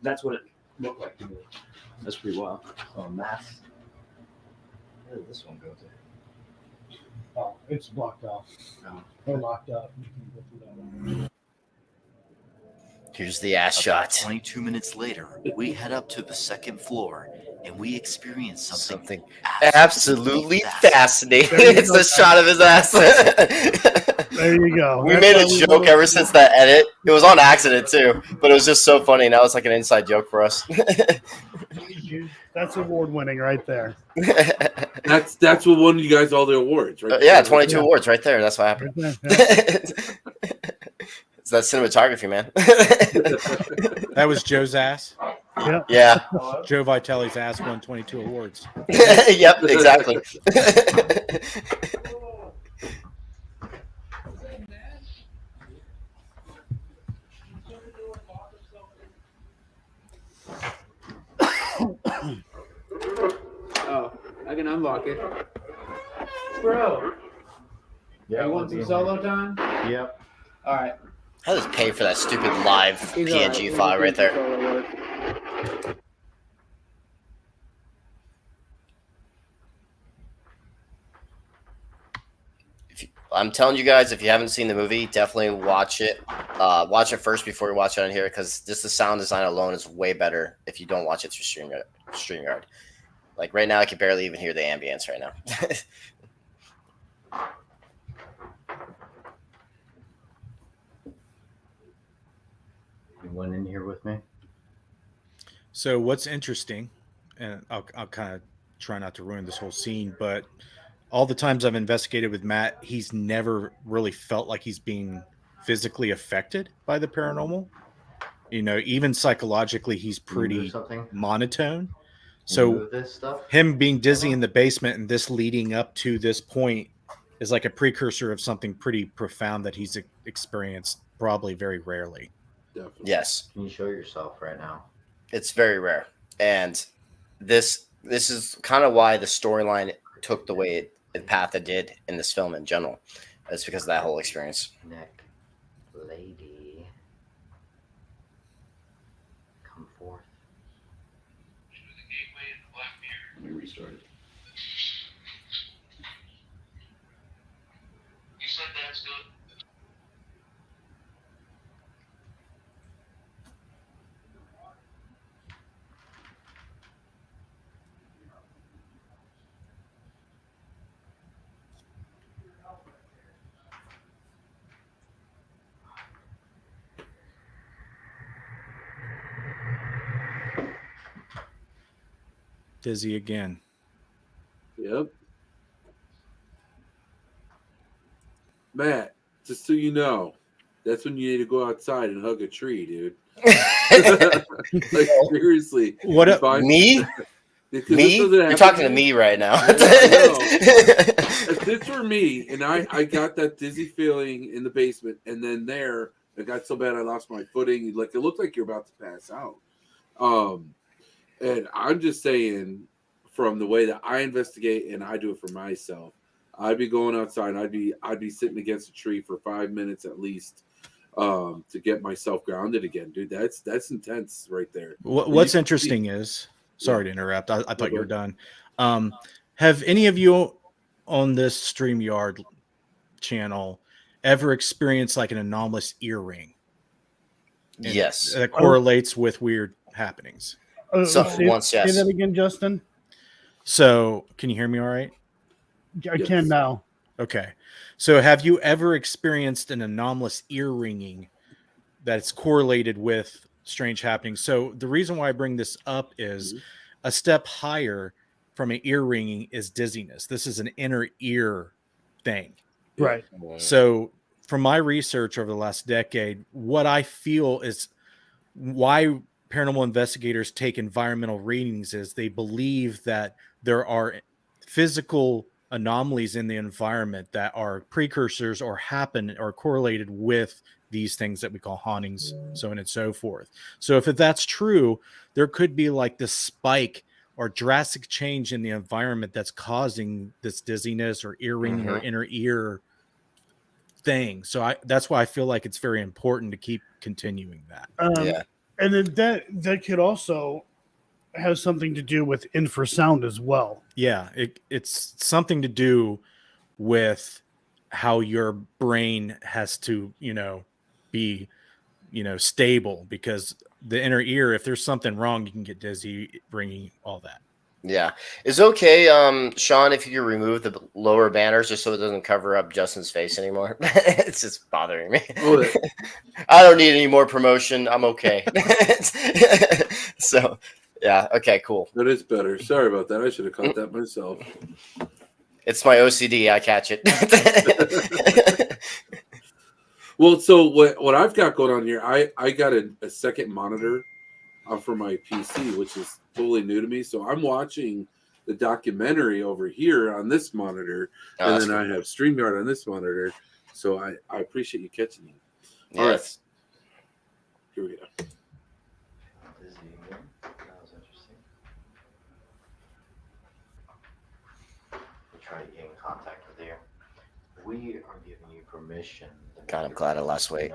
That's what it looked like to me. That's pretty wild. Oh, mass. Where did this one go to? Oh, it's blocked off. Or locked up. You can go through that one. Here's the ass shot. 22 minutes later, we head up to the second floor and we experience something Absolutely fascinating. It's the shot of his ass. There you go. We made a joke ever since that edit. It was on accident too, but it was just so funny. Now it's like an inside joke for us. That's award winning right there. That's what won you guys all the awards, right? Yeah, 22 awards right there. That's what happened. It's that cinematography, man. That was Joe's ass. Yeah. Joe Vitale's ass won 22 awards. Yep, exactly. Oh, I can unlock it. Bro. Yeah, you want some solo time? Yep. All right. I'll just pay for that stupid live PNG file right there. I'm telling you guys, if you haven't seen the movie, definitely watch it. Watch it first before you watch it on here, because just the sound design alone is way better if you don't watch it through StreamYard. Like right now, I can barely even hear the ambience right now. Anyone in here with me? So what's interesting, and I'll kind of try not to ruin this whole scene, but all the times I've investigated with Matt, he's never really felt like he's being physically affected by the paranormal. You know, even psychologically, he's Can you move pretty something? monotone. Can you So move this stuff? him being dizzy in the basement and this leading up to this point is like a precursor of something pretty profound that he's experienced probably very rarely. Definitely. Yes. Can you show yourself right now? It's very rare, and this is kind of why the storyline took the way the path it did in this film in general. It's because of that whole experience. Neck, lady, come forth. Let me restart it. You said that's good. Dizzy again. Yep. Matt, just so you know, that's when you need to go outside and hug a tree, dude. Like seriously. What If me? Because Me? this doesn't You're happen talking to you. me right now. I know. If this were me and I got that dizzy feeling in the basement, and then there it got so bad I lost my footing, like it looked like you're about to pass out. And I'm just saying, from the way that I investigate and I do it for myself, I'd be going outside. I'd be sitting against a tree for 5 minutes at least to get myself grounded again, dude. That's intense right there. What's interesting is, sorry to interrupt. I thought you were done. Have any of you on this StreamYard channel ever experienced like an anomalous ear ring? And Yes. that correlates with weird happenings. Say that again, Justin. So, can you hear me all right? I can now. Okay. So, have you ever experienced an anomalous ear ringing that's correlated with strange happenings? So, the reason why I bring this up is a step higher from an ear ringing is dizziness. This is an inner ear thing. Right. So, from my research over the last decade, what I feel is why paranormal investigators take environmental readings is they believe that there are physical anomalies in the environment that are precursors or happen or correlated with these things that we call hauntings, so on and so forth. So if that's true, there could be like this spike or drastic change in the environment that's causing this dizziness or ear ringing or inner ear thing. So that's why I feel like it's very important to keep continuing that. And then that could also have something to do with infrasound as well. Yeah, it's something to do with how your brain has to, be, stable, because the inner ear, if there's something wrong, you can get dizzy, ringing, all that. Yeah. Is it okay, Shawn, if you could remove the lower banners just so it doesn't cover up Justin's face anymore? It's just bothering me. I don't need any more promotion. I'm okay. So, yeah. Okay, cool. That is better. Sorry about that. I should have caught that myself. It's my OCD. I catch it. Well, so what I've got going on here, I got a second monitor for my PC, which is totally new to me. So I'm watching the documentary over here on this monitor, and then I have StreamYard on this monitor. So I appreciate you catching me. All right. Here we go. Try to get in contact with you. We are giving you permission. God, I'm glad I lost weight.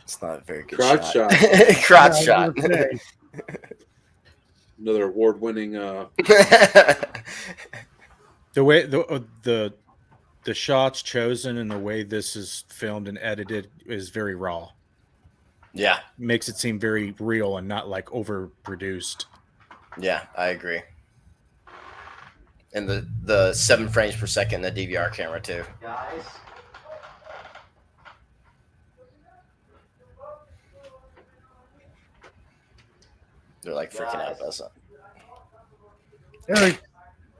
It's not a very good Crotch shot. Crotch Yeah, I shot. was gonna say. Another award-winning. The way the shots chosen and the way this is filmed and edited is very raw. Yeah. Makes it seem very real and not like overproduced. Yeah, I agree. And the 7 frames per second in the DVR camera too. Guys. They're like freaking out about something.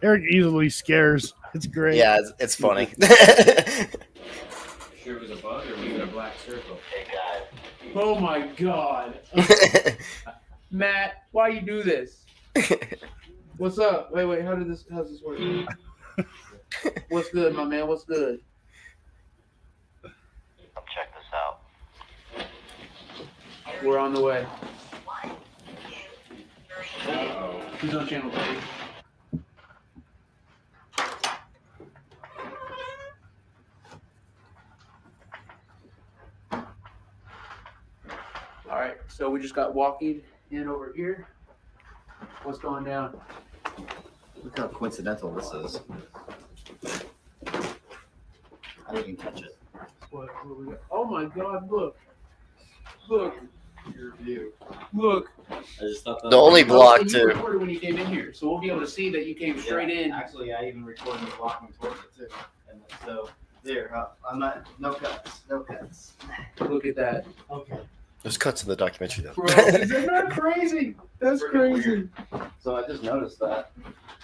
Eric easily scares. It's great. Yeah, it's funny. Sure it was a bug or was it a black circle? Oh my god. Matt, why you do this? What's up? Wait, how's this work? What's good, my man? What's good? Check this out. We're on the way. Who's on channel 3? All right, so we just got walking in over here. What's going down? Look how coincidental this is. I didn't even touch it. What we got? Oh my God! Look! Your view. Look! I just thought that The only block You too. recorded when you came in here, so we'll be able to see that you came straight in. Actually, I even recorded me walking towards it too. And so there, I'm not. No cuts. No cuts. Look at that. Okay. There's cuts in the documentary though. Bro, isn't that crazy? That's crazy. So I just noticed that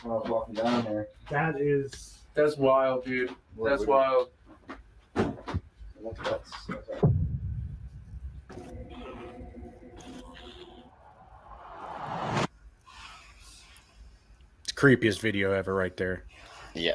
when I was walking down there. That's wild, dude. That's wild. No cuts. Okay. It's the creepiest video ever right there. Yeah.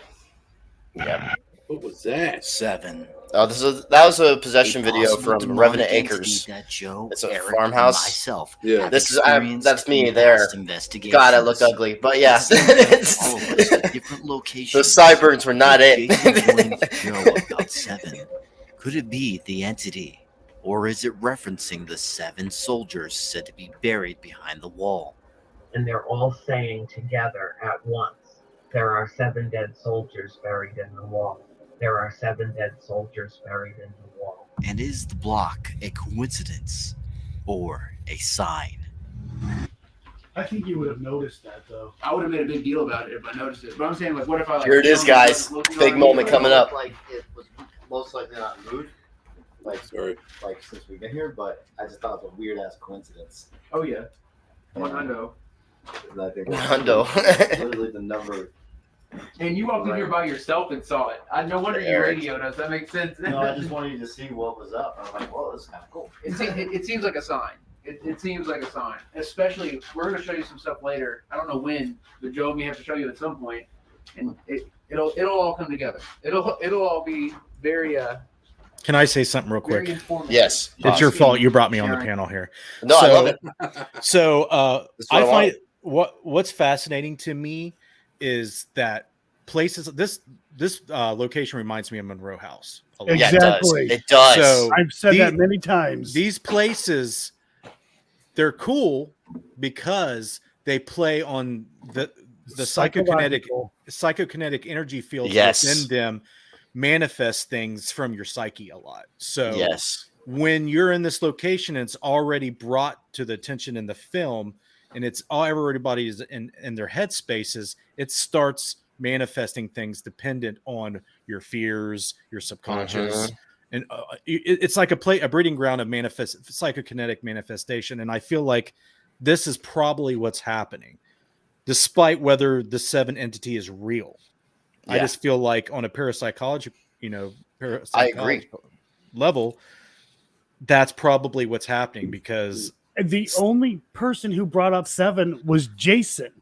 Yeah. What was that? 7. Oh, that was a possession A video possible from demonic Revenant entity Acres. that Joe, It's a Eric, farmhouse. and myself Yeah. This is experienced that's me in there. past investigations. God, I look ugly, but yeah. All of us at different locations. The sideburns were not it. Jacob warned Joe about 7. Could it be the entity, or is it referencing the 7 soldiers said to be buried behind the wall? And they're all saying together at once, there are 7 dead soldiers buried in the wall. There are 7 dead soldiers buried in the wall. And is the block a coincidence or a sign? I think you would have noticed that though. I would have made a big deal about it if I noticed it. But I'm saying, like, what if I like? Here it is, guys. Big moment coming up. Like it was most likely not moved. Like since we've been here, but I just thought it was a weird ass coincidence. Oh yeah. 100. And I think Hundo. literally the number. And you walked in here by yourself and saw it. No wonder you Eric. radioed us. That makes sense. No, I just wanted you to see what was up. I'm like, whoa, this is kind of cool. It seems like a sign. It seems like a sign. Especially, we're going to show you some stuff later. I don't know when, but Joe may have to show you at some point, and it'll all come together. It'll all be very Can I say something real very quick? informative. Yes. It's your fault. You brought me on the Sharon. panel here. No, I love it. So That's what I I find what's fascinating to me is that places this location reminds me of Monroe House. a lot. Yeah, it does. Exactly. It does. So I've said that many times. These places, they're because they play on the psychokinetic energy fields Yes. within them manifest things from your psyche a lot. So Yes. when you're in this location and it's already brought to the attention in the film and it's all everybody's in their head spaces, it starts manifesting things dependent on your fears, your subconscious. And it's like a breeding ground of psychokinetic manifestation. And I feel like this is probably what's happening, despite whether the 7 entity is real. I Yeah. just feel like on a parapsychology, I agree. level, that's probably what's happening because the only person who brought up 7 was Jason.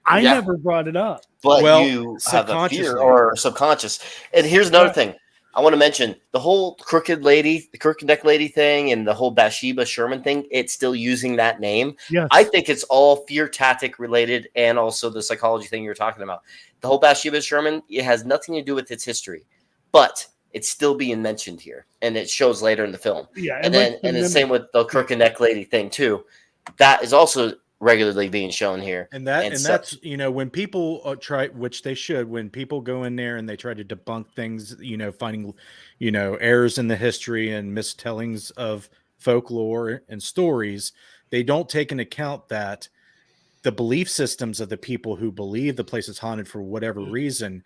I Yeah. never brought it up. But Well, you have a fear subconsciously. or subconscious. And here's another thing I want to mention: the whole crooked neck lady thing, and the whole Bathsheba Sherman thing. It's still using that name. Yes. I think it's all fear tactic related, and also the psychology thing you're talking about. The whole Bathsheba Sherman, it has nothing to do with its history, but it's still being mentioned here, and it shows later in the film. Yeah, and then and the same with the crooked neck lady thing too. That is also regularly being shown here, and that's when people try, which they should, when people go in there and they try to debunk things, finding errors in the history and mistellings of folklore and stories, they don't take into account that the belief systems of the people who believe the place is haunted for whatever reason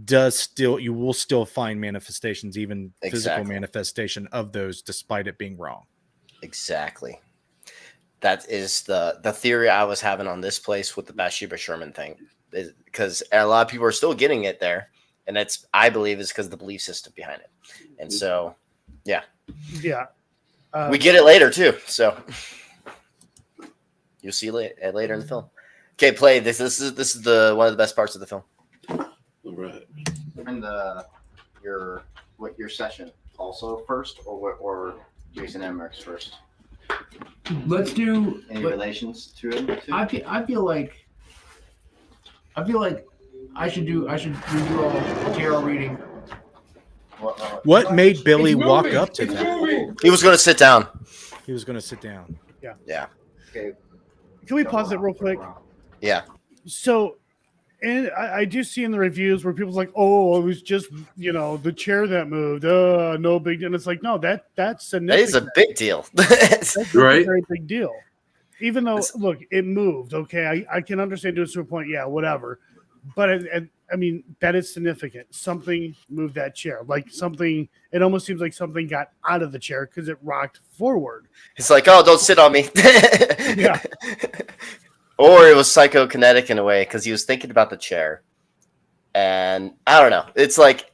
you will still find manifestations, even physical manifestation of those, despite it being wrong. Exactly. That is the theory I was having on this place with the Bathsheba Sherman thing, because a lot of people are still getting it there, and I believe is because of the belief system behind it. And so, yeah, we get it later too. So you'll see later in the film. Okay, play this. This is the one of the best parts of the film. All right. And your session also first, or Jason Emmerich's first? Let's do any relations to him. Too? I feel like I should do a tarot reading. What made Billy walk up to that? He was going to sit down. He was going to sit down. Yeah. Yeah. Okay. Can we pause it real quick? Yeah. So, and I do see in the reviews where people's like, "Oh, it was just the chair that moved. No big deal." And it's like, no, that's significant. That is a big deal. That's right? A very big deal. Even though, look, it moved. Okay, I can understand to a certain point. Yeah, whatever. But I mean, that is significant. Something moved that chair. Like something. It almost seems like something got out of the chair because it rocked forward. It's like, oh, don't sit on me. Yeah. Or it was psychokinetic in a way because he was thinking about the chair. And I don't know. It's like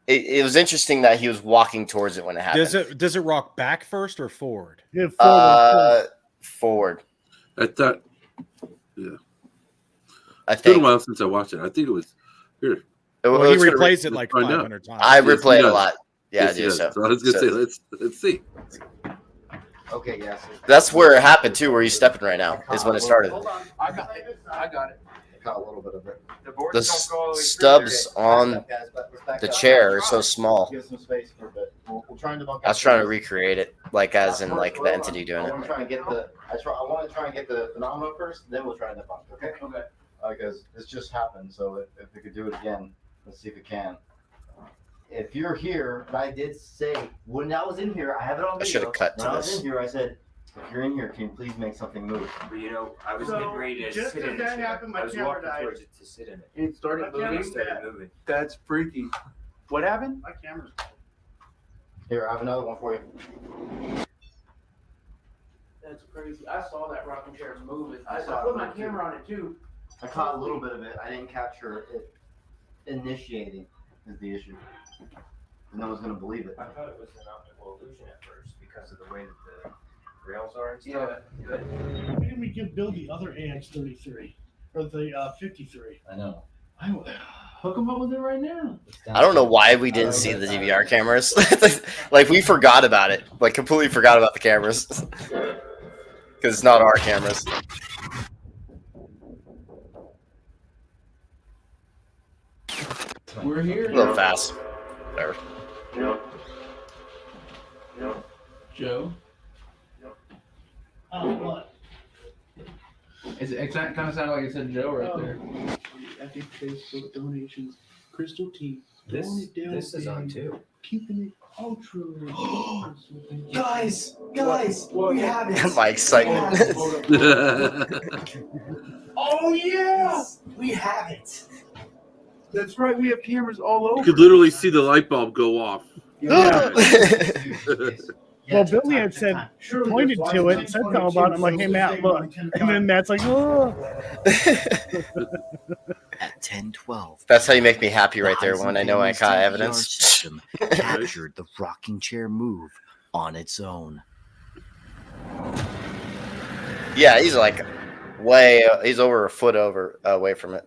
it was interesting that he was walking towards it when it happened. Does it rock back first or forward? Yeah, forward. Forward. I thought, yeah. It's been a while since I watched it. I think it was here. Well, he replays it like 500 times. I replay it a lot. Yeah, yes, I do. So I was gonna say, let's see. Okay, yes. That's where it happened too. Where he's stepping right now is when it started. Hold on, I got it. I caught a little bit of it. The stubs on the chair are so small. Give some space for a bit. We'll try and debunk. I was trying to recreate it, like as in like the entity doing I it. want to try and get the phenomena first, then we'll try and debunk. Okay. Okay. Because this just happened, so if we could do it again, let's see if we can. If you're here, I did say when I was in here, I have it on video. I should have cut to when this. I was in here, I said, if you're in here, can you please make something move? But I was getting ready to sit in it. I was walking towards it to sit in it. It started moving. It started moving. That's freaky. What happened? My camera's. Here, I have another one for you. That's crazy. I saw that rocking chair moving. I put my camera on it too. I caught a little bit of it. I didn't capture it initiating is the issue. No one's gonna believe it. I thought it was an optical illusion at first because of the way that the rails are and stuff. Yeah. Good. Why didn't we give Bill the other AX33 or the 53? I know. Hook him up with it right now. I don't know why we didn't see the DVR cameras. Like we forgot about it. Like completely forgot about the cameras. Because it's not our cameras. We're here. A little fast. Whatever. Joe. Oh, what? It kind of sounded like it said Joe right there. Epic Facebook donations. Crystal Tea. This is on too. Keeping it ultra. Guys, we have it. My excitement. Oh yeah, we have it. That's right. We have cameras all over. You could literally see the light bulb go off. Yeah. Well, Billy had said, pointed to it, said something about it. I'm like, hey, Matt, look. And then Matt's like, oh. At 10:12. That's how you make me happy right there when I know I caught evidence. System captured the rocking chair move on its own. Yeah, he's like he's over a foot away from it.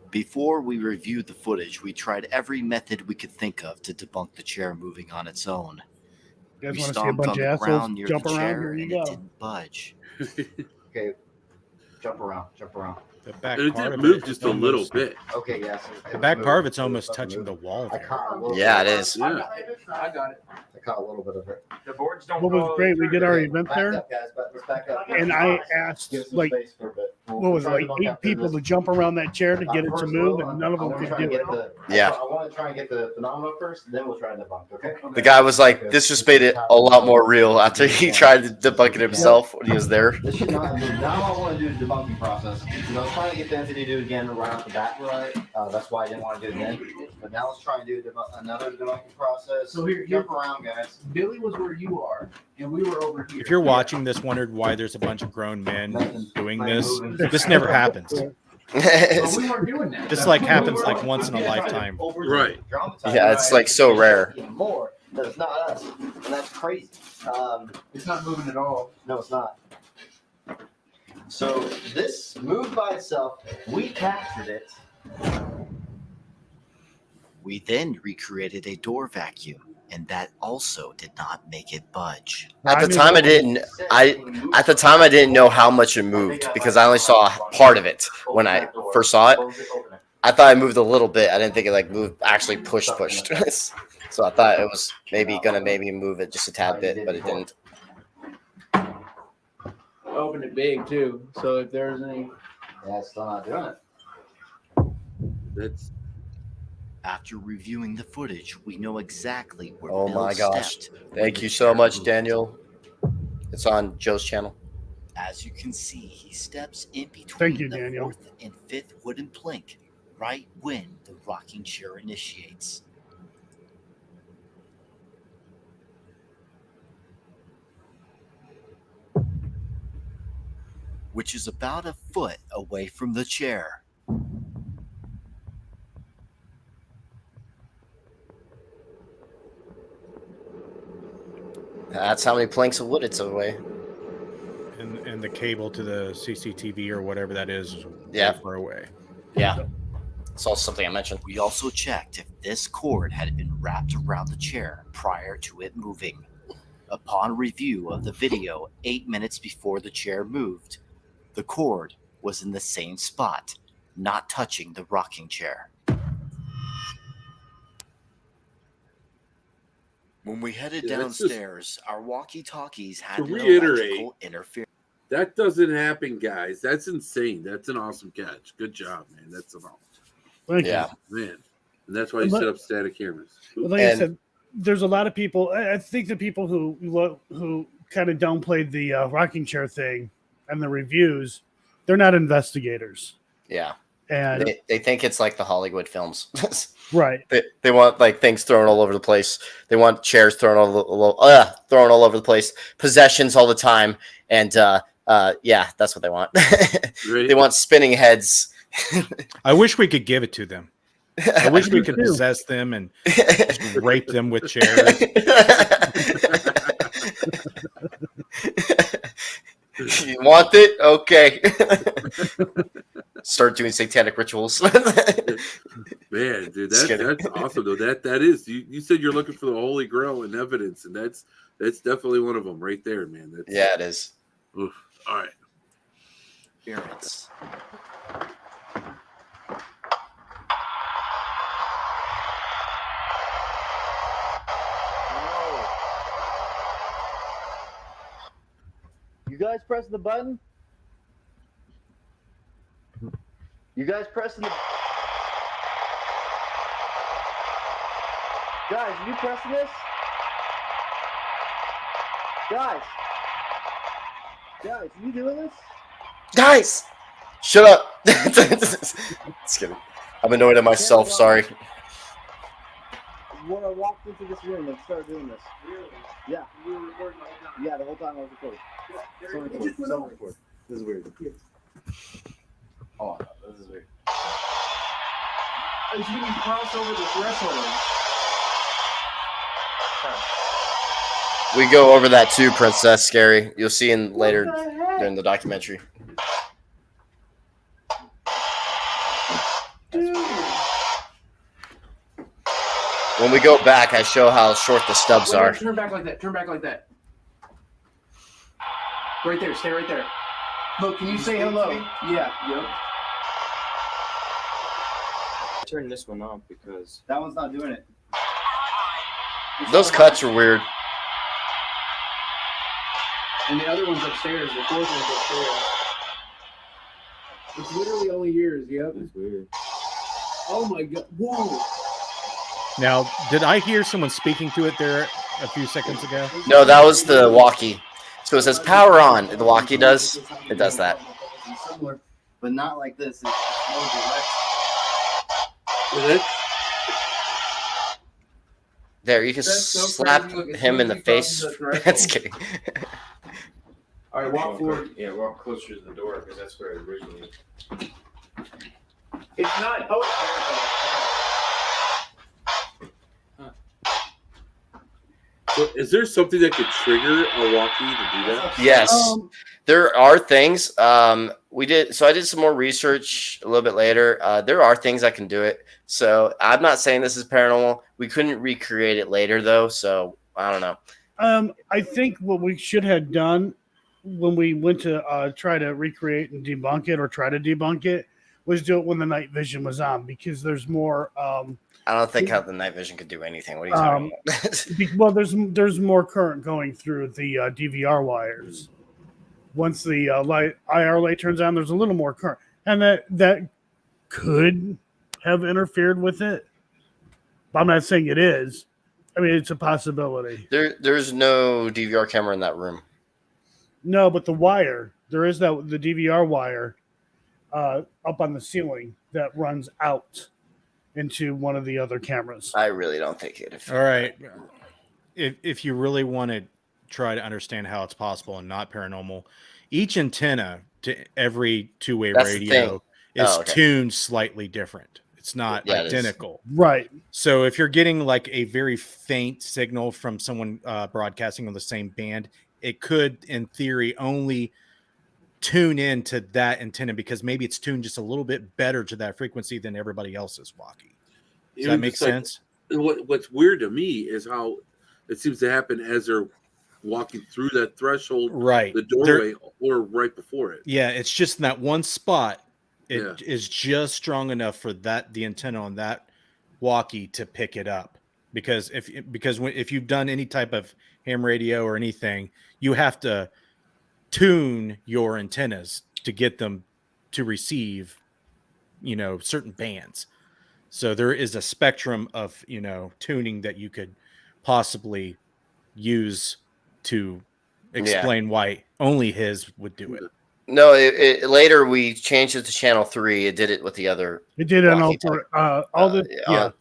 Before we reviewed the footage, we tried every method we could think of to debunk the chair moving on its own. You guys We want to see a stomped bunch on of the assholes ground near jump the around? chair Here you and go. it didn't budge. Okay. Jump around. The back It part did of move it just is a little almost- bit. Okay, yes. The back part of it's almost touching the wall there. Yeah, it is. I got it. I caught a little bit of it. The boards don't. What was follow great, the we did trigger. our event Back there, up, guys. Let's back up. and I asked Give some like, space for a bit. what was it, like 8 people to jump around that chair to get it to move, and none of them could do it. Yeah. I want to try and get the phenomena first, then we'll try to debunk. Okay. The guy was like, this just made it a lot more real after he tried to debunk it himself when he was there. This should not have moved. Now all I want to do is debunking process. I was trying to get the entity to do it again right off the bat. Right. That's why I didn't want to do it then. But now let's try and do another debunking process. So here, jump around, guys. Billy was where you are, and we were over here. If you're watching this, wondered why there's a bunch of grown men doing this, this never happens. Well, we weren't doing that. This like happens like once in a lifetime. Right. Yeah, it's like so rare. Even more. That it's not us, and that's crazy. It's not moving at all. No, it's not. So this moved by itself. We captured it. We then recreated a door vacuum, and that also did not make it budge. At the time, I didn't know how much it moved because I only saw part of it when I first saw it. I thought I moved a little bit. I didn't think it like moved, actually pushed. So I thought it was gonna maybe move it just a tad bit, but it didn't. Open it big too. So if there's any. Yeah, it's still not doing it. That's. After reviewing the footage, we know exactly where Oh Bill my gosh! stepped when Thank the you so chair much, moved. Daniel. It's on Joe's channel. As you can see, he steps in between Thank you, the Daniel. 4th and 5th wooden plank, right when the rocking chair initiates. Which is about a foot away from the chair. That's how many planks of wood it's away. And the cable to the CCTV or whatever that is Yeah. far away. Yeah. It's also something I mentioned. We also checked if this cord had been wrapped around the chair prior to it moving. Upon review of the video 8 minutes before the chair moved, the cord was in the same spot, not touching the rocking chair. When we headed Yeah, that's just- downstairs, our walkie-talkies had To an reiterate, electrical interference. That doesn't happen, guys. That's insane. That's an awesome catch. Good job, man. That's an awesome. Thank you. Man. And that's why you And set let- up static cameras. But like I said, there's a lot of people. I think the people who kind of downplayed the rocking chair thing and the reviews, they're not investigators. Yeah. And They think it's like the Hollywood films. right. They want like things thrown all over the place. They want chairs thrown all over the place, possessions all the time, and yeah, that's what they want. They want spinning heads. I wish we could give it to them. I wish we could possess them and just rape them with chairs. You want it? Okay. Start doing satanic rituals. Man, dude, Just kidding. that's awesome though. That is you said you're looking for the Holy Grail in evidence, and that's definitely one of them right there, man. That's, Yeah, it is. Oof. All right. Experience. You guys pressing the button? You guys pressing the... Guys, are you pressing this? Guys, are you doing this? Guys, shut up. Just kidding. I'm annoyed at myself. Sorry. When I walked into this room and started doing this. Really? Yeah. You were recording the whole time? Yeah, the whole time I was recording. Someone record. This is weird. Oh, this is weird. As you cross over the threshold. We go over that too, Princess Scary. You'll see in later during the documentary. When we go back, I show how short the stubs are. Turn back like that. Turn back like that. Right there. Stay right there. Look, can you say hello? Yeah. Yep. Turn this one off because that one's not doing it. Those cuts are weird. And the other one's upstairs. The fourth one's upstairs. It's literally only yours. Yep. It's weird. Oh my god! Whoa! Now, did I hear someone speaking to it there a few seconds ago? No, that was the walkie. So it says power on. The walkie does. It does that. Similar, but not like this. It's more direct. There, you can slap him in the face. That's kidding. All right, walk forward. Yeah, walk closer to the door because that's where it originally. It's not. So is there something that could trigger a walkie to do that? Yes, there are things. We did. So I did some more research a little bit later. There are things that can do it. So I'm not saying this is paranormal. We couldn't recreate it later though. So I don't know. I think what we should have done when we went to try to recreate and debunk it or try to debunk it was do it when the night vision was on, because there's more. I don't think how the night vision could do anything. What are you talking about? Well, there's more current going through the DVR wires. Once the IR light turns on, there's a little more current, and that could have interfered with it. But I'm not saying it is. I mean, it's a possibility. There's no DVR camera in that room. No, but the wire, there is the DVR wire up on the ceiling that runs out into one of the other cameras. I really don't think it. All right. If you really want to try to understand how it's possible and not paranormal, each antenna to every two-way radio is tuned slightly different. It's not identical. Right. So if you're getting like a very faint signal from someone broadcasting on the same band, it could, in theory, only tune in to that antenna because maybe it's tuned just a little bit better to that frequency than everybody else's walkie. Does that make sense? What's weird to me is how it seems to happen as they're walking through that threshold, right? The doorway, or right before it. Yeah, it's just in that one spot. It is just strong enough for the antenna on that walkie to pick it up. Because if you've done any type of ham radio or anything, you have to tune your antennas to get them to receive, certain bands. So there is a spectrum of, tuning that you could possibly use to explain why only his would do it. No, later we changed it to channel 3. It did it with the other. It did on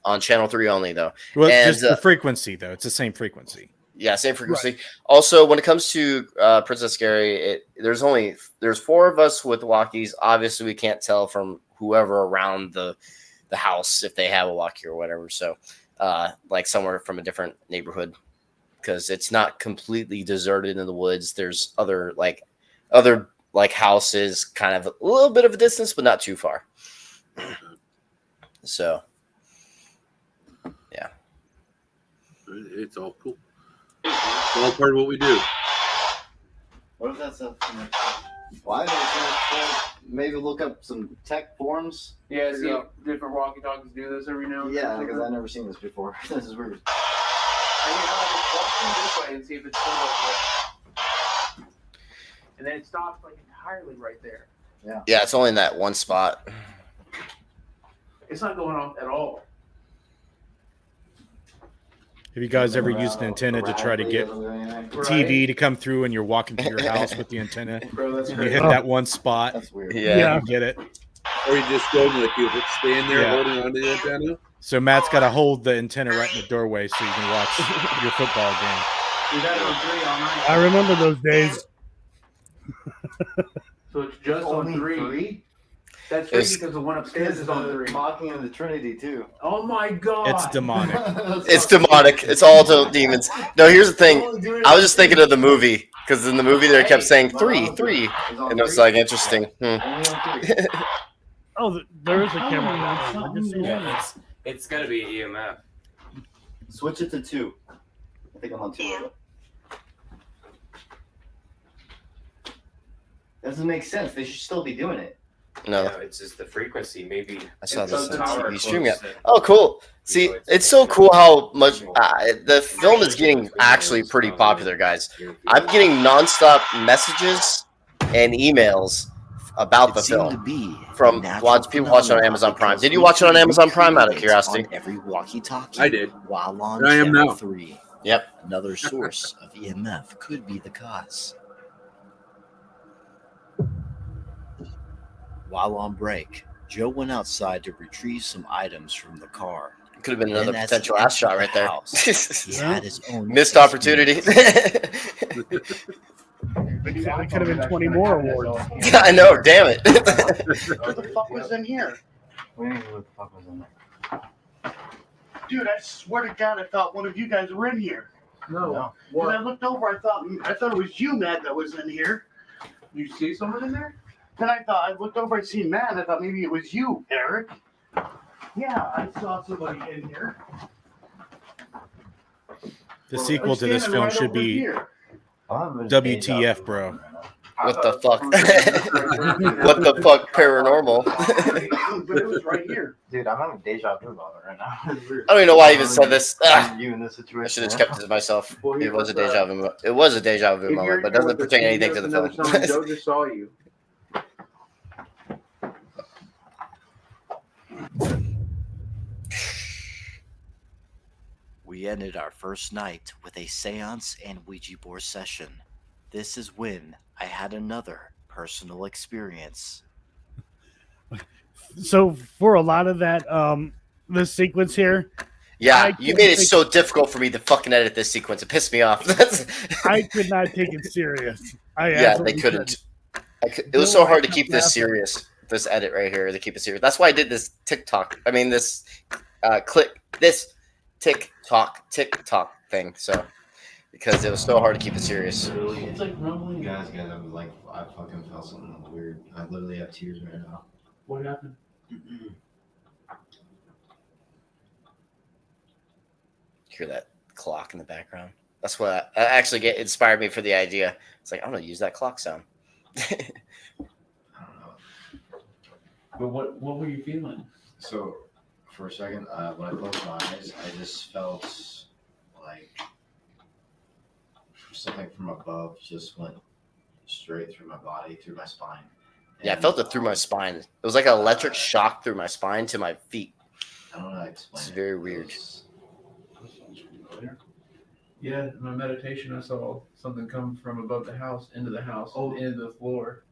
on channel 3 only though. Well, just the frequency though. It's the same frequency. Yeah, same frequency. Right. Also, when it comes to Princess Scary, there's 4 of us with walkies. Obviously, we can't tell from whoever around the house if they have a walkie or whatever. So, like somewhere from a different neighborhood, because it's not completely deserted in the woods. There's other houses, kind of a little bit of a distance, but not too far. So, yeah, it's all cool. It's all part of what we do. What if that's why? Maybe look up some tech forums. Yeah, see different walkie-talkies do this every now and then. Yeah, because I've never seen this before. This is weird. And just walk this way and see if it's still like and then it stops like entirely right there. Yeah. Yeah, it's only in that one spot. It's not going off at all. Have you guys ever used an antenna to try to get TV to come through and you're walking through your house with the antenna? Bro, that's you hit that one spot. That's weird. Yeah. You get it. Or you just go to stand there holding onto the antenna. So Matt's got to hold the antenna right in the doorway so you can watch your football game. We got it on 3 all night. I remember those days. So it's just on 3? That's crazy because the one upstairs is on 3. Mocking of the Trinity too. Oh my god! It's demonic. It's demonic. It's all demons. No, here's the thing. I was just thinking of the movie because in the movie they kept saying 3, 3, and it was like interesting. Oh, there is a camera. It's got to be EMF. Switch it to 2. I think I'm on 2. Doesn't make sense. They should still be doing it. No. Yeah, it's just the frequency. Maybe I saw it's this on something TV stream. Yeah. that- Oh, cool. See, it's so cool how much the film is getting actually pretty popular, guys. I'm getting nonstop messages and emails about the seemed to film be from natural lots of people watching on phenomenon Amazon Prime. because Did you we watch it on can Amazon Prime out of recreate curiosity? on every walkie-talkie I did. while on And I am channel now. 3. Yep. Another source of EMF could be the cause. While on break, Joe went outside to retrieve some items from the car. Could have been another Then as he potential ass shot entered right the there. house, he had his own Missed opportunity. It could have been 20 more awards. I know, damn it. What the fuck was in here? What the fuck was in there? Dude, I swear to God, I thought one of you guys were in here. No. When I looked over, I thought it was you, Matt, that was in here. You see someone in there? Then I looked over, I seen Matt, and I thought maybe it was you, Eric. Yeah, I saw somebody in here. The sequel to this film should be WTF, bro. What the fuck? What the fuck, paranormal? But it was right here. Dude, I'm having deja vu about it right now. I don't even know why I even said this. You in this situation. I should have just kept it to myself. It was a deja vu. It was a deja vu moment, but doesn't pertain anything to the film. Joe just saw you. We ended our first night with a seance and Ouija board session. This is when I had another personal experience. So for a lot of that, the sequence here, Yeah, you made it so difficult for me to fucking edit this sequence. It pissed me off. I could not take it serious. Yeah, they couldn't. It was so hard to keep this serious. This edit right here to keep it serious. That's why I did this TikTok. I mean, this TikTok thing. So because it was so hard to keep it serious. It's like rumbling. Guys, I'm like, I fucking felt something weird. I literally have tears right now. What happened? Hear that clock in the background? That's what actually inspired me for the idea. It's like, I'm gonna use that clock sound. But what were you feeling? So, for a second, when I closed my eyes, I just felt like something from above just went straight through my body, through my spine. Yeah, I felt it through my spine. It was like an electric shock through my spine to my feet. I don't know how to explain. It's very weird. Yeah, in my meditation, I saw something come from above the house, into the house, into the floor,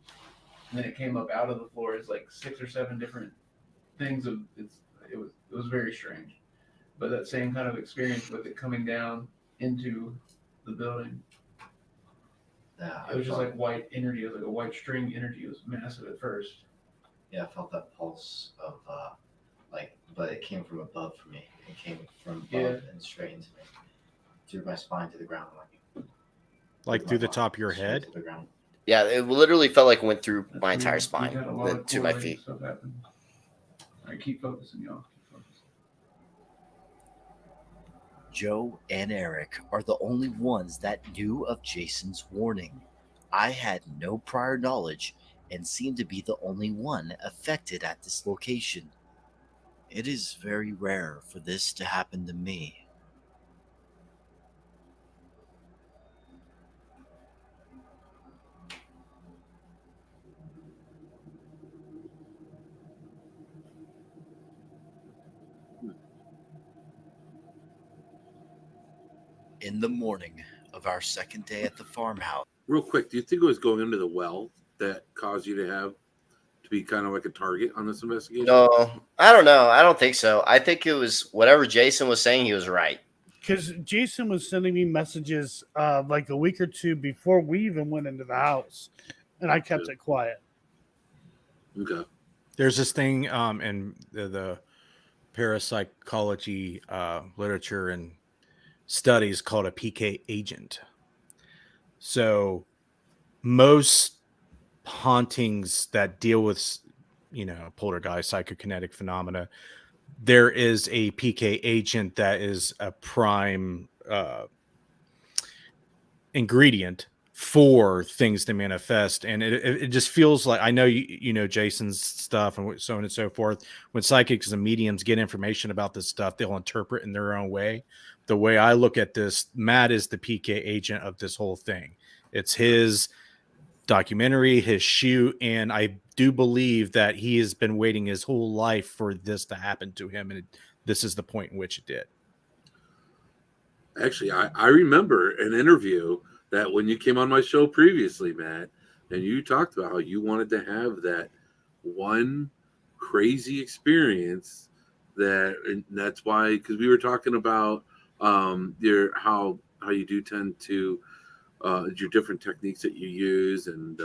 and then it came up out of the floor. It's like 6 or 7 different things. It was very strange, but that same kind of experience with it coming down into the building. Yeah, It was just like white energy. It was like a white string energy. It was massive at first. Yeah, I felt that pulse of but it came from above for me. It came from above and straight into me, through my spine to the ground, Like through the top of your head? to the ground. Yeah, it literally felt like it went through my entire We spine had a lot of to my correlating feet. stuff happen. All right, keep focusing, y'all. Keep focusing. Joe and Eric are the only ones that knew of Jason's warning. I had no prior knowledge and seemed to be the only one affected at this location. It is very rare for this to happen to me. In the morning of our second day at the farmhouse. Real quick, do you think it was going into the well that caused you to be kind of like a target on this investigation? No, I don't know. I don't think so. I think it was whatever Jason was saying. He was right. Because Jason was sending me messages like a week or two before we even went into the house, and I kept it quiet. Okay. There's this thing in the parapsychology literature and studies called a PK agent. So most hauntings that deal with, poltergeist, psychokinetic phenomena, there is a PK agent that is a prime ingredient for things to manifest. And it just feels like, I know you know Jason's stuff and so on and so forth. When psychics and mediums get information about this stuff, they'll interpret in their own way. The way I look at this, Matt is the PK agent of this whole thing. It's his documentary, his shoot, and I do believe that he has been waiting his whole life for this to happen to him, and this is the point in which it did. Actually, I remember an interview that when you came on my show previously, Matt, and you talked about how you wanted to have that one crazy experience, and that's why, because we were talking about your how you do tend to your different techniques that you use, and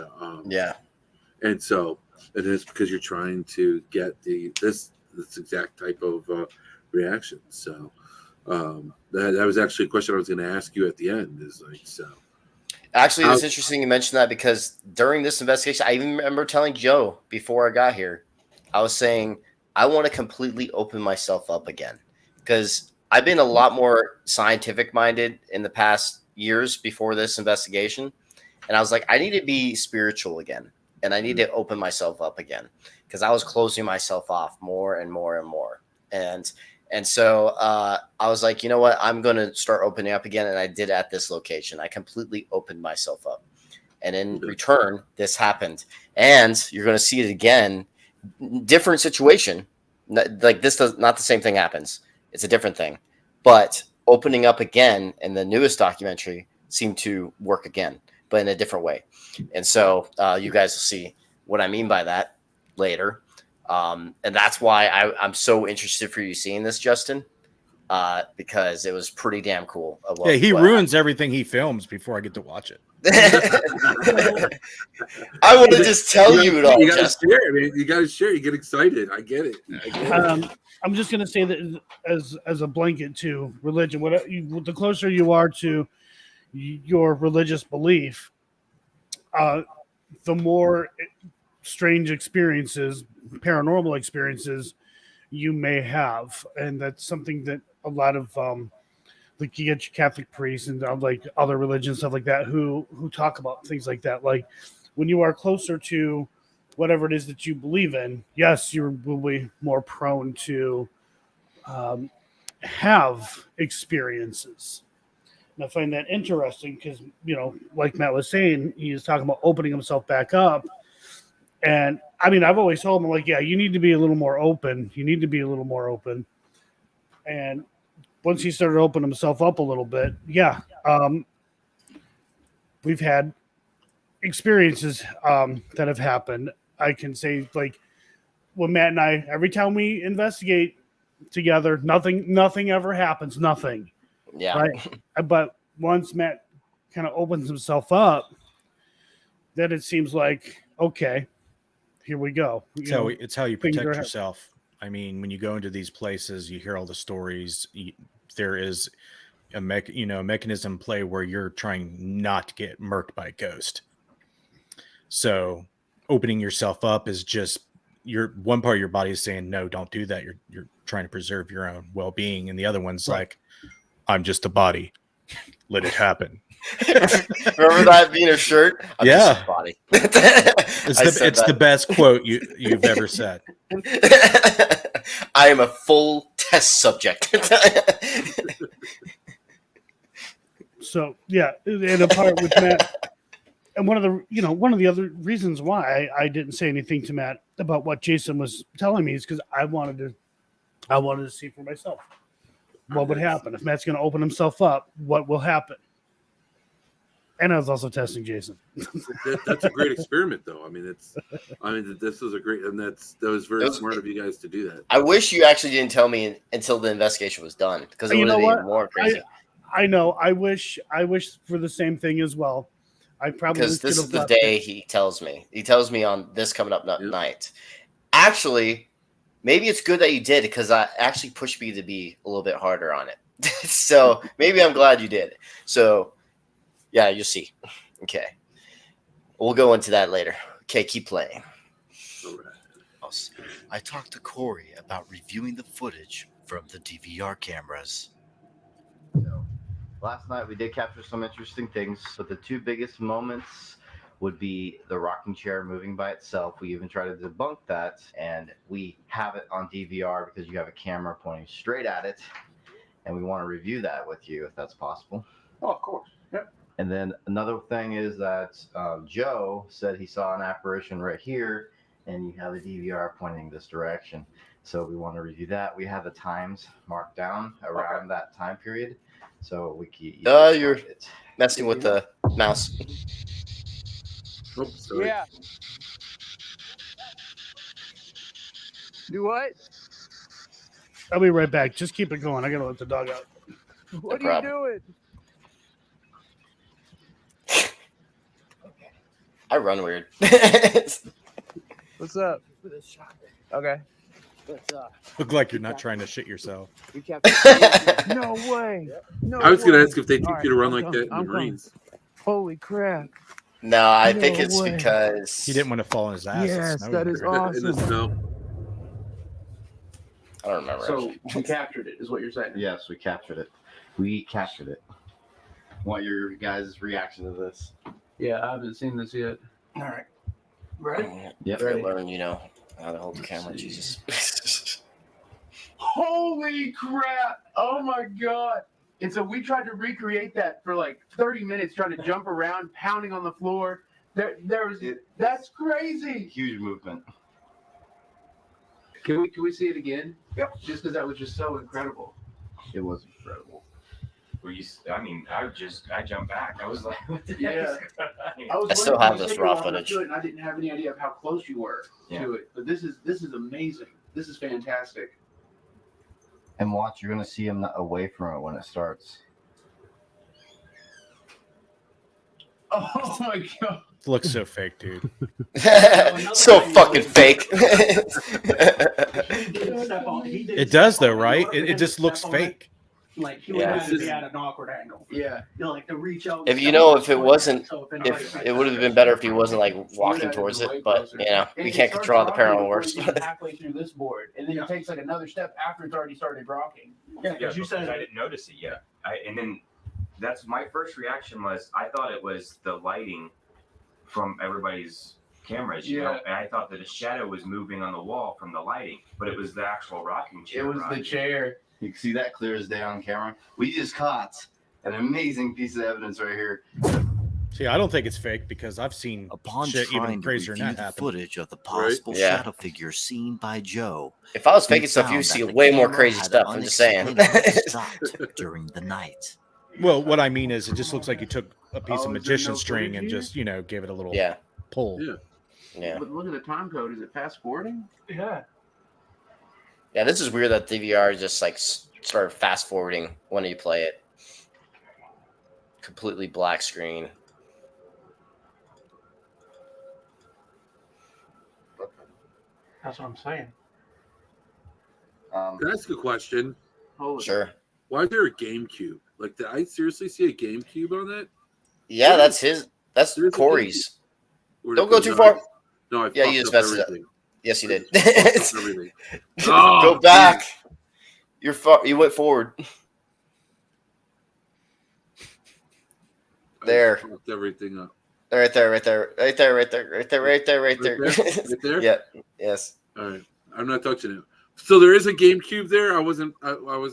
and so it is because you're trying to get this exact type of reaction. So that was actually a question I was going to ask you at the end. Is like, so actually, it's interesting you mentioned that, because during this investigation, I even remember telling Joe before I got here, I was saying I want to completely open myself up again, because I've been a lot more scientific minded in the past years before this investigation. And I was like, I need to be spiritual again. And I need to open myself up again, because I was closing myself off more and more and more. And so I was like, you know what? I'm going to start opening up again. And I did at this location. I completely opened myself up. And in return, this happened. And you're going to see it again. Different situation. Like this does not the same thing happens. It's a different thing. But opening up again in the newest documentary seemed to work again, but in a different way. And so you guys will see what I mean by that later. And that's why I'm so interested for you seeing this, Justin, because it was pretty damn cool. Yeah, he ruins everything he films before I get to watch it. I want to just tell you it all. You got to share. I mean, you got to share. You get excited. I get it. I'm just going to say that as a blanket to religion, the closer you are to your religious belief, the more strange experiences, paranormal experiences you may have. And that's something that a lot of like you get your Catholic priests and like other religions, stuff like that, who talk about things like that. Like when you are closer to whatever it is that you believe in, yes, you will be more prone to have experiences. And I find that interesting because, you know, like Matt was saying, he was talking about opening himself back up. And I mean, I've always told him, like, yeah, you need to be a little more open. You need to be a little more open. And once he started opening himself up a little bit, yeah, we've had experiences that have happened. I can say, like, when Matt and I, every time we investigate together, nothing ever happens. Nothing. Yeah. Right. But once Matt kind of opens himself up, then it seems like, okay, here we go. It's how you protect yourself. I mean, when you go into these places, you hear all the stories. There is a mechanism play where you're trying not to get murked by a ghost. So opening yourself up is just one part of your body is saying, no, don't do that. You're trying to preserve your own well-being. And the other one's like, I'm just a body. Let it happen. Remember that being a shirt? I'm yeah. just a body. It's the best quote you've ever said. I am a full test subject. So yeah, and a part with Matt. And one of the other reasons why I didn't say anything to Matt about what Jason was telling me is because I wanted to see for myself what would happen if Matt's going to open himself up. What will happen? And I was also testing Jason. That's a great experiment, though. I mean, this was a great, and that was very smart of you guys to do that. I wish you actually didn't tell me until the investigation was done, because it would have been more crazy. I know. I wish for the same thing as well. I probably because this is the day he tells me. He tells me on this coming up night. Actually, maybe it's good that you did, because I actually pushed me to be a little bit harder on it. So maybe I'm glad you did. So yeah, you'll see. Okay, we'll go into that later. Okay, keep playing. All right. I talked to Corey about reviewing the footage from the DVR cameras. last night we did capture some interesting things, but the two biggest moments would be the rocking chair moving by itself. We even try to debunk that, and we have it on DVR because you have a camera pointing straight at it, and we want to review that with you if that's possible. Oh, of course. Yep. And then another thing is that Joe said he saw an apparition right here, and you have a DVR pointing this direction. So we want to review that. We have the times marked down around that time period, so we keep. You're messing with the mouse. Oh, sorry. Yeah. Do what? I'll be right back. Just keep it going. I gotta let the dog out. What No are you problem. doing? I run weird. What's up? Okay. Look like you're not trying to shit yourself. No way. No I was going to way. ask if they teach All right, you to run I'm like coming. that in the I'm coming. Marines. Holy crap. No, I think No it's way. because He didn't want to fall in his ass. Yes, that is In the awesome. snow. I don't remember. So we captured it, is what you're saying? Yes, we captured it. We captured it. Want your guys' reaction to this? Yeah, I haven't seen this yet. All right. Ready? Yep. I learn, how to hold the camera. Jesus. Holy crap! Oh my god! And so we tried to recreate that for like 30 minutes, trying to jump around, pounding on the floor. That's crazy. Huge movement. Can we see it again? Yep. Just because that was just so incredible. It was incredible. I jumped back. I was like, what the Yeah. heck is going on? I still have this raw footage. And I didn't have any idea of how close you were to it. But this is amazing. This is fantastic. And watch, you're gonna see him away from it when it starts. Oh my god. It looks so fake, dude. So fucking fake. It does though, right? It just looks fake. Like he would Yeah. have to be at an awkward angle. Yeah. You know, like to reach out. If it wasn't, if it would have been better if he wasn't like walking towards it, but we can't control how the paranormal works. Halfway through this board, and then it takes like another step after it's already started rocking. Yeah, because you said I didn't notice it yet. And then that's my first reaction was I thought it was the lighting from everybody's cameras, you know, and I thought that a shadow was moving on the wall from the lighting, but it was the actual rocking chair. It was the chair. You can see that clear as day on camera. We just caught an amazing piece of evidence right here. See, I don't think it's fake because I've seen Upon shit even trying to crazier than review that the happen. footage of the possible Yeah. shadow figure seen by Joe, If I was we faking stuff, found you'd see that the way more camera crazy had stuff. I'm just saying. unexplainably stopped during the night. Well, what I mean is, it just looks like you took a piece Oh, of is there magician no string footage and here? just, gave it a little Yeah. pull. Yeah. But look at the time code. Is it fast forwarding? Yeah. Yeah, this is weird that DVR just like started fast forwarding when you play it. Completely black screen. that's what I'm saying. Can I ask a question? Sure. Why is there a GameCube? Like, did I seriously see a GameCube on that? Yeah, that's his. That's There's a Corey's. Or Don't did- go too no, far. No, I Yeah, fucked you just up messed it up. everything. Yes, you did. I fucked up everything. Go Oh, back. You went forward. There. Fucked everything up. Right there, right there, right there, right there, right there, right there, right there. Right there? Yeah. Yes. All right. I'm not touching it. So there is a GameCube there. I wasn't.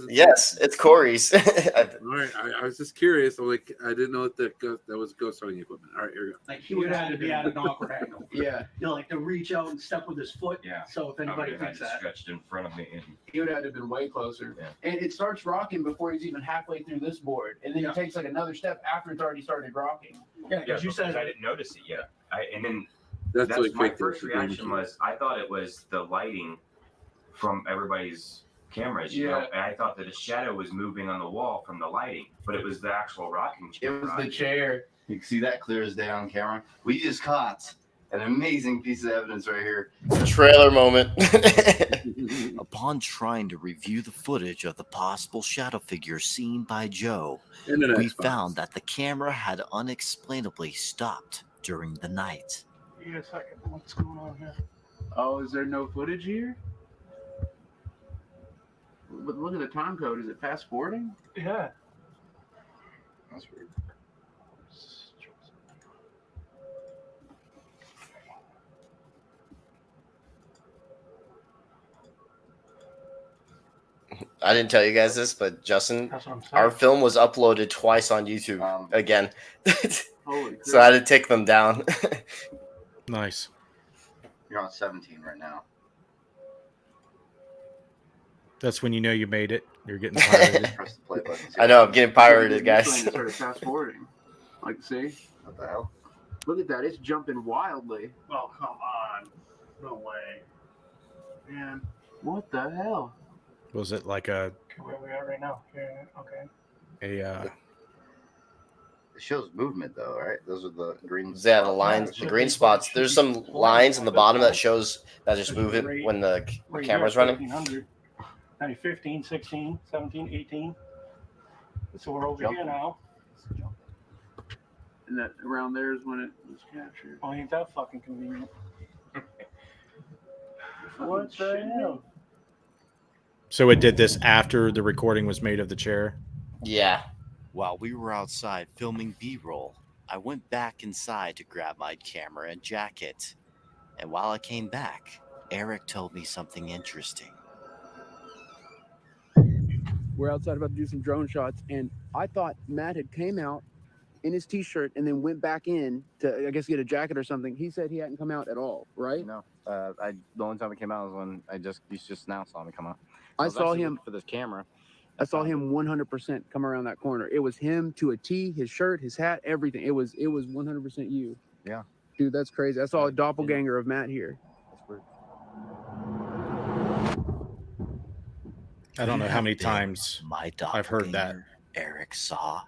Yes, it's Corey's. All right. I was just curious. I'm like, I didn't know that was ghost hunting equipment. All right, here we go. Like he would have to be at an awkward angle. Yeah. You know, like to reach out and step with his foot. Yeah. So if anybody thinks that. stretched in front of me. And He would have to have been way closer. And it starts rocking before he's even halfway through this board. And then it takes like another step after it's already started rocking. Yeah, because you said I didn't notice it yet. And then That's that's like my fake first the reaction GameCube. was I thought it was the lighting from everybody's cameras, you know, and I thought that a shadow was moving on the wall from the lighting, but it was the actual rocking chair. It was the chair. You can see that clear as day on camera. We just caught an amazing piece of evidence right here. Trailer moment. Upon trying to review the footage of the possible shadow figure seen by Joe, And an we Xbox. found that the camera had unexplainably stopped during the night. Wait a second. What's going on here? Oh, is there no footage here? But look at the time code. Is it fast forwarding? Yeah. That's weird. I didn't tell you guys this, but Justin, That's what I'm saying. our film was uploaded twice on YouTube again. Holy So I had to take them down. Nice. You're on 17 right now. That's when you know you made it. You're getting pirated. Press the play button. I know, I'm getting pirated, guys. Started fast forwarding. Like, see? What the hell? Look at that. It's jumping wildly. Oh, come on. No way. Man. What the hell? Was it like a Where we are right now? Yeah, okay. It shows movement though, right? Those are the green. Yeah, the lines, the green spots. There's some lines in the bottom that shows that just moving when the Right camera's here, running. 1500. Now 15, 16, 17, 18. So we're over here now. And that around there is when it was captured. Oh, ain't that fucking convenient? What the hell? So it did this after the recording was made of the chair? Yeah. While we were outside filming B-roll, I went back inside to grab my camera and jacket. And while I came back, Eric told me something interesting. We're outside about to do some drone shots, and I thought Matt had came out in his t-shirt and then went back in to, I guess, get a jacket or something. He said he hadn't come out at all, right? No, the only time it came out was when you just now saw me come out. I was saw actually him looking for this camera. I saw him 100% come around that corner. It was him to a T, his shirt, his hat, everything. It was 100% you. Yeah. Dude, that's crazy. I saw a doppelganger of Matt here. That's weird. I don't know how many Been times my I've heard that. doppelganger Eric saw.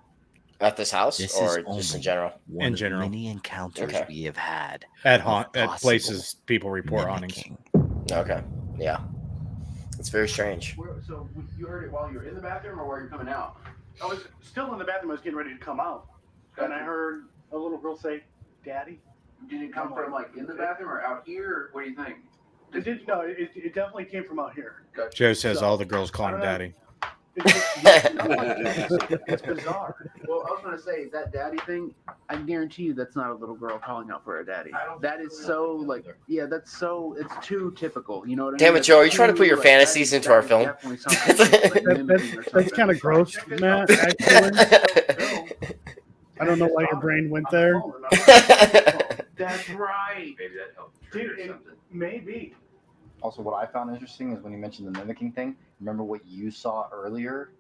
At this house This or is just in only general? one In of general. many encounters Okay. we have had At of at possible places people report hauntings. mimicking. Okay. Yeah. It's very strange. So you heard it while you were in the bathroom or while you're coming out? I was still in the bathroom. I was getting ready to come out. And I heard a little girl say, Daddy. Did it come from like in the bathroom or out here? Or what do you think? It definitely came from out here. Joe says So, all the girls call I him don't know. daddy. It's bizarre. Well, I was gonna say that daddy thing. I guarantee you, that's not a little girl calling out for a daddy. That is so like, yeah, that's so. It's too typical. You know what I mean? Damn it, That's Joe, are you trying to too, put your like, fantasies that into our is film? definitely something like mimicking or That's something. kind of gross, Matt, actually. I don't know why your brain went there. That's right. Maybe that helped. Dude, maybe. Also, what I found interesting is when you mentioned the mimicking thing. Remember what you saw earlier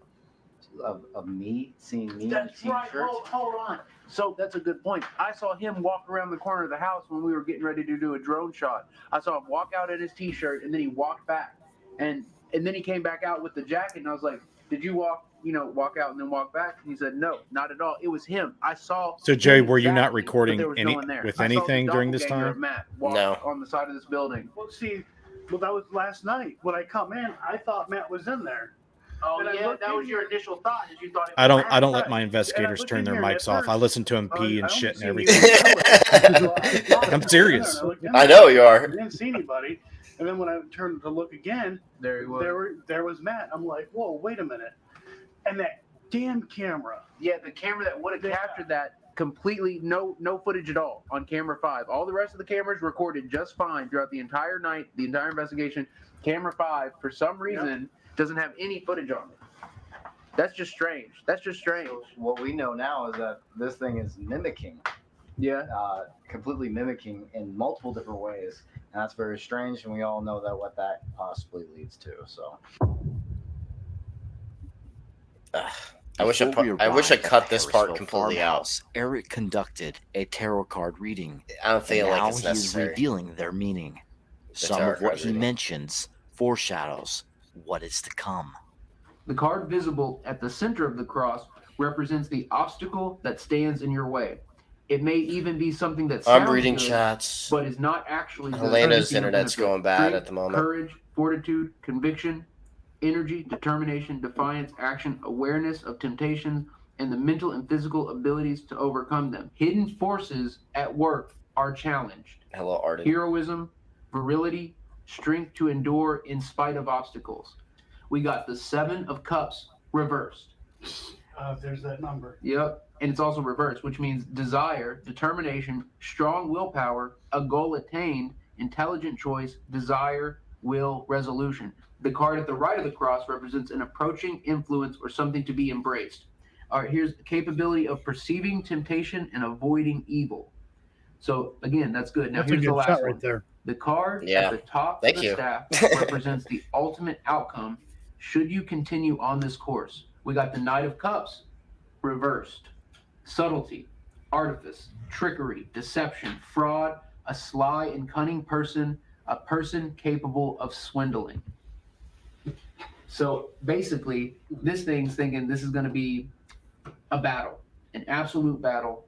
of me seeing me in a That's right. t-shirt? Hold on. So that's a good point. I saw him walk around the corner of the house when we were getting ready to do a drone shot. I saw him walk out in his t-shirt and then he walked back, and then he came back out with the jacket. And I was like, "Did you walk out and then walk back?" And he said, "No, not at all. It was him. I saw." So Jay, him were you not exactly, recording but there was any no one there. with I saw the anything during this doppelganger of time? Matt walk No. on the side of this building. Well, see, that was last night. When I come in, I thought Matt was in there. Oh And I yeah, looked that in was your here. initial thought. Is you thought it I was don't Matt. let my And I investigators looked turn in their here, and mics at off. I first, listen to them I pee and only shit and seen everything. you. I'm serious. I know you are. I didn't see anybody. And then when I turned to look again, There he was. there was Matt. I'm like, whoa, wait a minute. And that damn camera. Yeah, the camera that would have captured that completely no footage at all on camera 5. All the rest of the cameras recorded just fine throughout the entire night, the entire investigation. Camera 5, for some reason, doesn't have any footage on it. That's just strange. So what we know now is that this thing is mimicking. Yeah. Completely mimicking in multiple different ways, and that's very strange. And we all know that what that possibly leads to. So. I wish Before we I arrived cut at this part Harrisville completely out. Farmhouse, Eric conducted a tarot card reading. I don't feel and like now it's he's necessary. revealing their meaning. Some tarot of what card he reading. mentions foreshadows what is to come. The card visible at the center of the cross represents the obstacle that stands in your way. It may even be something that sounds I'm reading good, chats. but is not actually good. Helena's Anything of internet's benefit. going bad Strength, at the moment. Courage, fortitude, conviction, energy, determination, defiance, action, awareness of temptations, and the mental and physical abilities to overcome them. Hidden forces at work are challenged. Hello, Arden. Heroism, virility, strength to endure in spite of obstacles. We got the 7 of Cups reversed. There's that number. Yep. And it's also reversed, which means desire, determination, strong willpower, a goal attained, intelligent choice, desire, will, resolution. The card at the right of the cross represents an approaching influence or something to be embraced. All right, here's the capability of perceiving temptation and avoiding evil. So again, that's good. Now That's a here's the good last shot one. right there. The card Yeah. at the top Thank of the you. staff represents the ultimate outcome should you continue on this course. We got the Knight of Cups reversed. Subtlety, artifice, trickery, deception, fraud, a sly and cunning person, a person capable of swindling. So basically, this thing's thinking this is going to be a battle, an absolute battle,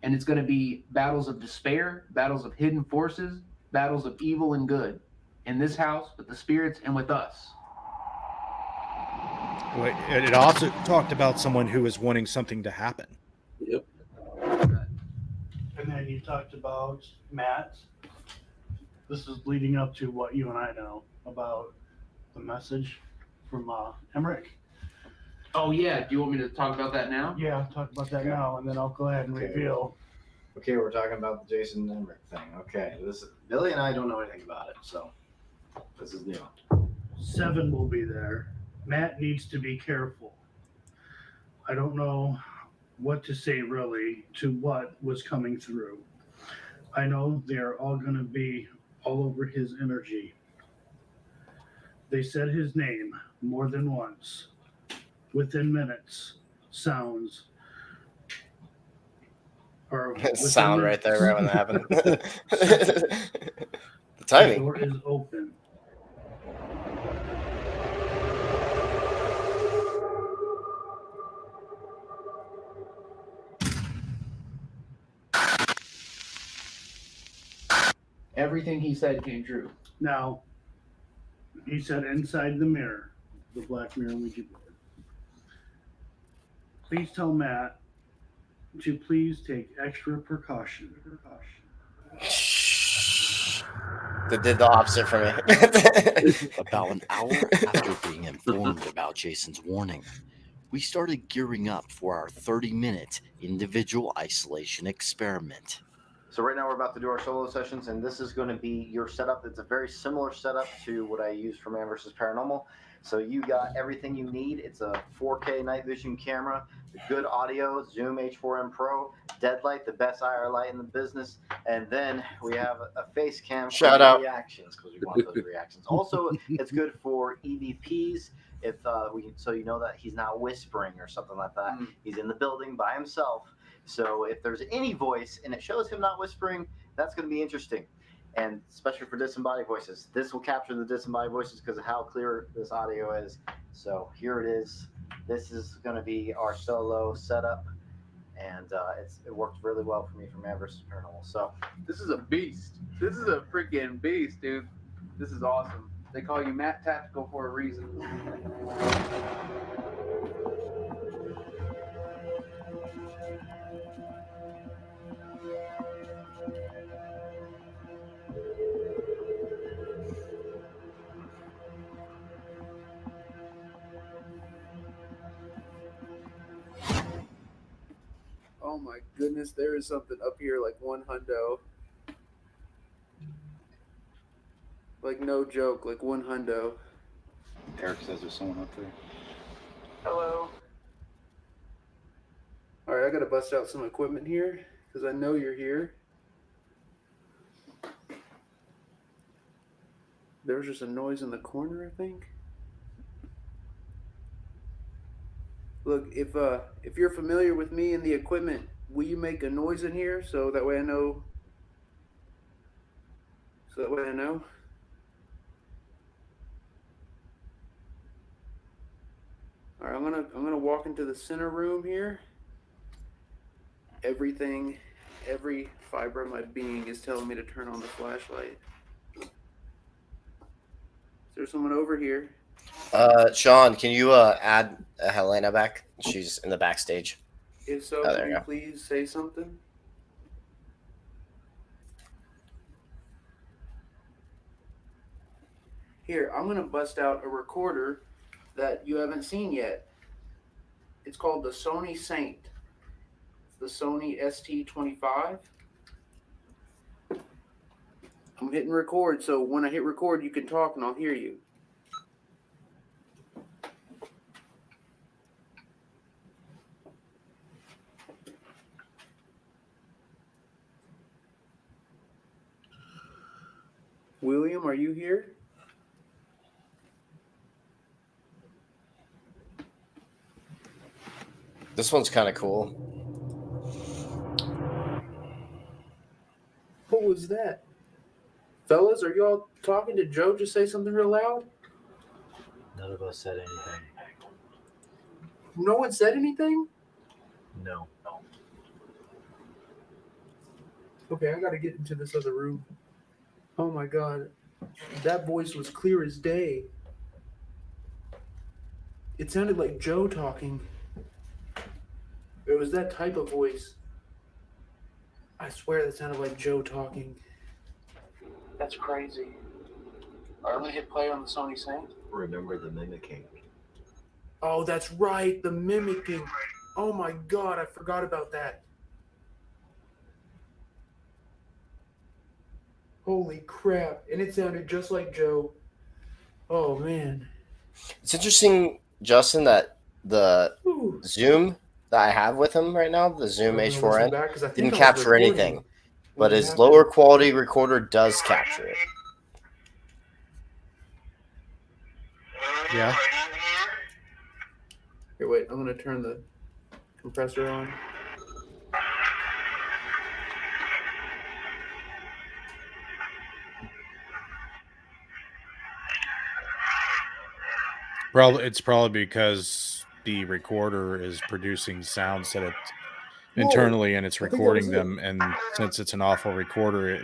and it's going to be battles of despair, battles of hidden forces, battles of evil and good in this house with the spirits and with us. It also talked about someone who was wanting something to happen. Yep. And then you talked about Matt. This is leading up to what you and I know about the message from Emmerich. Oh yeah, do you want me to talk about that now? Yeah, talk about that now, and then I'll go ahead and Okay. reveal. Okay, we're talking about the Jason Emmerich thing. Okay, this Billy and I don't know anything about it, so this is new. 7 will be there. Matt needs to be careful. I don't know what to say really to what was coming through. I know they're all going to be all over his energy. They said his name more than once. Within minutes, sounds. Or Sound right there, right when that happened. The The timing. door is open. Everything he said came true. Now, he said inside the mirror, the black mirror Ouija board. Please tell Matt to please take extra precaution. That did the opposite for me. About an hour after being informed about Jason's warning, we started gearing up for our 30-minute individual isolation experiment. So right now we're about to do our solo sessions, and this is going to be your setup. It's a very similar setup to what I use for Man vs. Paranormal. So you got everything you need. It's a 4K night vision camera, good audio, Zoom H4n Pro, Deadlight, the best IR light in the business, and then we have a face cam for Shout out. reactions because we want those reactions. Also, it's good for EVPs. If so you know that he's not whispering or something like that. He's in the building by himself. So if there's any voice and it shows him not whispering, that's going to be interesting. And especially for disembodied voices, this will capture the disembodied voices because of how clear this audio is. So here it is. This is going to be our solo setup, and it worked really well for me for Man vs. Paranormal. So This is a beast. This is a freaking beast, dude. This is awesome. They call you Matt Tactical for a reason. Oh my goodness, there is something up here like one hundo. Like no joke, like one hundo. Eric says there's someone up there. Hello. All right, I gotta bust out some equipment here because I know you're here. There was just a noise in the corner, I think. Look, if you're familiar with me and the equipment, will you make a noise in here so that way I know? So that way I know. All right, I'm gonna walk into the center room here. Everything, every fiber of my being is telling me to turn on the flashlight. Is there someone over here? Shawn, can you add Helena back? She's in the backstage. If so, Oh, there can you you go. please say something? Here, I'm gonna bust out a recorder that you haven't seen yet. It's called the Sony Saint. The Sony ST25. I'm hitting record, so when I hit record, you can talk and I'll hear you. William, are you here? This one's kind of cool. What was that? Fellas, are y'all talking to Joe? Just say something real loud. None of us said anything. No one said anything? No. Okay, I gotta get into this other room. Oh my god. That voice was clear as day. It sounded like Joe talking. It was that type of voice. I swear that sounded like Joe talking. That's crazy. Alright, I'm gonna hit play on the Sony Saint. Remember the mimicking. Oh, that's right, the mimicking. Oh my god, I forgot about that. Holy crap. And it sounded just like Joe. Oh man. It's interesting, Justin, that the Zoom that I have with him right now, the Zoom I'm gonna listen back, 'cause I H4n, think didn't I was capture recording anything, when but it his happened. lower quality recorder does capture it. Yeah. Here, wait, I'm gonna turn the compressor on. It's probably because the recorder is producing sounds that it Whoa, internally and it's I think that recording was it. them. And since it's an awful recorder,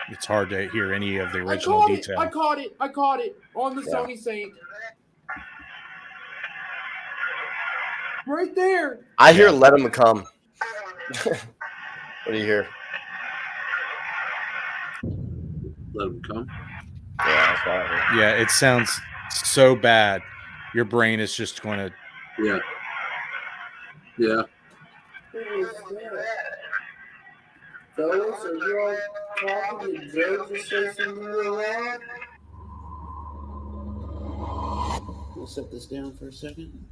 it's hard to hear any of the I original caught it! detail. I caught it! I caught it! On the Yeah. Sony Saint. Right there! I hear "Let Him Come." What do you hear? Let him come. Yeah, that's what I heard. Yeah, it sounds so bad. Your brain is just going to. Yeah. Yeah. What was that? Fellas, are you all talking to Joe? Just say something real loud. We'll set this down for a second.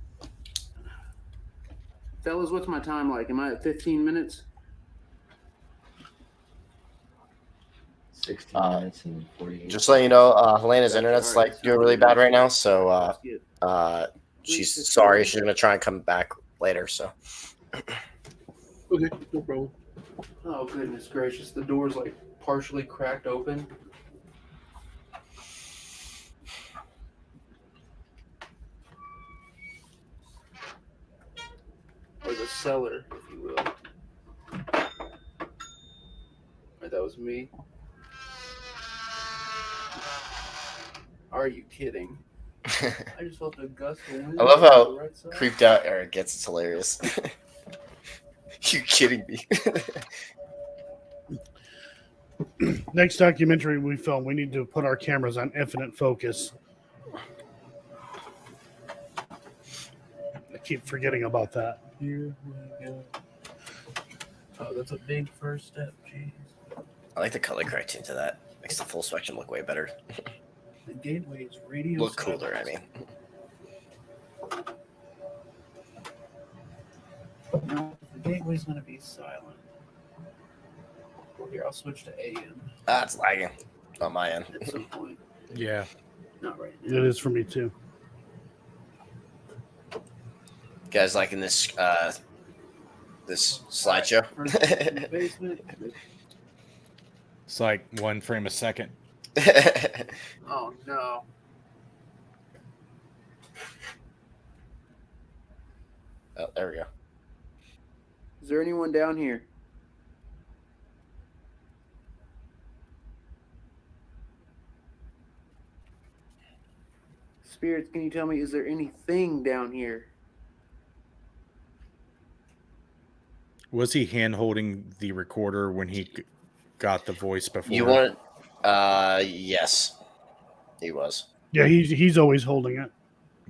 Fellas, what's my time like? Am I at 15 minutes? 16 minutes and 48. Just letting you know, Helena's internet's like doing really bad right now, so she's sorry. She's gonna try and come back later. So Okay, no problem. Oh, goodness gracious. The door's like partially cracked open. Or the cellar, if you will. Or that was me. Are you kidding? I just felt a gust of wind. I love on the how right side. creeped out Eric gets. It's hilarious. You kidding me? Next documentary we film, we need to put our cameras on infinite focus. I keep forgetting about that. Here we go. Oh, that's a big first step. Jeez. I like the color correcting to that. Makes the full spectrum look way better. The gateway is radio. Look cooler, I mean. No, the gateway's gonna be silent. Well, here, I'll switch to AM Ah, it's lagging on my end. at some point. Yeah. Not right It now. is for me too. You guys liking this this slideshow? In the basement. It's like 1 frame a second. Oh no. Oh, there we go. Is there anyone down here? Spirits, can you tell me, is there anything down here? Was he hand holding the recorder when he got the voice before? You want? Yes, he was. Yeah, he's always holding it.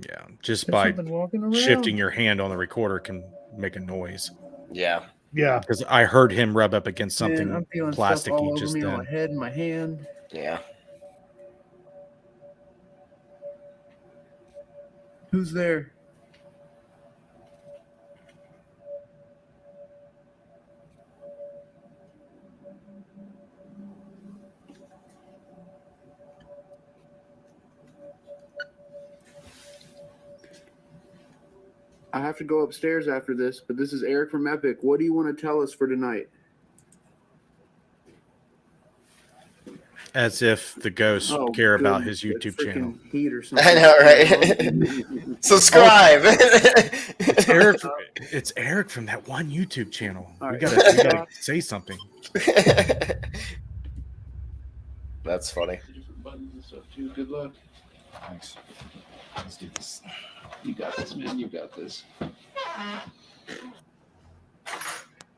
Yeah, just There's by something walking around. shifting your hand on the recorder can make a noise. Yeah. Yeah. Because I heard him rub up against something Man, I'm feeling stuff all plasticky over just me, on my then. head, my hand. Yeah. Who's there? I have to go upstairs after this, but this is Eric from Epic. What do you want to tell us for tonight? As if the ghosts Oh, care about good. his That YouTube channel. freaking heat or something. I know, right? Subscribe. It's Eric from that one YouTube channel. All We right. gotta say something. That's funny. Different buttons and stuff too. Good luck. Thanks. Let's do this. You got this, man. You got this.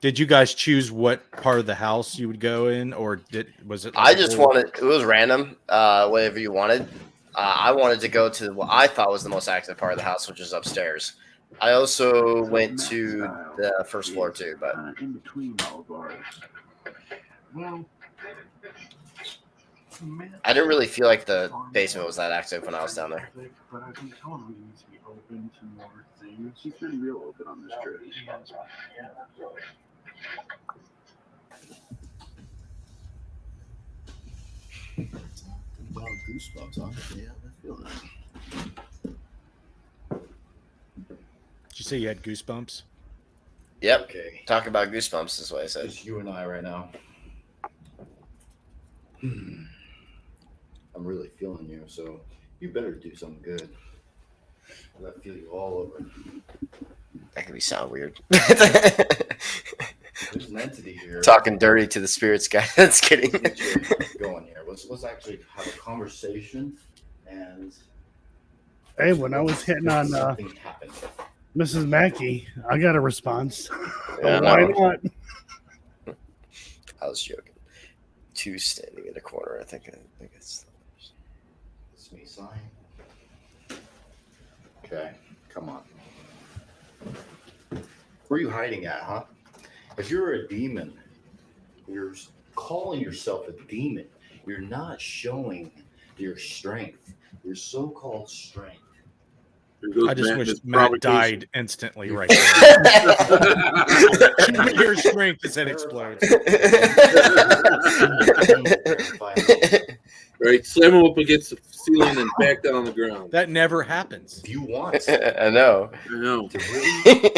Did you guys choose what part of the house you would go in, or was it? I just wanted, it was random, whatever you wanted. I wanted to go to what I thought was the most active part of the house, which is upstairs. I also went to the first floor too, but In between all of ours. Well, I didn't really feel like the basement was that active when I was down there. but I've been telling him he needs to be open to more things. He's been real open on this trip. Wow, goosebumps, huh? Yeah, I feel that. Did you say you had goosebumps? Yep. Okay. Talk about goosebumps is what I said. Just you and I right now. I'm really feeling you, so you better do something good. I feel you all over. That could be sound weird. There's an entity here. Talking dirty to the spirits guy. That's kidding. Going here. Let's actually have a conversation and. Hey, when I was hitting on something happened. Mrs. Mackey, I got a response. Yeah, Why no. not? I was joking. Two standing in a corner. I think it's. It's me sighing. Okay, come on. Where are you hiding at, huh? If you're a demon, you're calling yourself a demon. You're not showing your strength, your so-called strength. I just wish Matt provocation. died instantly right there. When your strength is that explodes. Right, slam him up against the ceiling and back down on the ground. That never happens. If you want I know. I know. to really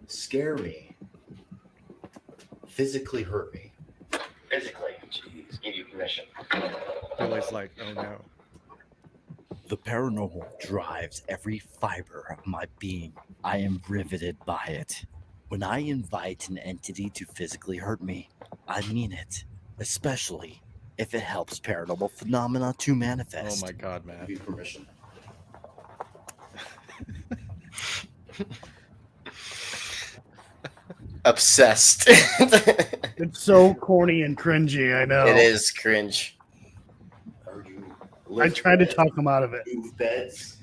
scare me, physically hurt me. Physically, jeez, give you permission. Billy's like, oh no. The paranormal drives every fiber of my being. I am riveted by it. When I invite an entity to physically hurt me, I mean it, especially if it helps paranormal phenomena to manifest. Oh my God, man. Give you permission. Obsessed. It's so corny and cringy. I know. It is cringe. I tried to talk him out of it. Move beds.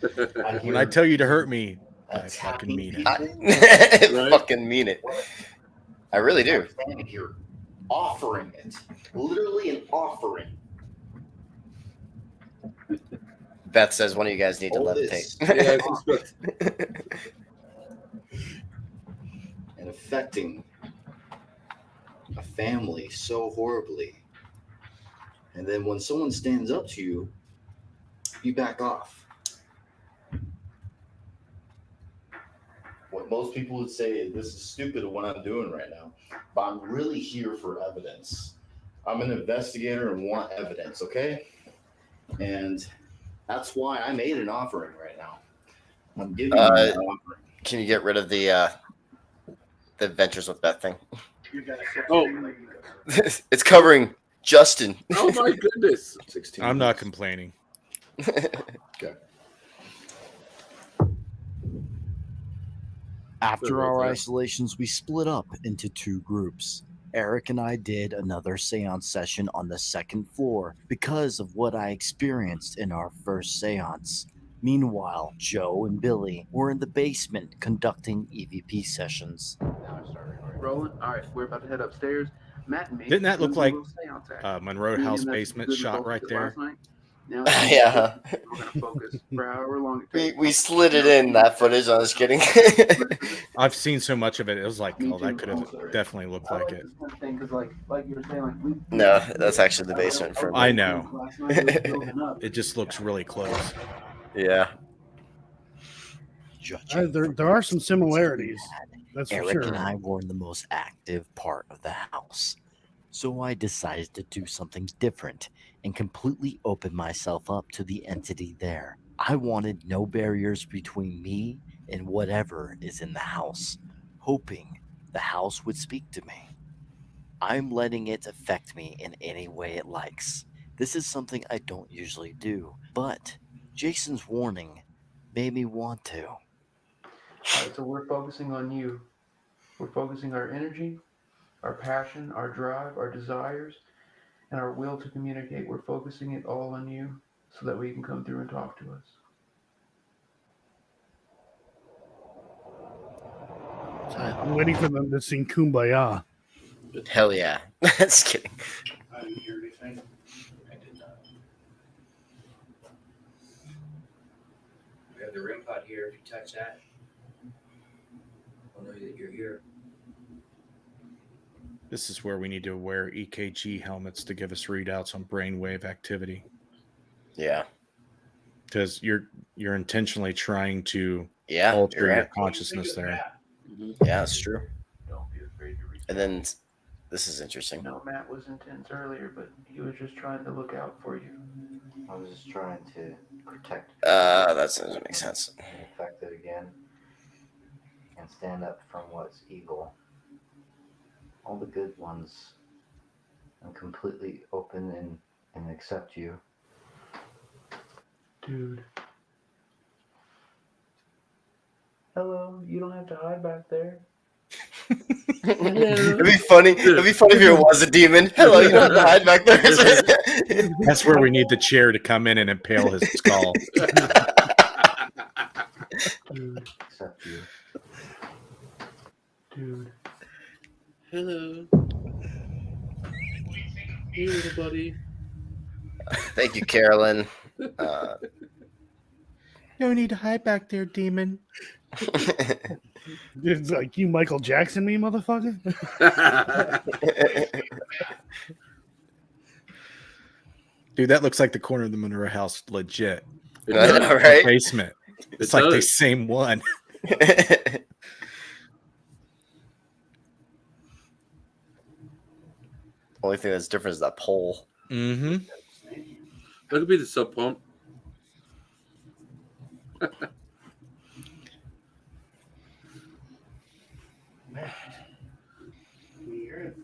When I tell you to hurt me, I fucking mean it. I fucking mean it. I really do. I'm standing here offering it. Literally an offering. Beth says one of you guys need to All levitate. this. Yeah, I suspect. And affecting a family so horribly. And then when someone stands up to you, you back off. What most people would say is this is stupid what I'm doing right now, but I'm really here for evidence. I'm an investigator and want evidence, okay? And that's why I made an offering right now. I'm giving you an offering. Can you get rid of the Adventures with Beth thing? Oh, It's covering Justin. oh my goodness. 16 I'm not complaining. Okay. After our isolations, we split up into two groups. Eric and I did another seance session on the second floor because of what I experienced in our first seance. Meanwhile, Joe and Billy were in the basement conducting EVP sessions. Rolling. All right, we're about to head upstairs. Matt and me. Didn't that look gonna do a like little seance action. Monroe Me House and that's basement the shot results right of there? last night. Now Yeah. we're gonna focus for however long it takes. We slid it in that footage. I was kidding. I've seen so much of it. It was like, Me oh, that too. could have definitely looked like it. This kind of thing, 'cause like you were saying, like we. No, that's actually the basement for me. I know. Last night it was building up. It just looks really close. Yeah. There are some similarities. That's for Eric sure. and I were in the most active part of the house. So I decided to do something different and completely open myself up to the entity there. I wanted no barriers between me and whatever is in the house, hoping the house would speak to me. I'm letting it affect me in any way it likes. This is something I don't usually do, but Jason's warning made me want to. All right, so we're focusing on you. We're focusing our energy, our passion, our drive, our desires, and our will to communicate. We're focusing it all on you so that way you can come through and talk to us. I'm waiting for them to sing Kumbaya. Hell yeah. Just kidding. I didn't hear anything. I did not. We have the REM pod here. If you touch that, I'll know that you're here. This is where we need to wear EKG helmets to give us readouts on brainwave activity. Yeah. Because you're intentionally trying to Yeah, alter you're your right. consciousness there. Yeah, that's true. Don't be afraid to reach And then this is interesting. No, Matt was intense earlier, but he was just trying to look out for you. I was just trying to protect. That doesn't make sense. Affect it again, and stand up from what's evil. All the good ones. I'm completely open and accept you. Dude. Hello, you don't have to hide back there. It'd be funny. It'd be funny if it was a demon. Hello, you don't have to hide back there. That's where we need the chair to come in and impale his skull. Dude. Accept you. Dude. Hello. Hey, little buddy. Thank you, Carolyn. No need to hide back there, demon. It's like you Michael Jackson me, motherfucker. Dude, that looks like the corner of the Monroe House, legit. I know, right? Basement. It's It like the does. same one. Only thing that's different is that pole. Mm-hmm. That could be the sub pump. We hear it.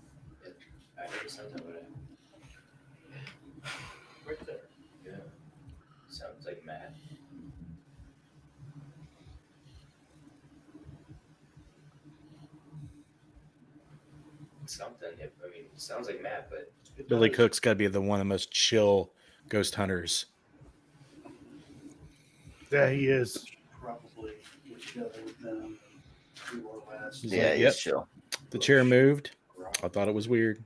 I heard something about it. Right there. Yeah. Sounds like Matt. Something. I mean, it sounds like Matt, but Billy Cook's got to be the one of the most chill ghost hunters. Yeah, he is. Probably get together with them. Do more last. He's Yeah, like, he's "Yep, chill. the chair moved. I thought it was weird."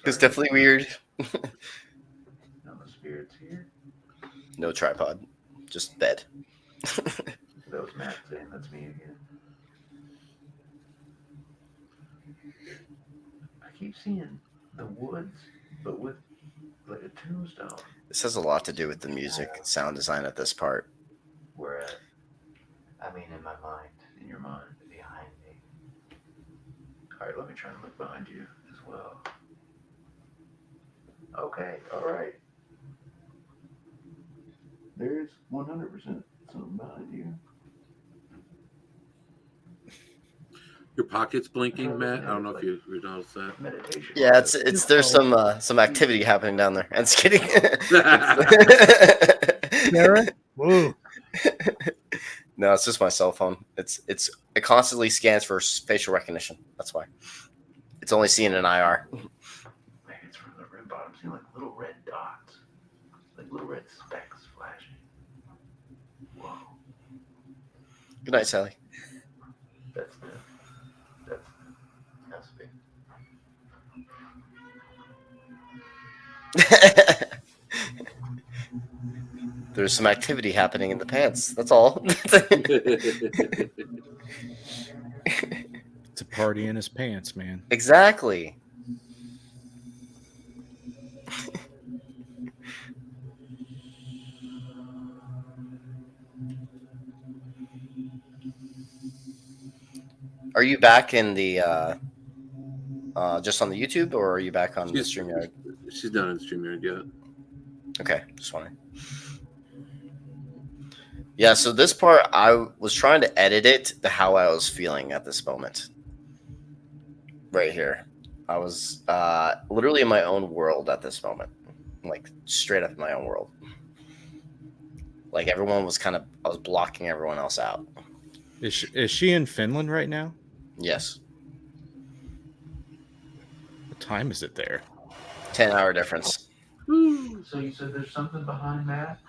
It's definitely weird. No spirits here. No tripod, just bed. That was Matt saying that's me again. I keep seeing the woods, but with like a tombstone. This has a lot to do with the music, sound design at this part. Where, I mean, in my mind, In your mind. behind me. Alright, let me try and look behind you as well. Okay, alright. There's 100% something behind you. Your pocket's blinking, Matt. I don't know if you noticed that. Meditation. Yeah, it's there's some activity happening down there. I'm just kidding. Sarah? Whoa. No, it's just my cell phone. It constantly scans for facial recognition. That's why. It's only seeing an IR. Maybe it's from the rim bottom. See like little red dots, like little red specks flashing. Whoa. Good night, Sally. That's has to be. There's some activity happening in the pants. That's all. It's a party in his pants, man. Exactly. Are you back in the just on the YouTube, or are you back on the StreamYard? She's not on StreamYard yet. Okay, just wondering. Yeah, so this part I was trying to edit it to how I was feeling at this moment. Right here. I was literally in my own world at this moment. Like straight up in my own world. Like everyone was I was blocking everyone else out. Is she in Finland right now? Yes. What time is it there? 10-hour difference. So you said there's something behind that?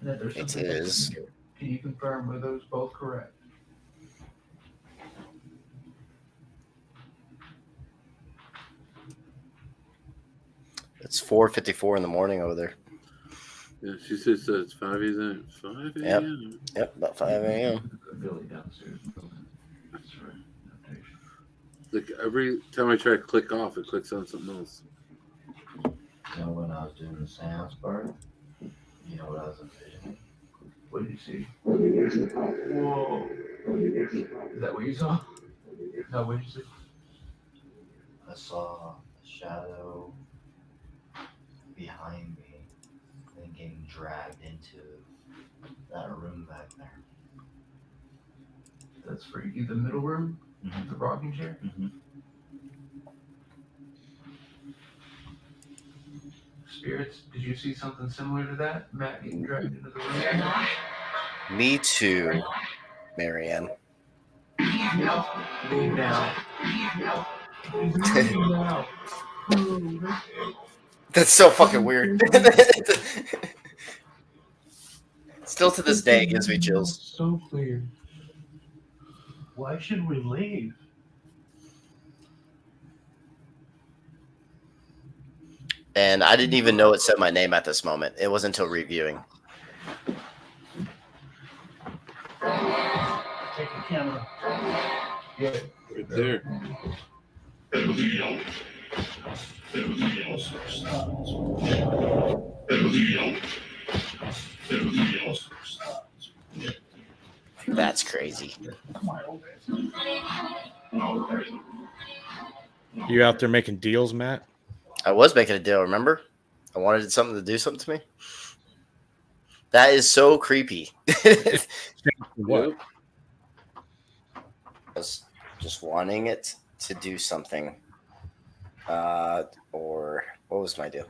And that there's something It is. Can you confirm were those both correct? It's 4:54 in the morning over there. Yeah, she says it's 5 a.m. 5 a.m. Yep, about 5 a.m. Billy downstairs. That's right. Like every time I try to click off, it clicks on something else. You know, when I was doing the seance part, you know what I was envisioning? What did you see? Whoa. Is that what you saw? No, what did you see? I saw a shadow behind me and getting dragged into that room back there. That's freaky. The middle room? Mm-hmm. The rocking chair? Mm-hmm. Spirits, did you see something similar to that? Matt getting dragged into the room? Me too, Marianne. Lean down. Lean down. That's so fucking weird. Still to this day, it gives me chills. So clear. Why should we leave? And I didn't even know it said my name at this moment. It wasn't until reviewing. Take the camera. Yeah, right there. That's crazy. You out there making deals, Matt? I was making a deal, remember? I wanted something to do something to me. That is so creepy. What? I was just wanting it to do something. Or what was my deal?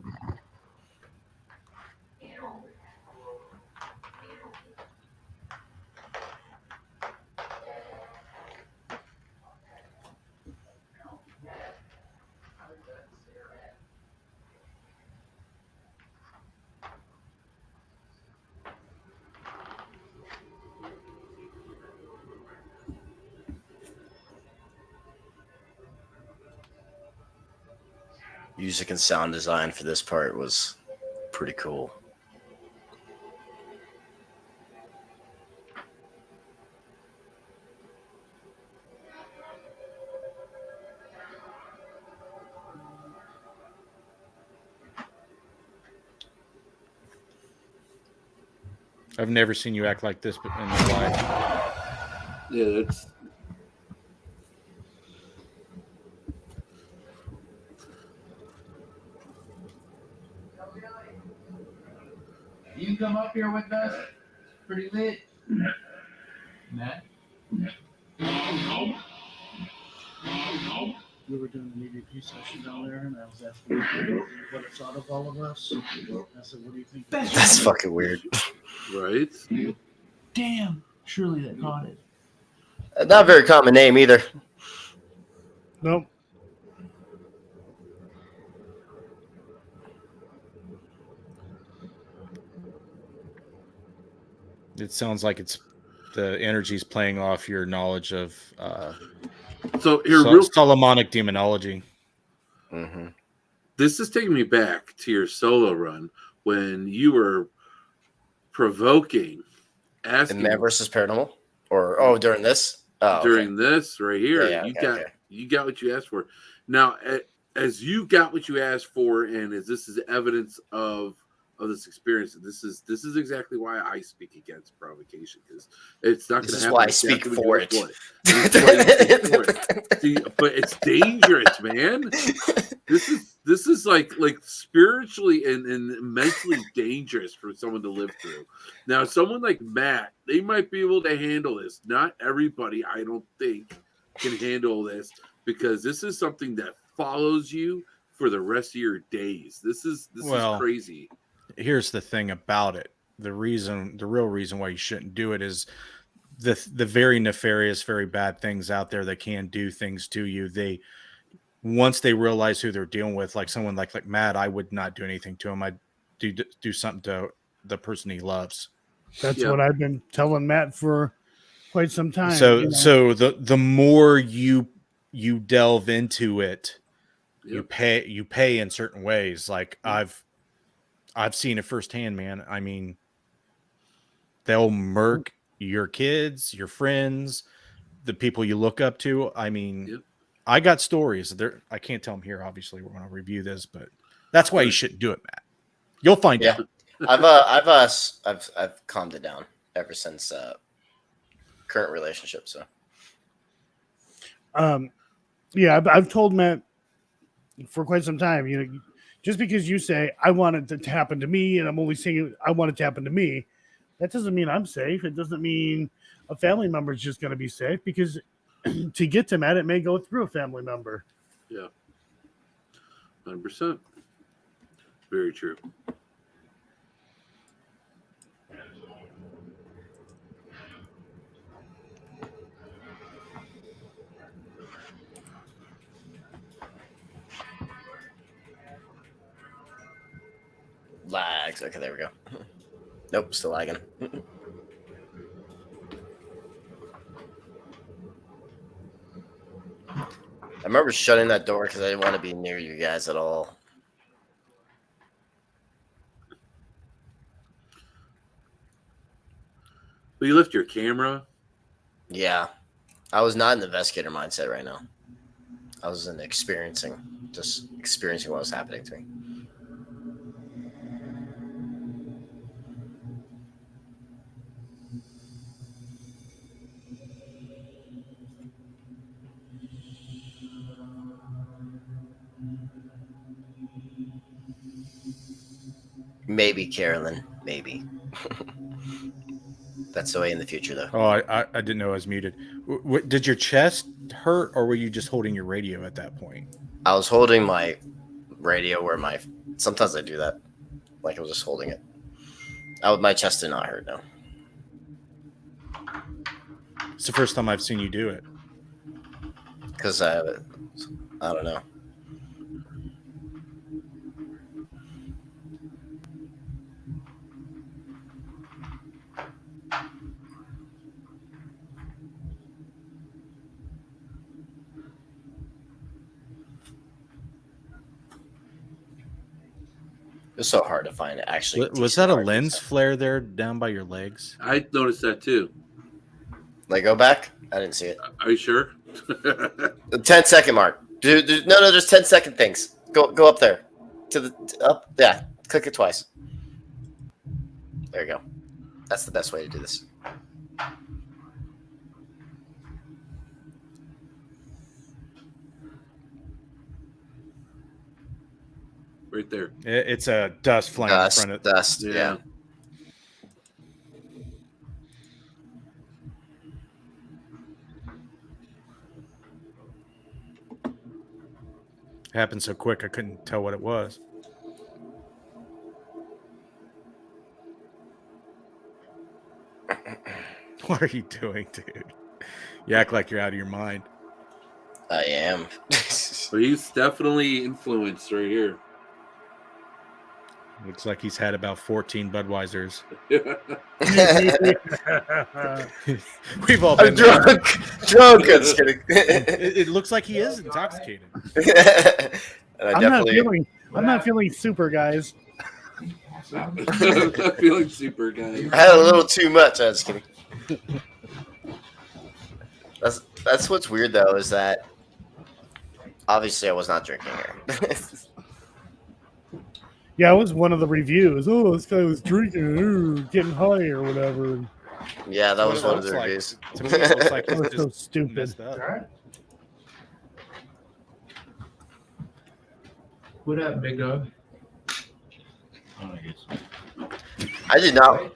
Music and sound design for this part was pretty cool. I've never seen you act like this in my life. Yeah, that's. You can come up here with us. Pretty lit. Matt? We were doing an EVP session down there, and I was asking what it thought of all of us. I said, "What do you think?" That's fucking weird. Right? Damn. Surely that caught it. Not a very common name either. Nope. It sounds like it's the energy's playing off your knowledge of So here, real Solomonic demonology. Mm-hmm. This is taking me back to your solo run when you were provoking, asking In Man versus Paranormal, or during this, during this right here. Yeah, you got what you asked for. Now, as you got what you asked for, and as this is evidence of this experience, this is exactly why I speak against provocation, because it's not going to happen. This is why I speak for it. See, but it's dangerous, man. This is like spiritually and mentally dangerous for someone to live through. Now, someone like Matt, they might be able to handle this. Not everybody, I don't think, can handle this, because this is something that follows you for the rest of your days. This is crazy. Here's the thing about it. The real reason why you shouldn't do it is the very nefarious, very bad things out there that can do things to you. Once they realize who they're dealing with, like someone like Matt, I would not do anything to him. I'd do something to the person he loves. That's what I've been telling Matt for quite some time. So the more you delve into it, you pay in certain ways. Like I've seen it firsthand, man. I mean, they'll murk your kids, your friends, the people you look up to. I mean, I got stories there. I can't tell them here. Obviously, we're going to review this, but that's why you shouldn't do it, Matt. You'll find out. I've calmed it down ever since current relationship. So, I've told Matt for quite some time. You know, just because you say I want it to happen to me, and I'm only saying I want it to happen to me, that doesn't mean I'm safe. It doesn't mean a family member is just going to be safe, because to get to Matt, it may go through a family member. Yeah, 100%. Very true. lags. Okay, there we go. Nope, still lagging. I remember shutting that door because I didn't want to be near you guys at all. Will you lift your camera? Yeah. I was not in the investigator mindset right now. I was in just experiencing what was happening to me. Maybe, Carolyn. Maybe. That's the way in the future, though. Oh, I didn't know I was muted. Did your chest hurt, or were you just holding your radio at that point? I was holding my radio sometimes I do that. Like I was just holding it. My chest did not hurt, no. It's the first time I've seen you do it. Because I don't know. It's so hard to find it. Actually, was that a lens flare there down by your legs? I noticed that too. Like, go back. I didn't see it. Are you sure? The 10-second mark. Dude, no, there's 10-second things. Go up there. Up. Yeah, click it twice. There you go. That's the best way to do this. Right there. It's a dust flying in front of dust. Yeah. It happened so quick I couldn't tell what it was. What are you doing, dude? You act like you're out of your mind. I am. But he's definitely influenced right here. Looks like he's had about 14 Budweisers. We've all been drunk. there. Drunk. I'm just kidding. It looks like he is intoxicated. I'm not feeling super, guys. I'm not feeling super, guys. I had a little too much. I was kidding. That's what's weird though, is that obviously I was not drinking here. Yeah, it was one of the reviews. Oh, this guy was drinking, getting high or whatever. Yeah, that was one of the reviews. To me, it looks like That was it's so just stupid. messed up. What up, big dog? I did not.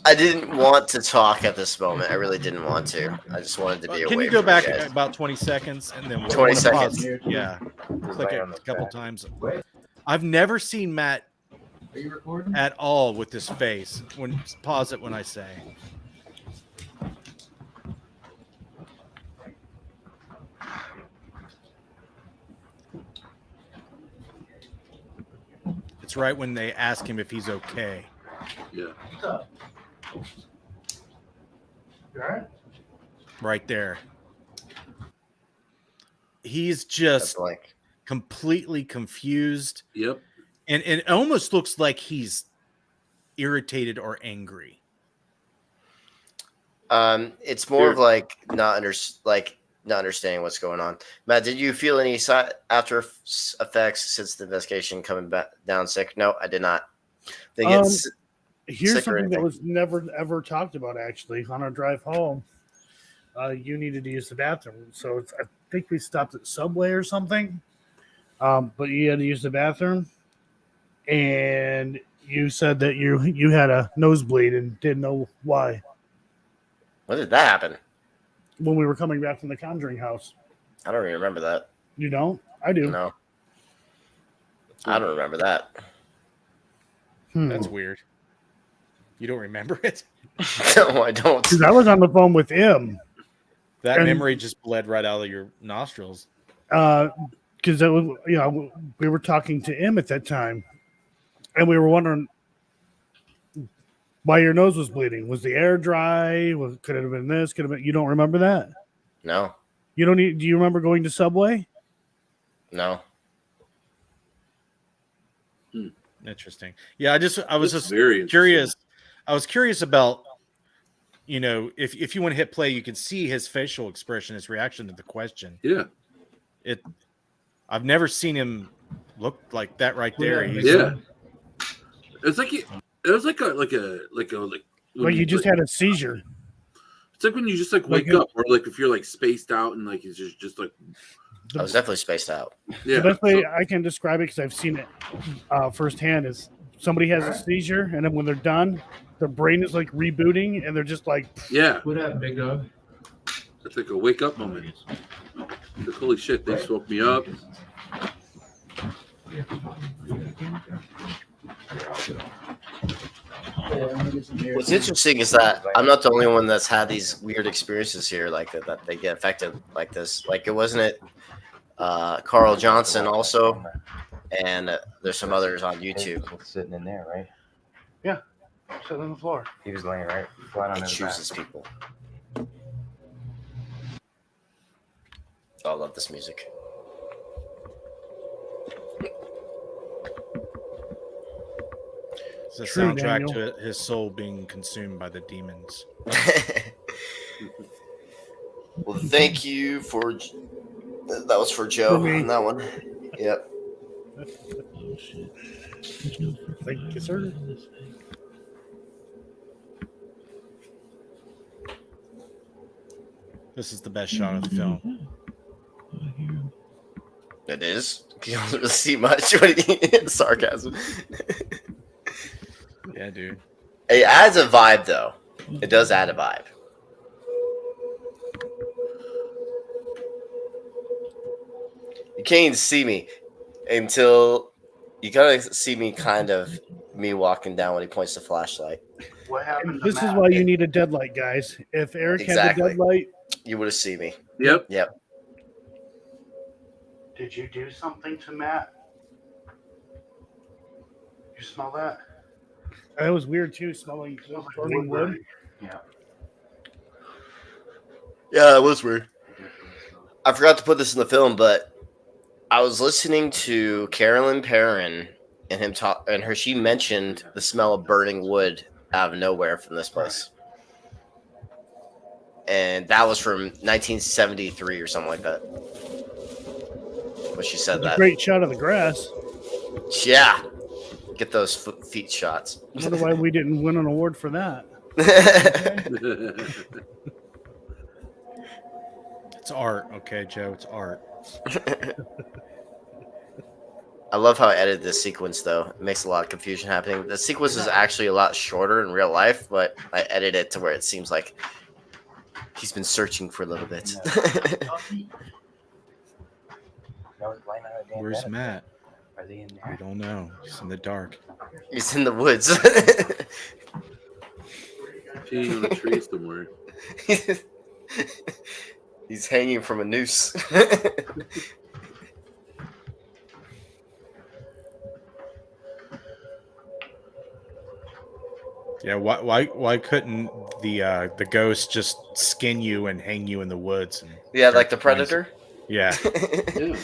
I didn't want to talk at this moment. I really didn't want to. I just wanted to be away. Can you go from back guys. about 20 seconds and then 20 seconds. Yeah, click it a couple times. I've never seen Matt Are you recording? at all with this face. Pause it when I say. It's right when they ask him if he's okay. Yeah. What's up? You alright? Right there. He's just completely confused. Yep. And it almost looks like he's irritated or angry. It's more of like not understanding what's going on. Matt, did you feel any after effects since the investigation coming back down sick? No, I did not. Here's something that was never ever talked about actually on our drive home. You needed to use the bathroom, so I think we stopped at Subway or something. But you had to use the bathroom, and you said that you had a nosebleed and didn't know why. When did that happen? When we were coming back from the Conjuring house. I don't even remember that. You don't? I do. No. I don't remember that. That's weird. You don't remember it? No, I don't. Because I was on the phone with him. That memory just bled right out of your nostrils. Because we were talking to him at that time, and we were wondering why your nose was bleeding. Was the air dry? Could it have been this? Could have been. You don't remember that? No. You don't. Do you remember going to Subway? No. Interesting. Yeah, I was just very curious. I was curious about, if you want to hit play, you can see his facial expression, his reaction to the question. Yeah. I've never seen him look like that right there. Yeah. It's like it was like you just had a seizure. It's like when you just wake up, or if you're spaced out and it's just like. I was definitely spaced out. The best way I can describe it, because I've seen it firsthand, is somebody has a seizure, and then when they're done, their brain is rebooting, and they're just like, yeah. What up, big dog? It's like a wake up moment. Like, holy shit, they just woke me up. What's interesting is that I'm not the only one that's had these weird experiences here, that they get affected like this. It wasn't it Carl Johnson also, and there's some others on YouTube. Sitting in there, right? yeah, sitting on the floor. He was laying right flat on It his back. chooses people. Oh, I love this music. It's a True, soundtrack Daniel. to his soul being consumed by the demons. Well, thank you for. That was for Joe For me. on that one. Yep. Thank you, sir. This is the best shot of the film. It is. You don't really see much. What do you sarcasm? Yeah, dude. It adds a vibe, though. It does add a vibe. You can't even see me until you gotta see me kind of me walking down when he points the flashlight. What happened to This is Matt? why you need a deadlight, guys. If Eric had the Exactly. deadlight, You would have seen me. Yep. Yep. Did you do something to Matt? You smell that? that was weird too, smelling burning wood. Yeah. Yeah, it was weird. I forgot to put this in the film, but I was listening to Carolyn Perrin and him talk, and she mentioned the smell of burning wood out of nowhere from this place, and that was from 1973 or something like that. When she said It's a that, great shot of the grass. yeah, get those feet shots. I wonder why we didn't win an award for that. It's art, okay, Joe. It's art. I love how I edited this sequence, though. It makes a lot of confusion happening. The sequence is actually a lot shorter in real life, but I edited it to where it seems like he's been searching for a little bit. Where's Matt? Are they in We there? don't know. He's in the dark. He's in the woods. He's on a tree somewhere. He's hanging from a noose. Yeah, why couldn't the ghost just skin you and hang you in the woods? And Yeah, like the Predator? Yeah. Yeah.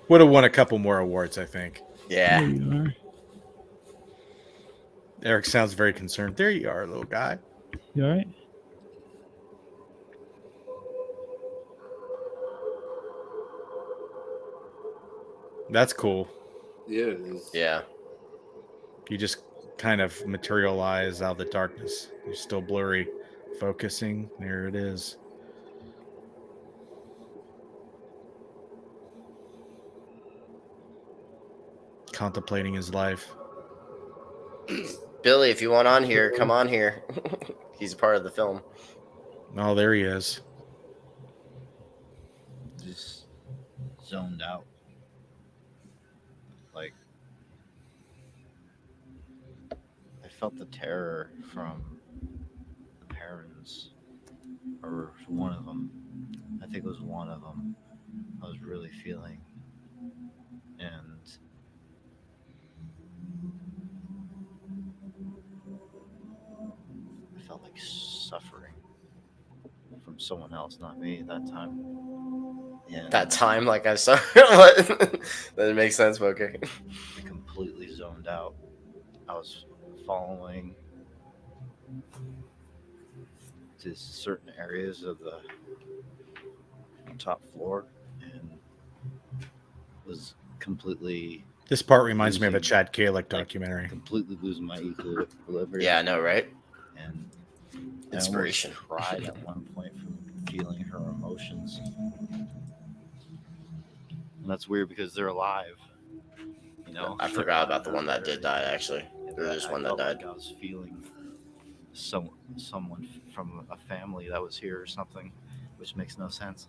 Would have won a couple more awards, I think. Yeah. There you are. Eric sounds very concerned. There you are, little guy. You all right? That's cool. Yeah, it is. Yeah. You just kind of materialize out of the darkness. You're still blurry. Focusing. There it is. Contemplating his life. Billy, if you want on here, come on here. He's a part of the film. Oh, there he is. Just zoned out. Like, I felt the terror from the parents, or one of them. I think it was one of them. I was really feeling, and I felt like suffering from someone else, not me at that time. Yeah. That time, like I saw. What? That makes sense, but okay. I completely zoned out. I was following to certain areas of the top floor and was completely. This part reminds me of a Chad Kalick documentary. Completely losing my equilibrium. Yeah, I know, right? And Inspiration. I almost cried at one point from feeling her emotions. And that's weird because they're alive. You know, I forgot about the one that did die, actually. There's one that felt died. like I was feeling someone from a family that was here or something, which makes no sense.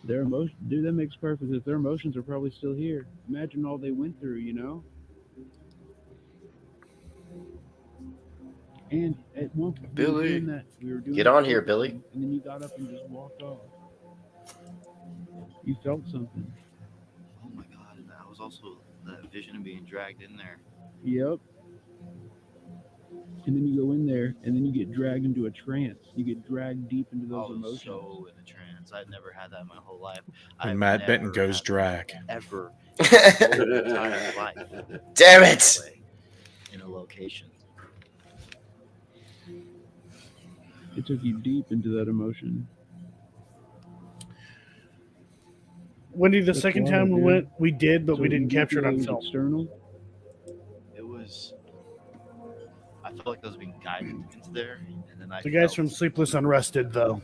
Their emotion, dude, that makes perfect sense. Their emotions are probably still here. Imagine all they went through, you know? And at one point, Billy, we were doing get that on here, thing, Billy. And then you got up and just walked off. You felt something. Oh my god, and that was also that vision of being dragged in there. Yep. And then you go in there, and then you get dragged into a trance. You get dragged deep into those I was emotions. so in a trance. I'd never had that in my whole life. When I've Matt Benton never goes had drag. that ever in my whole entire life. Damn it! In a location. It took you deep into that emotion. Wendy, the That's second wild, time we dude. went, we did, but So we didn't you capture it feel on was film. External? It was. I felt like I was being guided into there, and then I. The guys felt from Sleepless Unrested, though.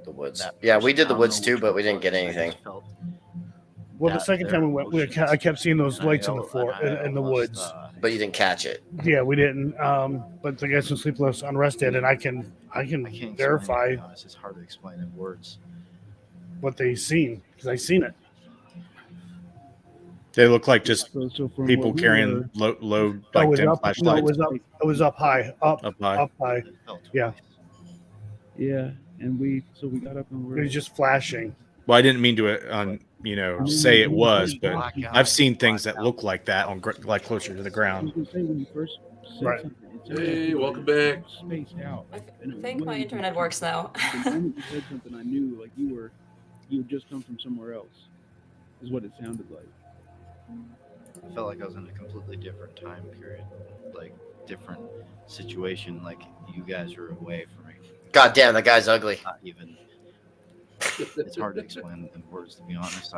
The woods. that Yeah, we person. did the I don't woods know too, which but one we it didn't get was. I anything. just felt Well, the that second their time we went, I kept seeing those And I lights on the al- floor and I in the almost, woods. But you didn't catch it. Yeah, we didn't. But the guys from Sleepless Unrested, and I can I can't explain verify it, to be honest. It's hard to explain in words. what they seen because I seen it. They look like just So from people what we carrying were- load Oh, like it was 10 up. flashlights. No, it was up. It was up high. Up high. high. Yeah. Yeah, and we got up and It was just flashing. Well, I didn't mean to, say it was, but Blackout. I've seen things that look like that on like closer to the I ground. was gonna say when you first said Right. something, it sounded Hey, like you welcome were back. spaced out. I And it think my wasn't internet just- works now. The moment you said something, I knew like you had just come from somewhere else. Is what it sounded like. I felt like I was in a completely different time period, like different situation. Like you guys were away from me. God damn, that guy's ugly. Not even. It's hard to explain in words, to be honest.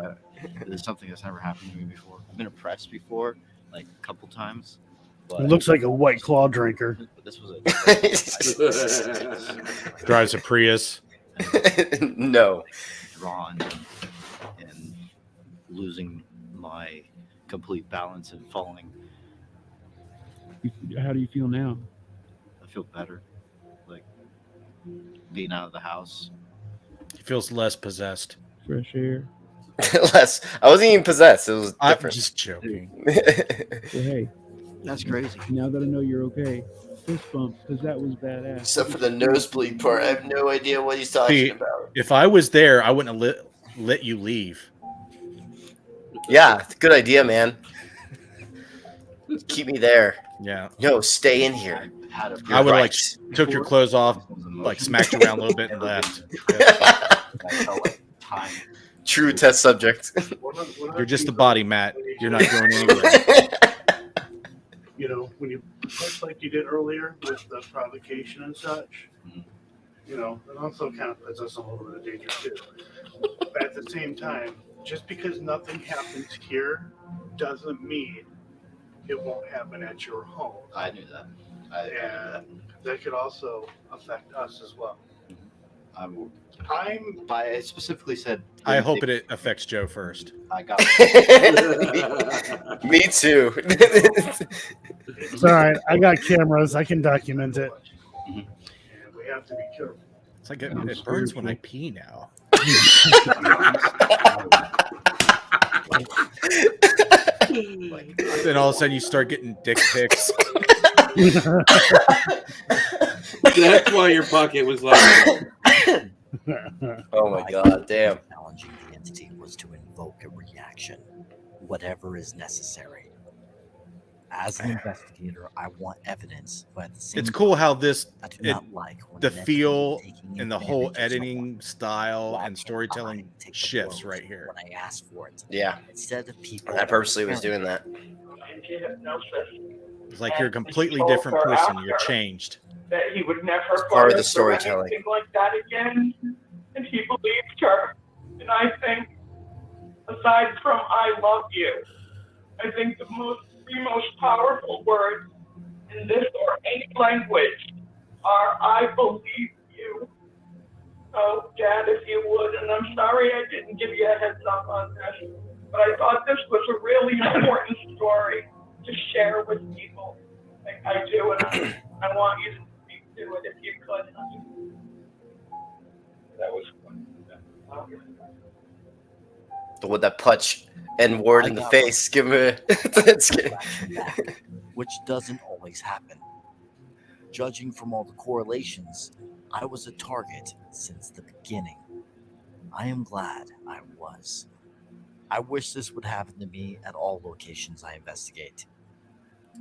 It's something that's never happened to me before. I've been oppressed before, like a couple times. It looks like a White Claw drinker. But this was Drives a Prius. No. Drawn and losing my complete balance and falling. How do you feel now? I feel better. Like being out of the house. He feels less possessed. Fresh air. Less. I wasn't even possessed. It was I'm different. just joking. Well, hey, that's crazy. Now that I know you're okay, fist bump, because that was badass. Except for the nosebleed part. I have no idea what he's talking See, about. if I was there, I wouldn't have let you leave. Yeah, good idea, man. Keep me there. Yeah. No, stay in here. I would right. took your clothes off, like smacked you around a little bit and left. True test subject. You're just the body, Matt. You're not going anywhere. You know, when you push like you did earlier with the provocation and such, you know, it also kind of puts us in a little bit of danger too. But at the same time, just because nothing happens here doesn't mean it won't happen at your home. I knew that. And that could also affect us as well. I specifically said. I hope it affects Joe first. I got Me too. It's all right. I got cameras. I can document it. Mm-hmm. And we have to be careful. It's like it burns when I pee now. Then all of a sudden you start getting dick pics. That's why your bucket was like. Oh my god, damn. Challenging the entity was to invoke a reaction, whatever is necessary. As an investigator, I want evidence, but at the same It's cool how time, this I do not like when the an entity feel is taking and the whole advantage of editing style Why and can't storytelling I take the shifts blows right here. when I ask for it. Yeah. Instead of people I purposely was doing that. It's like you're a completely different person. You're changed. That he would never It's part of the or storytelling. anything like that again, and he believed her. And I think, aside from "I love you," I think the most powerful words in this or any language are "I believe you." So, Dad, if you would, and I'm sorry I didn't give you a heads up on this, but I thought this was a really important story to share with people. I do, and I want you to speak to it if you could. That was fun. With that punch and word in the face. Give him a. which doesn't always happen. Judging from all the correlations, I was a target since the beginning. I am glad I was. I wish this would happen to me at all locations I investigate.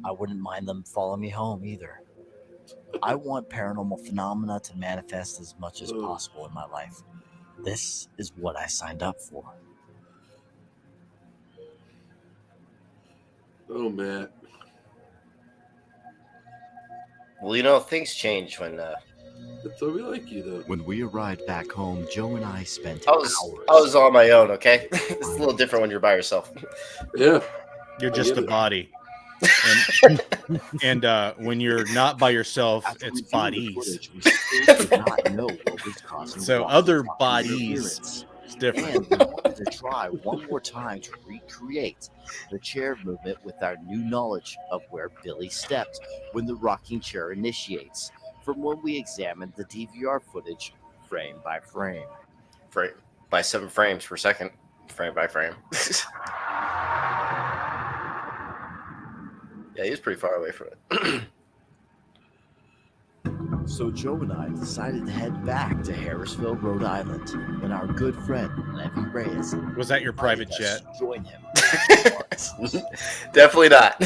I wouldn't mind them following me home either. I want paranormal phenomena to manifest as much as possible in my life. This is what I signed up for. Oh, Matt. Well, you know, things change when. That's why we like you, though. When we arrived back home, Joe and I spent I hours. was on my own, okay? It's a little different when you're by yourself. Yeah. You're just a body. And when you're not by yourself, it's bodies. So other bodies, it's different. And we wanted to try one more time to recreate the chair movement with our new knowledge of where Billy stepped when the rocking chair initiates, from when we examined the DVR footage frame by frame. By 7 frames per second, frame by frame. Yeah, he was pretty far away from it. So Joe and I decided to head back to Harrisville, Rhode Island, when our good friend Levy Reyes Was that your private invited jet? us to join him. Definitely not.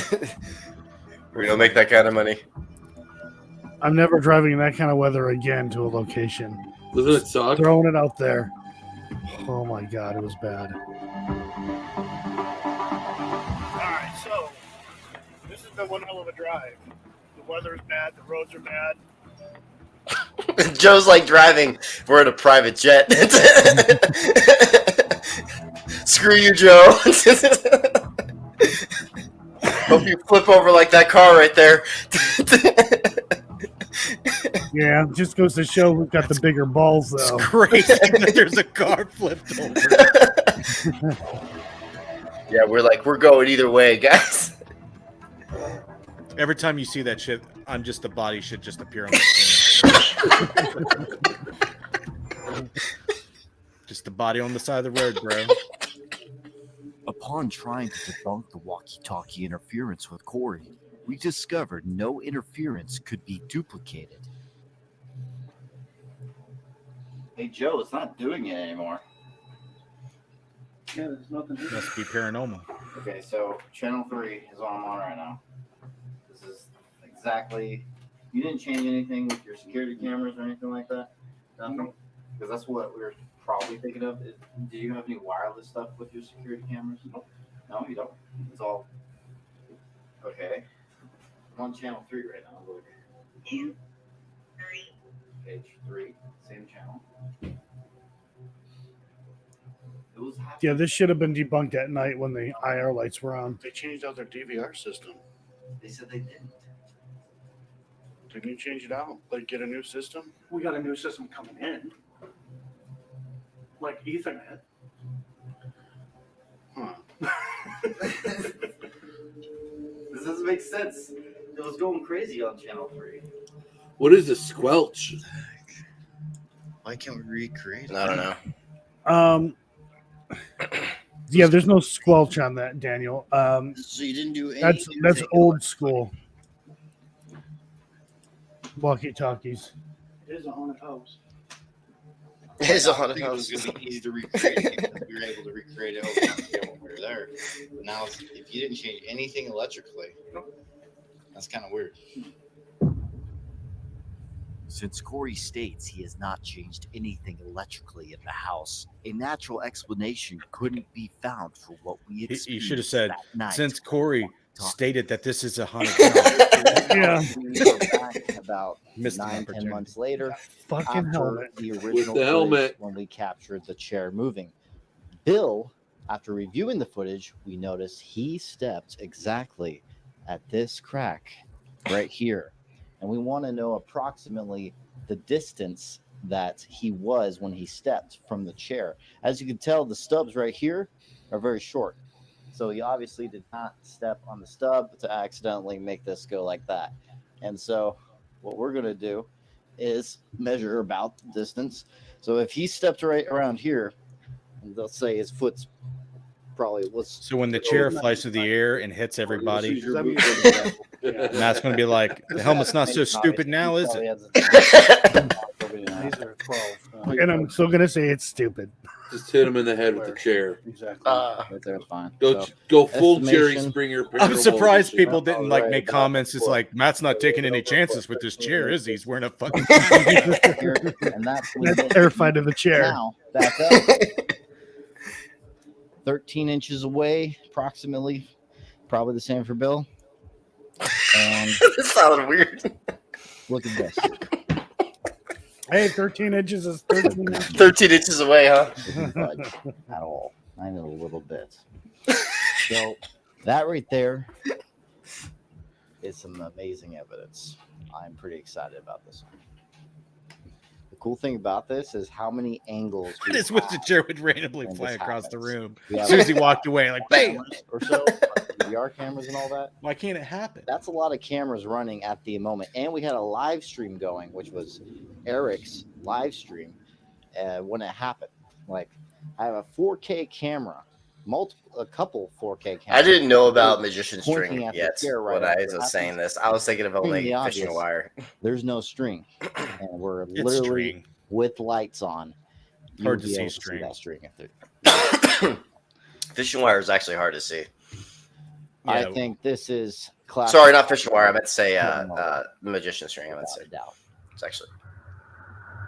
We don't make that kind of money. I'm never driving in that kind of weather again to a location. Doesn't it suck? Throwing it out there. Oh my God, it was bad. All right, so this has been one hell of a drive. The weather's bad. The roads are bad. Joe's like driving. We're in a private jet. Screw you, Joe. Hope you flip over like that car right there. Yeah, just goes to show who's got the bigger balls, though. It's crazy that there's a car flipped over. Yeah, we're going either way, guys. Every time you see that shit, I'm just the body should just appear on the screen. Just the body on the side of the road, bro. Upon trying to debunk the walkie-talkie interference with Corey, we discovered no interference could be duplicated. Hey, Joe, it's not doing it anymore. Yeah, there's nothing. Must be paranormal. Okay, so channel 3 is what I'm on right now. This is exactly. You didn't change anything with your security cameras or anything like that? Nothing? Because that's what we were probably thinking of. Do you have any wireless stuff with your security cameras? No, you don't. It's all. Okay. I'm on channel 3 right now. Look. Page 3, same channel. It was Yeah, this should have been debunked at night when the IR lights were on. They changed out their DVR system. They said they didn't. Didn't you change it out? Like get a new system? We got a new system coming in, like Ethernet. Huh. This doesn't make sense. It was going crazy on channel 3. What is a squelch? Why can't we recreate it? I don't know. Yeah, there's no squelch on that, Daniel. So you didn't do any. That's old school. Walkie-talkies. It is a haunted house. It is a I haunted think house. It was going to be easy to recreate it because we were able to recreate it over again when we were there. But now, if you didn't change anything electrically, that's kind of weird. Since Corey states he has not changed anything electrically in the house, a natural explanation couldn't be found for what we experienced. You should have said, that night. since Corey stated that this is a haunted house. Yeah. About Missed an 9-10 opportunity. months later, Fucking after helmet. the With original the helmet. footage when we captured the chair moving. Bill, after reviewing the footage, we noticed he stepped exactly at this crack right here. And we want to know approximately the distance that he was when he stepped from the chair. As you can tell, the stubs right here are very short. So he obviously did not step on the stub to accidentally make this go like that. And so what we're going to do is measure about the distance. So if he stepped right around here, and let's say his foot's probably was. So when the chair flies through the air and hits everybody, Yeah. Matt's going to be like, the helmet's not so stupid now, is it? These are 12. And I'm still going to say it's stupid. Just hit him in the head with the chair. Exactly. Right there, it's fine. Go full Jerry estimation- Springer. I'm surprised Paranormal people edition. didn't like make comments. It's like, Matt's not taking any chances with this chair, is he? He's wearing a fucking. And that's Terrified of the chair. Now, back up. 13 inches away, approximately. Probably the same for Bill. And This sounded weird. look at this. Hey, 13 inches is 13 inches. 13 inches away, huh? Didn't budge at all. I know a little bit. So that right there is some amazing evidence. I'm pretty excited about this one. The cool thing about this is how many angles. I just wish the chair would randomly when fly this across the happens. room. We As have soon as he walked away, like, bam! cameras or so, VR cameras and all that. Why can't it happen? That's a lot of cameras running at the moment. And we had a live stream going, which was Eric's live stream when it happened. Like, I have a 4K camera a couple 4K cameras. I didn't know about magician Pointing string at the yet chair when right I after was it saying happens. this. I was thinking of Stating only the fishing obvious, wire. There's no string, and we're It's literally string. with lights on. Hard you'll to be see able string. that string if it- Fishing wire is actually hard to see. I think this is classic. Sorry, not fishing wire. I meant to say Paranormal. magician string. I meant to say. Without a doubt. It's actually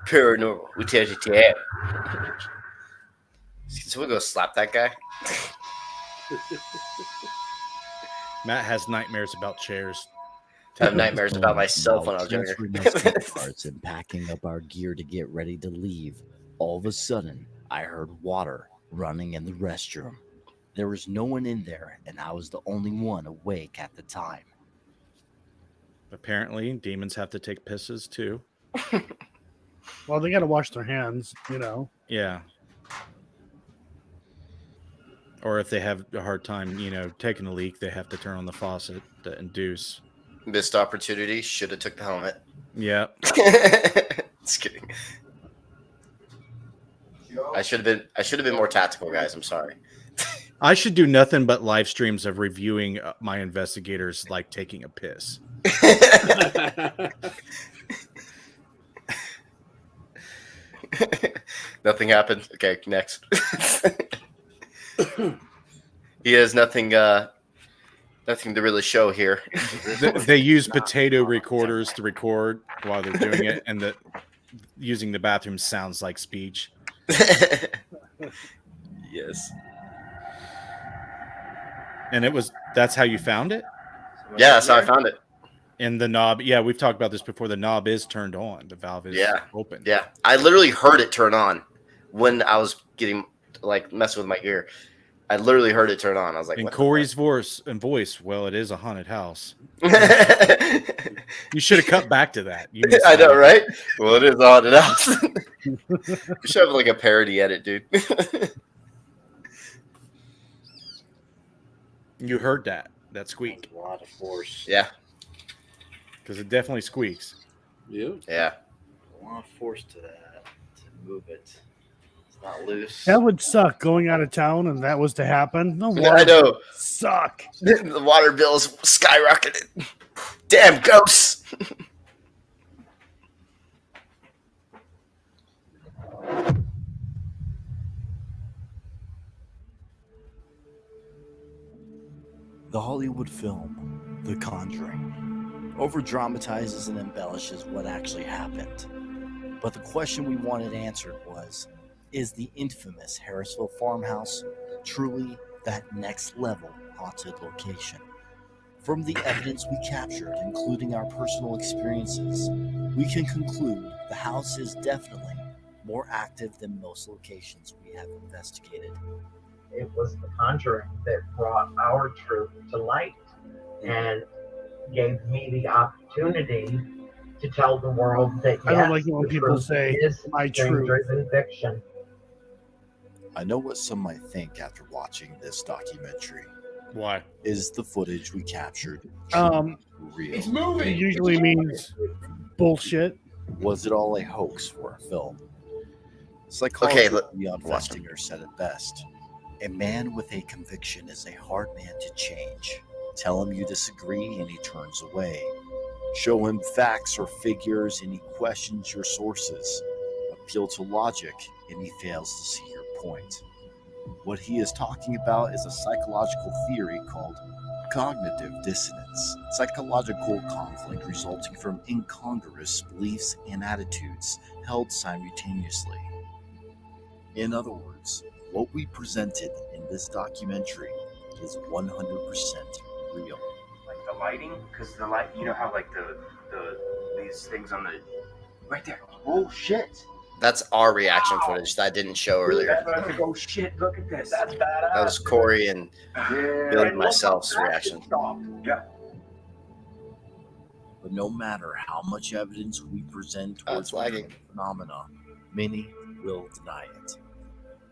paranormal. We tell you to. So we go slap that guy. Matt has nightmares about chairs. I have nightmares about myself when I was younger. Transferring our sleeping carts and packing up our gear to get ready to leave, all of a sudden, I heard water running in the restroom. There was no one in there, and I was the only one awake at the time. Apparently, demons have to take pisses too. Well, they got to wash their hands, you know. Yeah. Or if they have a hard time, taking a leak, they have to turn on the faucet to induce. Missed opportunity. Should have took the helmet. Yeah. Just kidding. I should have been more tactical, guys. I'm sorry. I should do nothing but live streams of reviewing my investigators like taking a piss. Nothing happened. Okay, next. He has nothing to really show here. They use potato recorders to record while they're doing it, and using the bathroom sounds like speech. Yes. And that's how you found it? Yeah, that's how I found it. And the knob, yeah, we've talked about this before. The knob is turned on. The valve is open. Yeah. I literally heard it turn on when I was messing with my gear. I literally heard it turn on. I was like, in what Corey's voice, well, it is a haunted house. You should have cut back to that. I know, right? Well, it is a haunted house. We should have like a parody edit, dude. You heard that squeak. A lot of force. Yeah. Because it definitely squeaks. Yeah. Yeah. A lot of force to that to move it. It's not loose. That would suck going out of town and that was to happen. No, I know. Suck. The water bills skyrocketed. Damn ghosts. The Hollywood film, The Conjuring, over-dramatizes and embellishes what actually happened. But the question we wanted answered was, is the infamous Harrisville Farmhouse truly that next-level haunted location? From the evidence we captured, including our personal experiences, we can conclude the house is definitely more active than most locations we have investigated. It was The Conjuring that brought our truth to light and gave me the opportunity to tell the world that I don't like it when the people truth say, is "My truth." stranger-driven fiction. I know what some might think after watching this documentary. Why? Is the footage we captured real? It's moving. It usually means bullshit. Was it all a hoax for a film? Psychologist Leon Festinger said it best. A man with a conviction is a hard man to change. Tell him you disagree and he turns away. Show him facts or figures and he questions your sources. Appeal to logic and he fails to see your point. What he is talking about is a psychological theory called cognitive dissonance, psychological conflict resulting from incongruous beliefs and attitudes held simultaneously. In other words, what we presented in this documentary is 100% real. Like the lighting, because the light, you know how like the these things on the right there. Oh shit! That's our reaction footage that I didn't show earlier. That's what I was like, oh shit! Look at this. That's badass. That was Corey and Bill and myself's reaction. Yeah. But no matter how much evidence we present towards the phenomena, many will deny it.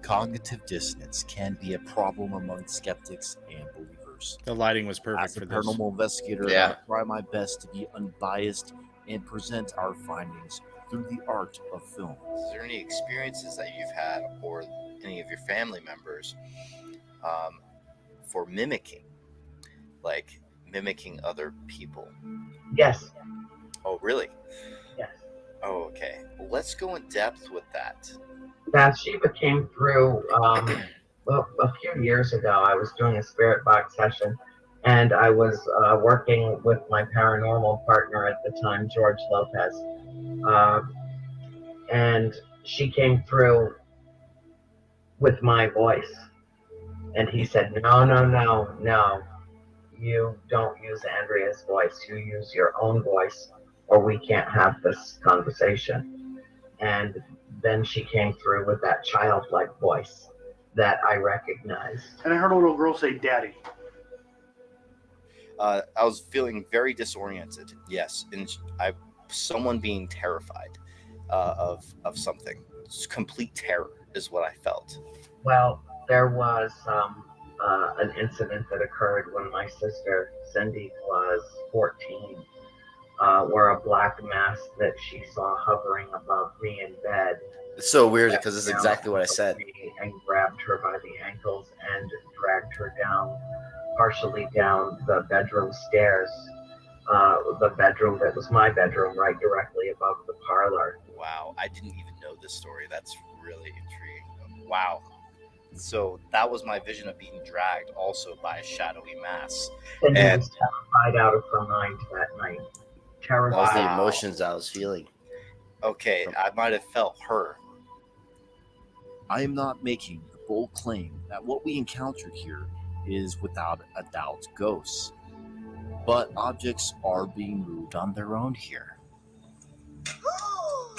Cognitive dissonance can be a problem among skeptics and believers. The lighting was perfect As a for this. paranormal investigator, Yeah. I try my best to be unbiased and present our findings through the art of film. Is there any experiences that you've had or any of your family members for mimicking other people. Yes. Oh, really? Yes. Oh, okay. Well, let's go in depth with that. Bathsheba came through well, a few years ago. I was doing a spirit box session, and I was working with my paranormal partner at the time, George Lopez. And she came through with my voice. And he said, no, you don't use Andrea's voice. You use your own voice, or we can't have this conversation. And then she came through with that childlike voice that I recognized. And I heard a little girl say, "Daddy." I was feeling very disoriented. Yes, and someone being terrified of something. Just complete terror is what I felt. Well, there was an incident that occurred when my sister Cindy was 14, where a black mass that she saw hovering above me in bed. It's so weird because it's exactly what I said. And grabbed her by the ankles and dragged her down, partially down the bedroom stairs. The bedroom that was my bedroom, right directly above the parlor. Wow, I didn't even know this story. That's really intriguing. Wow. So that was my vision of being dragged also by a shadowy mass. And I was terrified out of her mind that night. Terrified. That was the emotions I was feeling. Okay, I might have felt her. I am not making the bold claim that what we encountered here is without a doubt ghosts, but objects are being moved on their own here. Oh,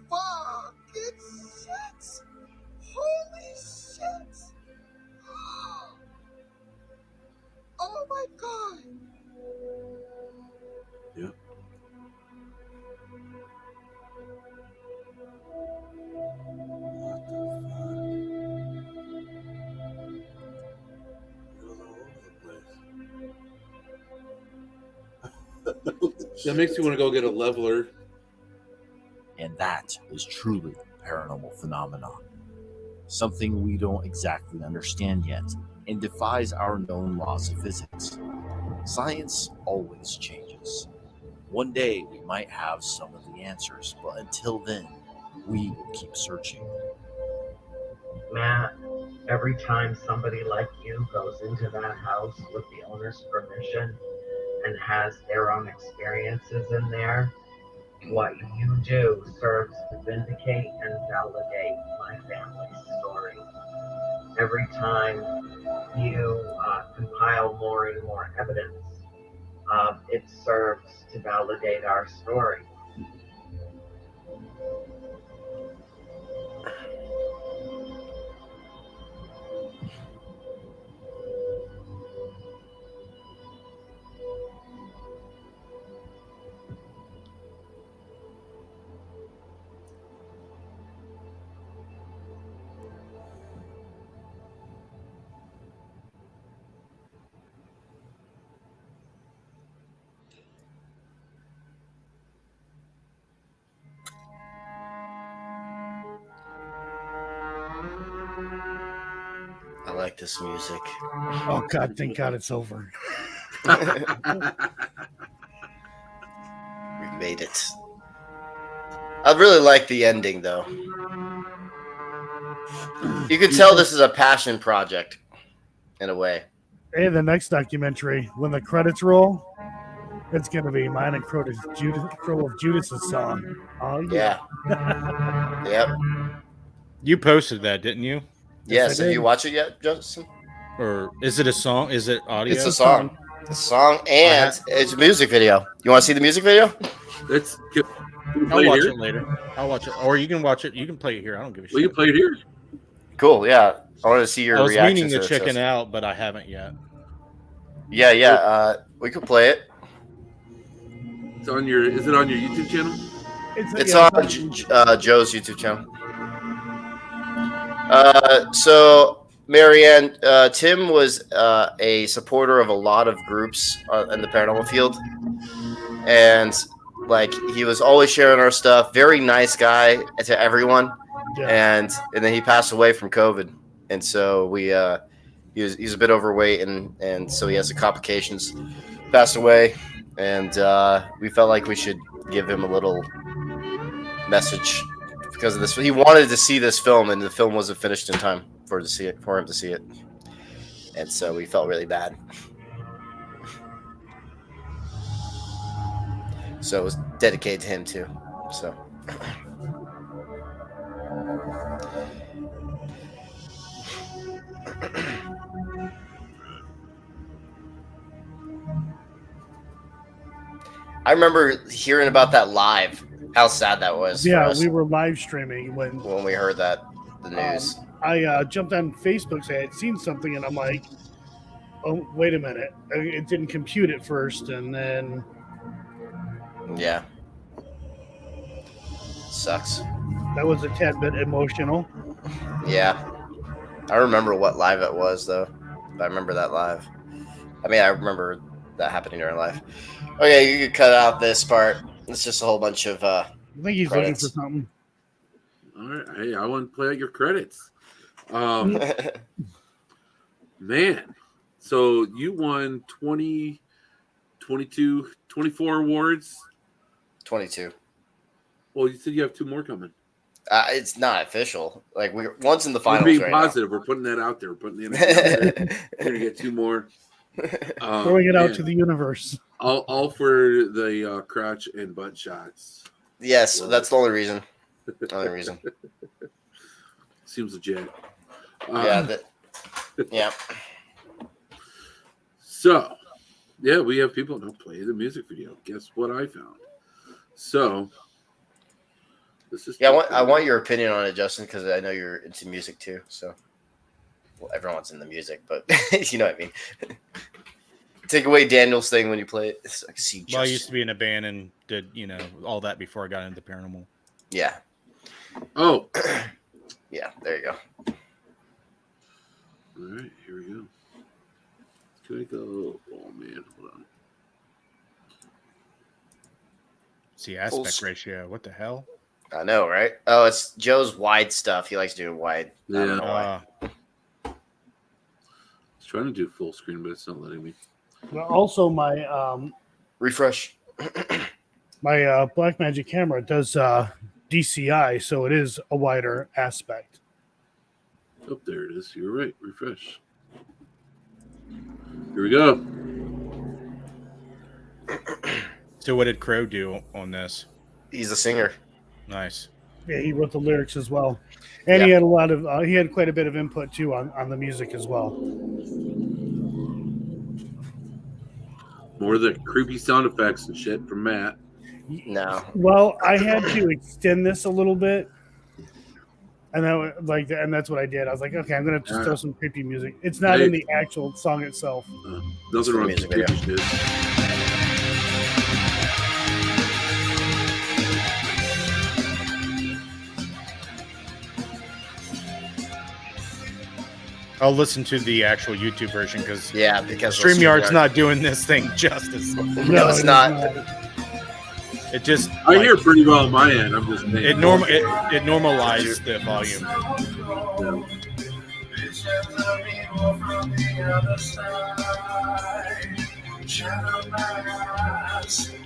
fucking shit! Holy shit! Oh my god! Yeah. That makes me want to go get a leveler. And that is truly a paranormal phenomenon. Something we don't exactly understand yet and defies our known laws of physics. Science always changes. One day we might have some of the answers, but until then, we will keep searching. Matt, every time somebody like you goes into that house with the owner's permission and has their own experiences in there, what you do serves to vindicate and validate my family's story. Every time you compile more and more evidence, it serves to validate our story. I like this music. Oh God, thank God it's over. We made it. I really like the ending, though. You can tell this is a passion project, in a way. Hey, the next documentary, when the credits roll, it's gonna be mine and Crow of Judas's song. Oh yeah. Yep. You posted that, didn't you? Yes. Have you watched it yet, Justin? Or is it a song? Is it audio? It's a song. It's a song, and it's a music video. You want to see the music video? I'll watch it later. I'll watch it, or you can watch it. You can play it here. I don't give a shit. You can play it here. Cool. Yeah, I want to see your I was reaction. meaning to it, check so- it out, but I haven't yet. Yeah. We could play it. It's on your. Is it on your YouTube channel? It's on Joe's YouTube channel. So Marianne, Tim was a supporter of a lot of groups in the paranormal field, and like he was always sharing our stuff. Very nice guy to everyone, and then he passed away from COVID, and so we He's a bit overweight, and so he has the complications. Passed away, and we felt like we should give him a little message because of this. He wanted to see this film, and the film wasn't finished in time for him to see it, and so we felt really bad. So it was dedicated to him too. So. I remember hearing about that live. How sad that was. Yeah, for us we were live streaming when we heard that the news. I jumped on Facebook, say I had seen something, and I'm like, "Oh, wait a minute! It didn't compute at first, and then Yeah, sucks. that was a tad bit emotional." Yeah, I remember what live it was though. I remember that live. I mean, I remember that happening during live. Okay, you could cut out this part. It's just a whole bunch of I think he's credits. looking for something. All right. Hey, I want to play out your credits. Man, so you won 20, 22, 24 awards? 22. Well, you said you have 2 more coming. It's not official. Like one's in the We're finals being right positive. We're putting that out there. We're putting the energy out there. We're gonna get 2 more. Throwing it out to the universe. All for the crotch and butt shots. Yes, that's the only reason. The only reason. Seems legit. Yeah. So, yeah, we have people now play the music video. Guess what I found? So, this is I want your opinion on it, Justin, because I know you're into music too. So, well, everyone's into music, but you know what I mean. Take away Daniel's thing when you play it. I can see. Well, I used to be in a band and did all that before I got into paranormal. Yeah. Oh. Yeah. There you go. All right, here we go. Can I go? Oh man, hold on. See, aspect ratio. What the hell? I know, right? Oh, it's Joe's wide stuff. He likes doing wide. I don't know why. I was trying to do full screen, but it's not letting me. Well, also, my refresh. My Blackmagic camera does DCI, so it is a wider aspect. Oh, there it is. You're right. Refresh. Here we go. So, what did Crow do on this? He's a singer. Nice. Yeah, he wrote the lyrics as well, and he had a lot of he had quite a bit of input too on the music as well. More of the creepy sound effects and shit from Matt. No. Well, I had to extend this a little bit, and and that's what I did. I was like, okay, I'm gonna just throw some creepy music. It's not in the actual song itself. Nothing wrong with creepy shit. I'll listen to the actual YouTube version because because StreamYard's not doing this thing justice. No, it's not. It just I hear pretty well on my end. I'm just it normalized the volume.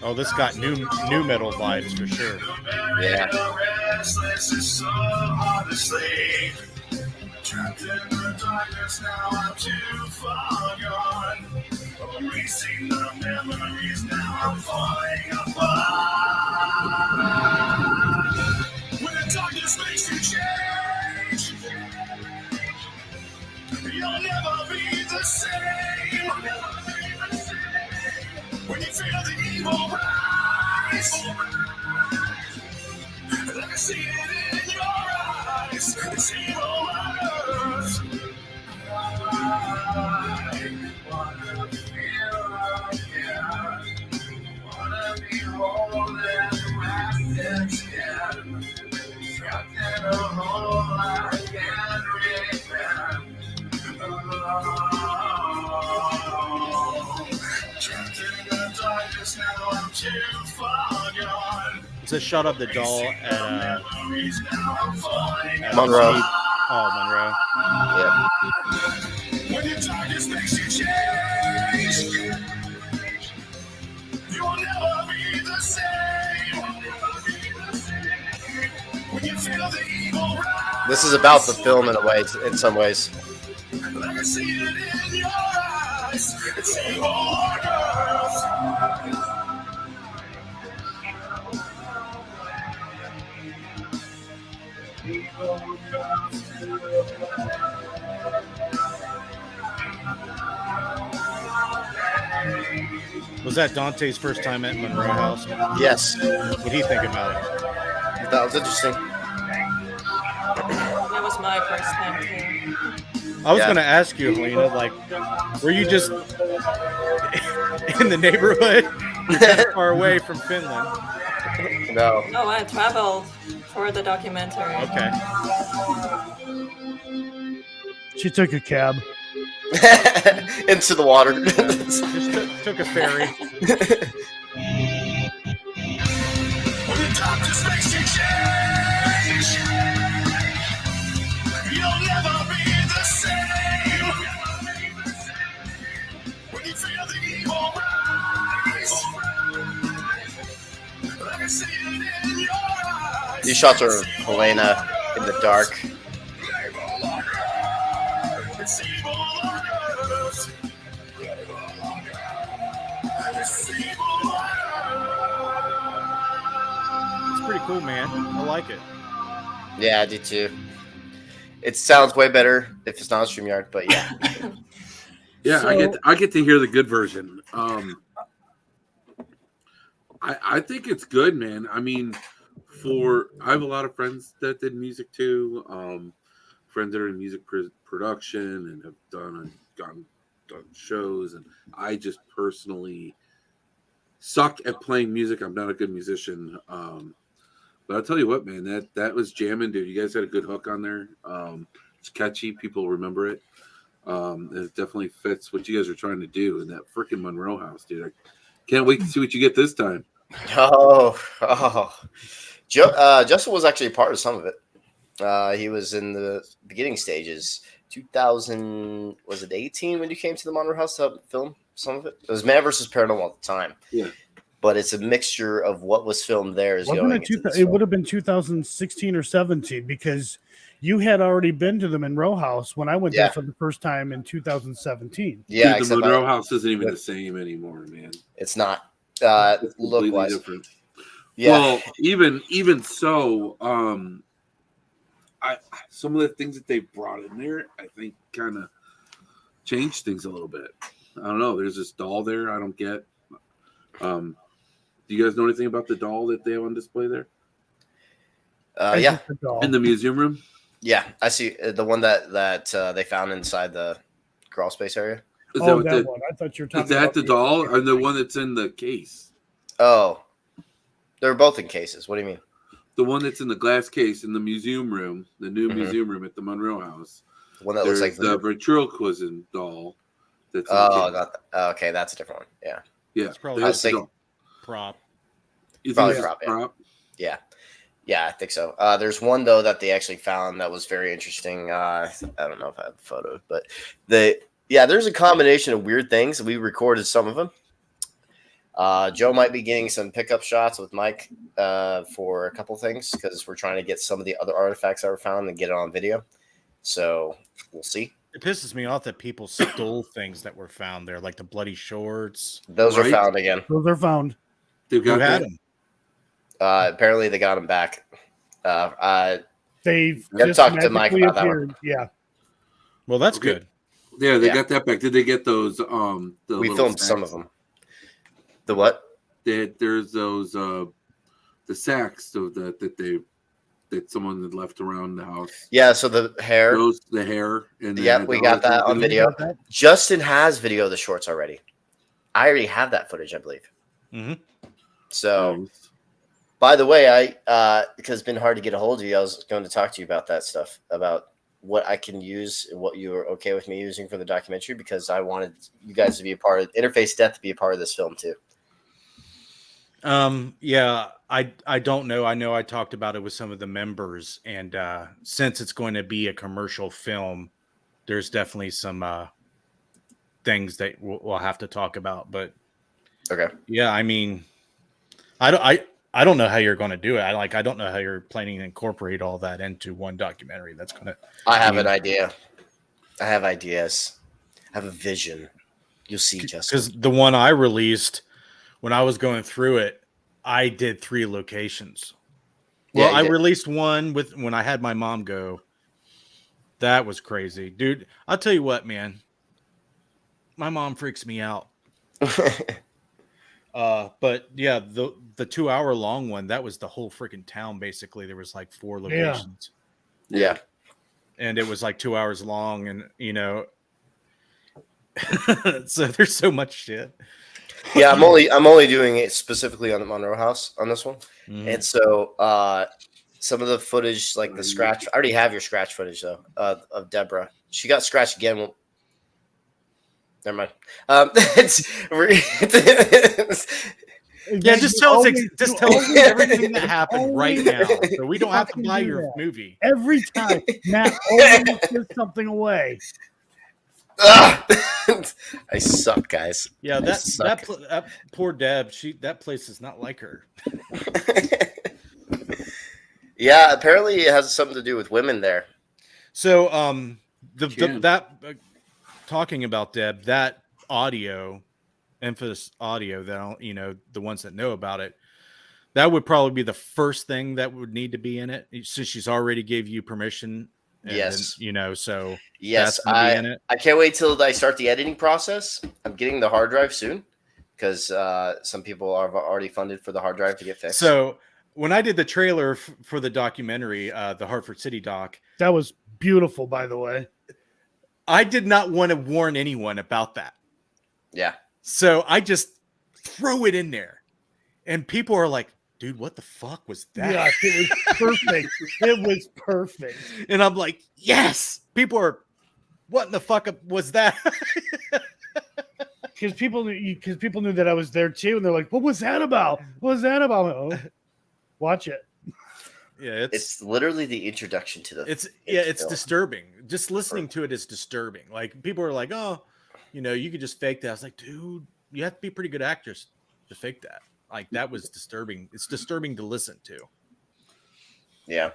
Oh, this got new metal vibes for sure. Yeah. Trapped in the darkness, now I'm too far gone. Erasing the memories, now I'm falling apart. When the darkness makes you change, you'll never be the same. When you feel the evil rise, I can see it in your eyes. It's evil on earth. I wanna feel again. Wanna be whole and wrapped in skin. Trapped in a hole I can't Trapped in the darkness, now I'm too far gone. It's a shot of the doll at Monroe. Oh, Monroe. Yeah. When you This is about the film in a way, in some ways. Like I see it in your eyes. It's evil girls. Was that Dante's first time at Monroe House? Yes. What did he think about it? That was interesting. That was my first time too. I was going to ask you, Helena, like, were you just in the neighborhood that far away from Finland? No. No, I traveled for the documentary. Okay. She took a cab. Into the water. Just took a ferry. When the doctors makes you change, you'll never be the same. When you feel the evil rise, like I see it in your eyes. These shots are of Helena in the dark. It's evil girls. It's evil It's pretty cool, man. I like it. Yeah, I do too. It sounds way better if it's not on StreamYard, but yeah. Yeah, So- I get to hear the good version. I think it's good, man. I mean, I have a lot of friends that did music too. Friends that are in music production and have done shows, and I just personally suck at playing music. I'm not a good musician. But I'll tell you what, man, that was jamming, dude. You guys had a good hook on there. It's catchy. People remember it. It definitely fits what you guys are trying to do in that freaking Monroe House, dude. I can't wait to see what you get this time. Oh. Justin was actually a part of some of it. He was in the beginning stages. 2018 when you came to the Monroe House to help film some of it? It was Man vs. Paranormal at the time. Yeah. But it's a mixture of what was filmed there is Wasn't going it, into this it film. would have been 2016 or 17 because you had already been to the Monroe House when I went Yeah. there for the first time in 2017. Yeah, Dude, the except Monroe House isn't even the same anymore, man. It's not. It's Look completely wise. different. Yeah. Well, even so, some of the things that they brought in there, I think, kind of changed things a little bit. I don't know. There's this doll there. I don't get. Do you guys know anything about the doll that they have on display there? Yeah. In the museum room. Yeah, I see the one that they found inside the crawl space area. Is Oh, what that one. I thought you were talking Is that about the doll or the one that's in the case? Oh, they're both in cases. What do you mean? The one that's in the glass case in the museum room, the new Mhm. museum room at the Monroe House. The one that looks like the ventriloquism doll. That's in Oh, the I case. got that. Okay, that's a different one. Yeah. Yeah, It's probably that's the thinking- doll. prop. You think Probably it's a prop, yeah. prop? Yeah, I think so. There's one though that they actually found that was very interesting. I don't know if I have a photo, but there's a combination of weird things. We recorded some of them. Joe might be getting some pickup shots with Mike for a couple things because we're trying to get some of the other artifacts that were found and get it on video. So we'll see. It pisses me off that people stole things that were found there, like the bloody shorts. Those are Right. found again. Those are found. They've Who got had that. them? Apparently they got them back. They've You gotta just talk to Mike magically about that one. appeared. Yeah. Well, that's Okay. good. Yeah, they Yeah. got that back. Did they get those? The We little filmed some of sacks? them. The what? There's those the sacks that someone had left around the house. Yeah, so the hair. The hair. And they Yeah, had we all got that things on in it. video. Justin has video of the shorts already. I already have that footage, I believe. Mm-hmm. So, Nice. by the way, because it's been hard to get a hold of you, I was going to talk to you about that stuff, about what I can use and what you were okay with me using for the documentary, because I wanted you guys to be a part of Interface Death to be a part of this film too. Yeah, I don't know. I know I talked about it with some of the members, and since it's going to be a commercial film, there's definitely some things that we'll have to talk about. But okay, yeah, I mean, I I don't know how you're going to do it. I don't know how you're planning to incorporate all that into one documentary. That's going to. I have an idea. I have ideas. I have a vision. You'll see, Justin. Because the one I released, when I was going through it, I did 3 locations. Well, I released one when I had my mom go. That was crazy, dude. I'll tell you what, man. My mom freaks me out. But yeah, the 2-hour long one, that was the whole freaking town. Basically, there was like 4 locations. Yeah. And it was like 2 hours long, and so there's so much shit. Yeah, I'm only doing it specifically on the Monroe House on this one, and so some of the footage, like the scratch. I already have your scratch footage though of Deborah. She got scratched again. Well, never mind. Yeah, just tell us everything that happened right now, so we don't have to buy your movie every time. Matt always gives something away. I suck, guys. Yeah, that poor Deb. That place is not like her. Yeah, apparently it has something to do with women there. So, talking about Deb, that audio, Infamous audio, that the ones that know about it, that would probably be the first thing that would need to be in it, since she's already gave you permission. Yes. So yes, that's gonna be in it. I can't wait till I start the editing process. I'm getting the hard drive soon because some people are already funded for the hard drive to get fixed. So when I did the trailer for the documentary, the Hartford City doc, that was beautiful, by the way. I did not want to warn anyone about that. Yeah. So I just throw it in there, and people are like, dude, what the fuck was that? Yeah, it was perfect. It was perfect. And I'm like, yes. People are, what in the fuck was that? Because people knew that I was there too, and they're like, what was that about? What was that about? Oh, watch it. Yeah, it's literally the introduction to the. It's disturbing. Just listening to it is disturbing. Like, people are like, oh, you could just fake that. I was like, dude, you have to be a pretty good actress to fake that. Like, that was disturbing. It's disturbing to listen to. Yeah.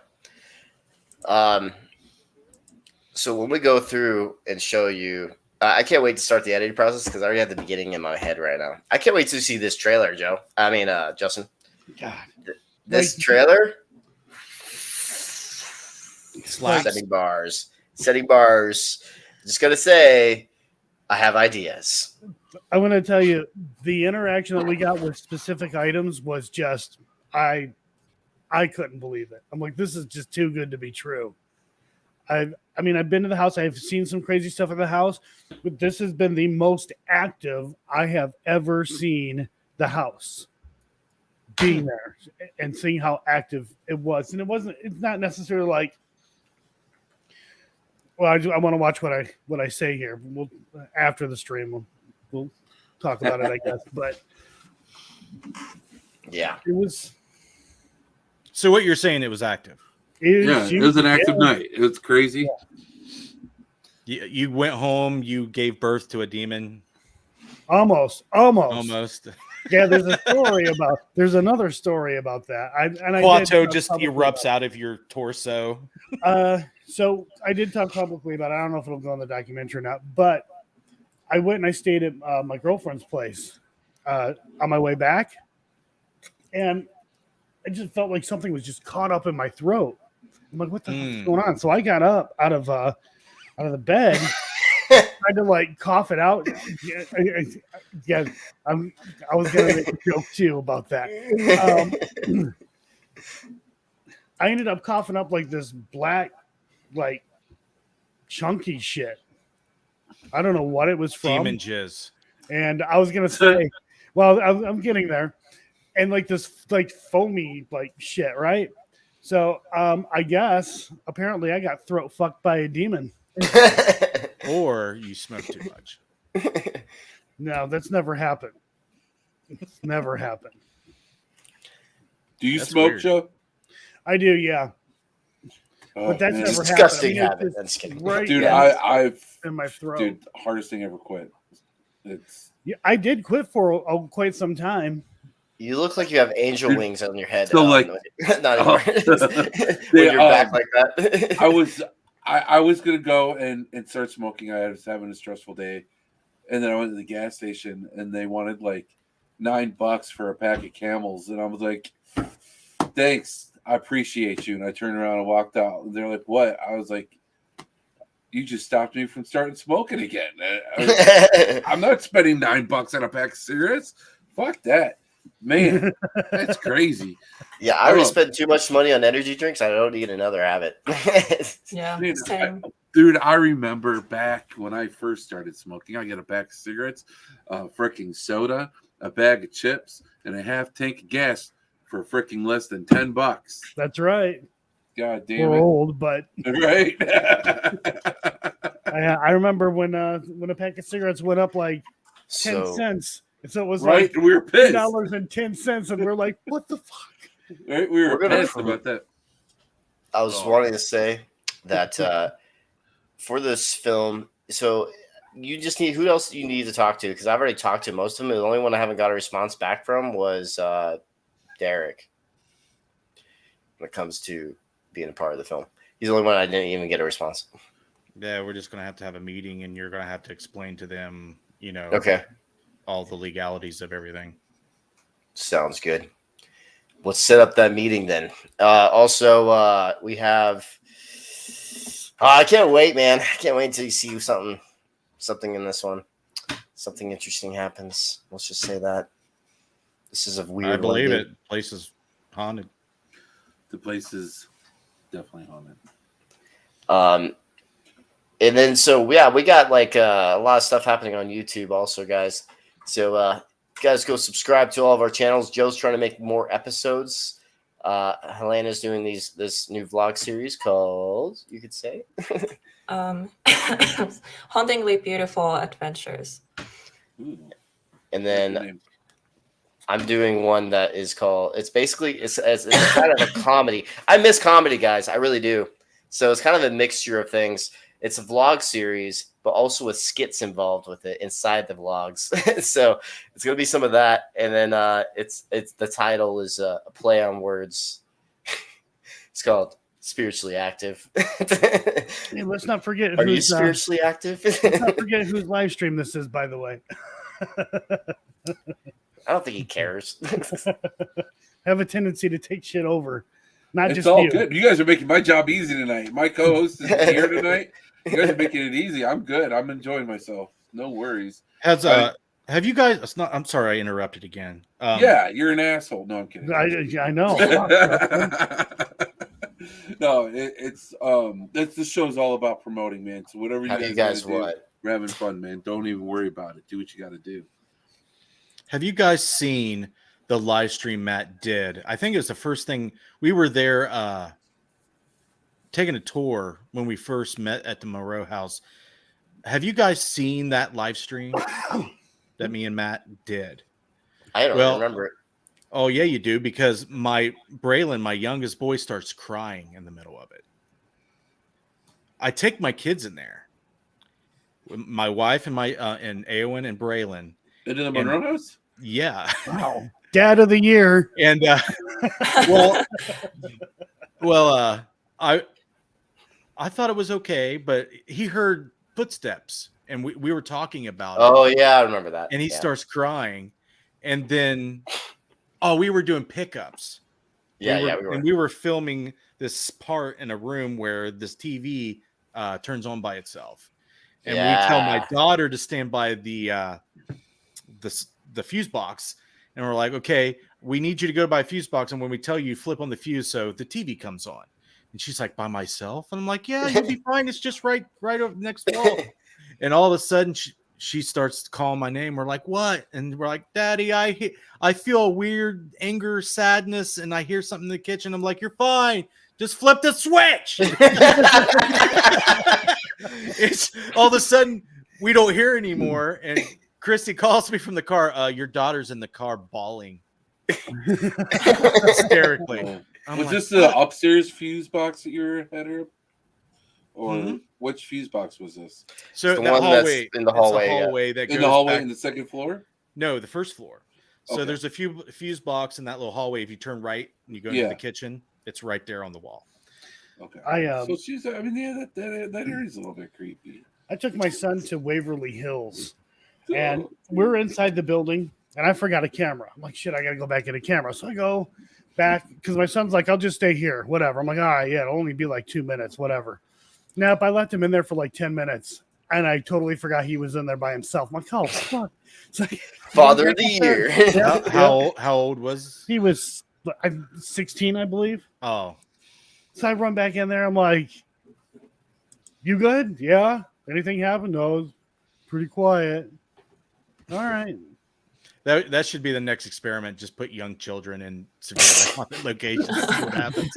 So when we go through and show you, I can't wait to start the editing process because I already have the beginning in my head right now. I can't wait to see this trailer, Justin. God. This trailer. Slaps. Setting bars. Just gonna say, I have ideas. I want to tell you, the interaction that we got with specific items was just, I couldn't believe it. I'm like, this is just too good to be true. I've been to the house. I've seen some crazy stuff at the house, but this has been the most active I have ever seen the house. Being there and seeing how active it was. And it's not necessarily like, well, I want to watch what I say here. We'll, after the stream, we'll talk about it, I guess. But yeah, it was. So what you're saying, it was active? It was an active night. It was crazy. Yeah. You went home. You gave birth to a demon. Almost. Yeah, there's another story about that. Quato just erupts out of your torso. So I did talk publicly about it. I don't know if it'll go on the documentary or not, but I went and I stayed at my girlfriend's place on my way back, and I just felt like something was just caught up in my throat. I'm like, what the fuck's going on? So I got up out of the bed, tried to like cough it out. Yeah, I was gonna make a joke too about that. I ended up coughing up like this black, like chunky shit. I don't know what it was from. Demon jizz. And I was gonna say, well, I'm getting there, and like this like foamy like shit, right? So I guess apparently I got throat fucked by a demon. Or you smoked too much. No, that's never happened. It's never happened. Do you smoke, Joe? I do, yeah. But that's never disgusting happened. That's kidding. Right, Dude, I've in my throat. You look like you have angel wings on your head. So, like, not anymore. When you're back like that. I was gonna go and start smoking. I was having a stressful day, and then I went to the gas station, and they wanted like $9 for a pack of Camels, and I was like, "Thanks, I appreciate you." And I turned around and walked out. And they're like, "What?" I was like, "You just stopped me from starting smoking again." I'm not spending $9 on a pack of cigarettes. Fuck that, man. That's crazy. Yeah, I already spent too much money on energy drinks. I don't need another habit. Yeah, Dude, same. Dude, I remember back when I first started smoking, I get a pack of cigarettes, freaking soda, a bag of chips, and a half tank of gas for freaking less than $10. That's right. God damn We're it. old, but right. I remember when a pack of cigarettes went up like 10 cents. And so it was right, like and we were pissed. $2.10, and we're like, what the fuck? Right, we were pissed about that. I was wanting to say that for this film, so you just need, who else you need to talk to? Because I've already talked to most of them. The only one I haven't got a response back from was Derek. When it comes to being a part of the film, he's the only one I didn't even get a response. Yeah, we're just gonna have to have a meeting, and you're gonna have to explain to them, Okay, all the legalities of everything. Sounds good. Let's set up that meeting then. Also, we have. I can't wait, man! I can't wait until you see something in this one. Something interesting happens. Let's just say that. This is a weird. I believe one, it. Place is haunted. The place is definitely haunted. And then we got like a lot of stuff happening on YouTube also, guys. So guys, go subscribe to all of our channels. Joe's trying to make more episodes. Helena's doing this new vlog series called, you could say, Hauntingly Beautiful Adventures. and then I'm doing one that is called. It's basically it's kind of a comedy. I miss comedy, guys. I really do. So it's kind of a mixture of things. It's a vlog series, but also with skits involved with it inside the vlogs. So it's gonna be some of that, and then it's the title is a play on words. It's called Spiritually Active. Hey, let's not forget. Are you spiritually active? Let's not forget whose live stream this is, by the way. I don't think he cares. Have a tendency to take shit over. Not It's just all you. good. You guys are making my job easy tonight. My co-host is here tonight. You guys are making it easy. I'm good. I'm enjoying myself. No worries. Have you guys? It's not. I'm sorry, I interrupted again. Yeah, you're an asshole. No, I'm kidding. I know. No, it's this show's all about promoting, man. So whatever you guys do, we're having fun, man. Don't even worry about it. Do what you got to do. Have you guys seen the live stream Matt did? I think it was the first thing we were there taking a tour when we first met at the Moreau house. Have you guys seen that live stream that me and Matt did? I don't remember it. Oh yeah, you do, because Braylon, my youngest boy, starts crying in the middle of it. I take my kids in there, my wife and and Eowyn and Braylon. Into the Monroe house? Yeah. Wow. Dad of the year. And I thought it was okay, but he heard footsteps, and we were talking about it. Oh yeah, I remember that. And he starts crying, and then we were doing pickups. We were. And we were filming this part in a room where this TV turns on by itself, and we tell my daughter to stand by the fuse box, and we're like, okay, we need you to go by a fuse box, and when we tell you, flip on the fuse so the TV comes on. And she's like, by myself? And I'm like, yeah, you'll be fine. It's just right over next wall. And all of a sudden she starts calling my name. We're like, what? And we're like, Daddy, I feel a weird anger, sadness, and I hear something in the kitchen. I'm like, you're fine. Just flip the switch. It's all of a sudden we don't hear anymore. And Christy calls me from the car. Your daughter's in the car bawling hysterically. Was this the upstairs fuse box that you were at her? Or which fuse box was this? So the hallway, in the hallway, that in goes the hallway back, in the second floor? No, the first floor. So Okay. there's a fuse box in that little hallway. If you turn right and you go into the kitchen, it's right there on the wall. Okay. So she's. I mean, yeah, that area's a little bit creepy. I took my son to Waverly Hills, and we're inside the building, and I forgot a camera. I'm like, shit, I gotta go back get a camera. So I go back because my son's like, I'll just stay here, whatever. I'm like, all right, yeah, it'll only be like 2 minutes, whatever. Nope, I left him in there for like 10 minutes, and I totally forgot he was in there by himself. I'm like, oh fuck. So Father of the year. How old was he? Was 16, I believe. Oh. So I run back in there. I'm like, you good? Yeah. Anything happened? No, it was pretty quiet. All right. That should be the next experiment. Just put young children in severe haunted locations. See what happens.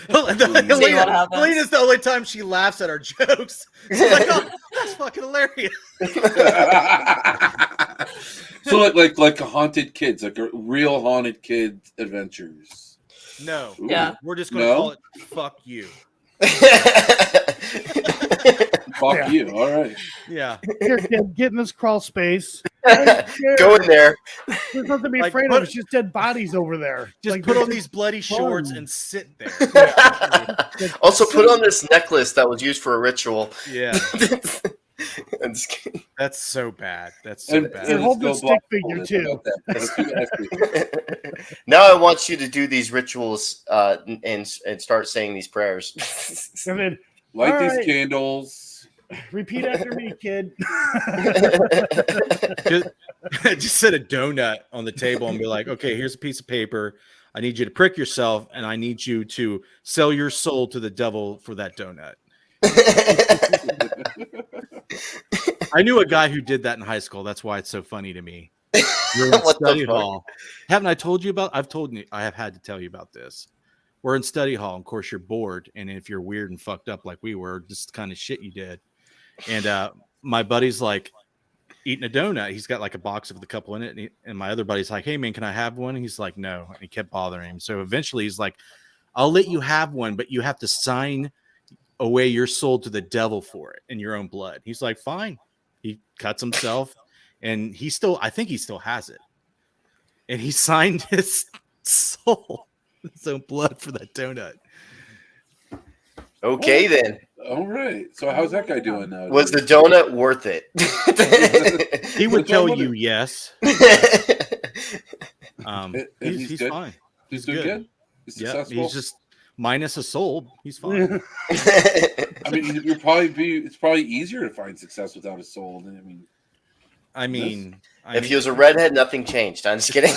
Helena's the only time she laughs at our jokes. She's like, oh, that's fucking hilarious. So like a haunted kids, like a real haunted kids adventures. No. Ooh. Yeah. We're just going to call it fuck you. Fuck you. All right. Yeah. Here, kid, get in this crawl space. Go in there. There's nothing to be afraid of. It's just dead bodies over there. Just put on these bloody shorts and sit there. Also, put on this necklace that was used for a ritual. Yeah. That's so bad. That's so bad. And hold the stick figure too. Now I want you to do these rituals and start saying these prayers. And then, light these candles. Repeat after me, kid. just set a donut on the table and be like, okay, here's a piece of paper. I need you to prick yourself, and I need you to sell your soul to the devil for that donut. I knew a guy who did that in high school. That's why it's so funny to me. We're in study hall. Haven't I told you about? I have had to tell you about this. We're in study hall. Of course, you're bored, and if you're weird and fucked up like we were, just the kind of shit you did. And my buddy's like eating a donut. He's got like a box with a couple in it, and my other buddy's like, "Hey man, can I have one?" And he's like, "No." And he kept bothering him. So eventually, he's like, "I'll let you have one, but you have to sign away your soul to the devil for it in your own blood." He's like, "Fine." He cuts himself, and I think he still has it. And he signed his soul, his own blood for that donut. Okay, then. All right. So how's that guy doing now? Was the donut worth it? He would tell you yes. He's fine. He's doing good. He's successful. He's just minus a soul. He's fine. I mean, it's probably easier to find success without a soul than if he was a redhead, nothing changed. I'm just kidding.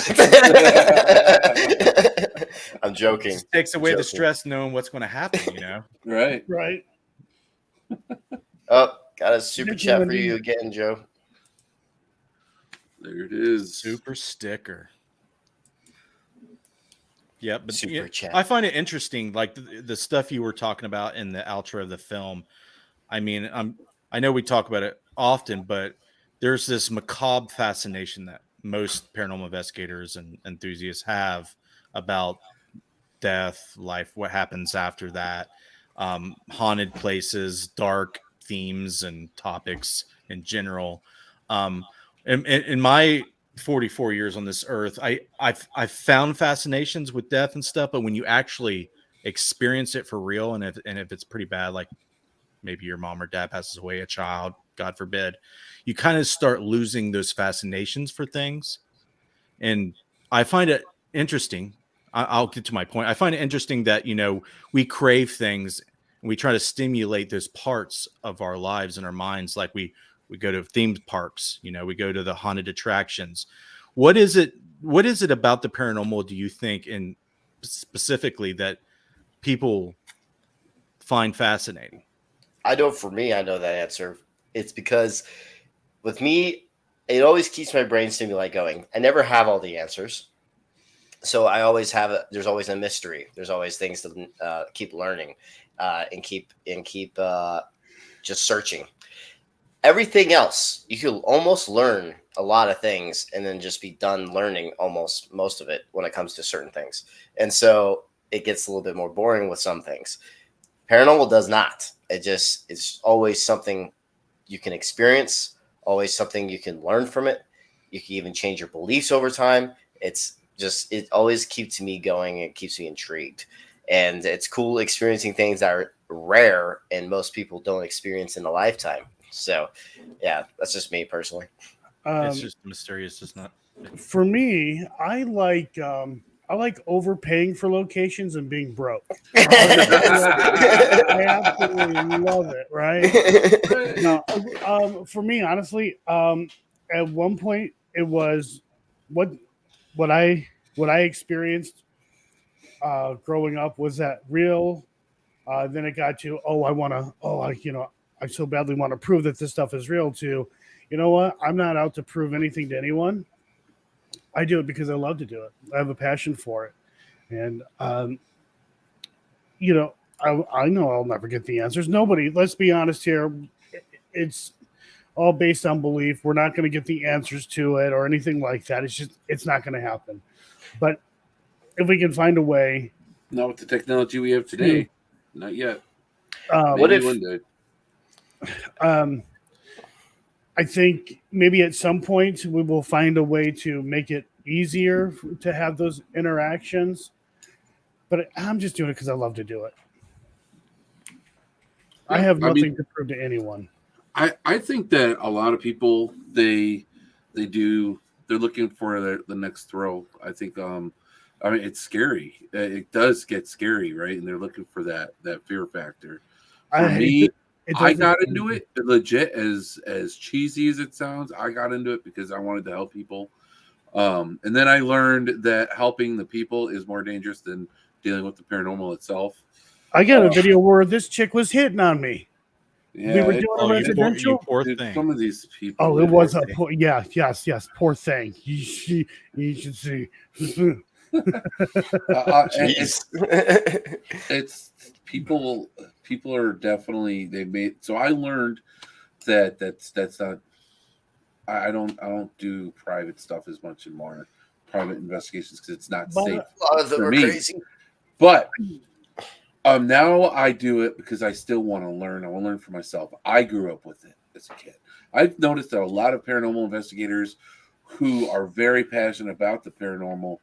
I'm joking. It takes away the stress knowing what's going to happen, you know? Right. Right. Oh, got a super chat for you again, Joe. There it is. Super sticker. Yeah, but super chat. I find it interesting, like the stuff you were talking about in the outro of the film. I mean, I know we talk about it often, but there's this macabre fascination that most paranormal investigators and enthusiasts have about death, life, what happens after that, haunted places, dark themes and topics in general. In my 44 years on this earth, I've found fascinations with death and stuff, but when you actually experience it for real, and if it's pretty bad, like maybe your mom or dad passes away, a child, God forbid, you kind of start losing those fascinations for things. And I find it interesting. I'll get to my point. I find it interesting that, we crave things and we try to stimulate those parts of our lives and our minds. Like we go to themed parks, we go to the haunted attractions. What is it about the paranormal, do you think, and specifically, that people find fascinating? I know for me, I know that answer. It's because with me, it always keeps my brain stimulated going. I never have all the answers. So I always there's always a mystery. There's always things to keep learning and keep just searching. Everything else, you could almost learn a lot of things and then just be done learning almost most of it when it comes to certain things. And so it gets a little bit more boring with some things. Paranormal does not. It's always something you can experience, always something you can learn from it. You can even change your beliefs over time. It's just, it always keeps me going. It keeps me intrigued. And it's cool experiencing things that are rare and most people don't experience in a lifetime. So, yeah, that's just me personally. It's just mysterious, isn't it? For me, I like overpaying for locations and being broke. I absolutely love it. Right? No, for me, honestly, at one point it was what I experienced growing up was that real. Then it got to I so badly want to prove that this stuff is real. To, you know what? I'm not out to prove anything to anyone. I do it because I love to do it. I have a passion for it, and I know I'll never get the answers. Nobody. Let's be honest here. It's all based on belief. We're not going to get the answers to it or anything like that. It's not going to happen. But if we can find a way, not with the technology we have today, not yet. What if one day? I think maybe at some point we will find a way to make it easier to have those interactions. But I'm just doing it because I love to do it. I have nothing to prove to anyone. I think that a lot of people they're looking for the next thrill. I think it's scary. It does get scary, right? And they're looking for that fear factor. For me, I got into it legit, as cheesy as it sounds. I got into it because I wanted to help people. And then I learned that helping the people is more dangerous than dealing with the paranormal itself. I got a video where this chick was hitting on me. Yeah, we were doing a residential. Poor thing. Some of these people. Oh, it was a poor, yes, poor thing. You should see. It's people. People are definitely they made. So I learned that's not. I don't do private stuff as much anymore. Private investigations because it's not safe a lot of them for are me. crazy. But now I do it because I still want to learn. I want to learn for myself. I grew up with it as a kid. I've noticed that a lot of paranormal investigators who are very passionate about the paranormal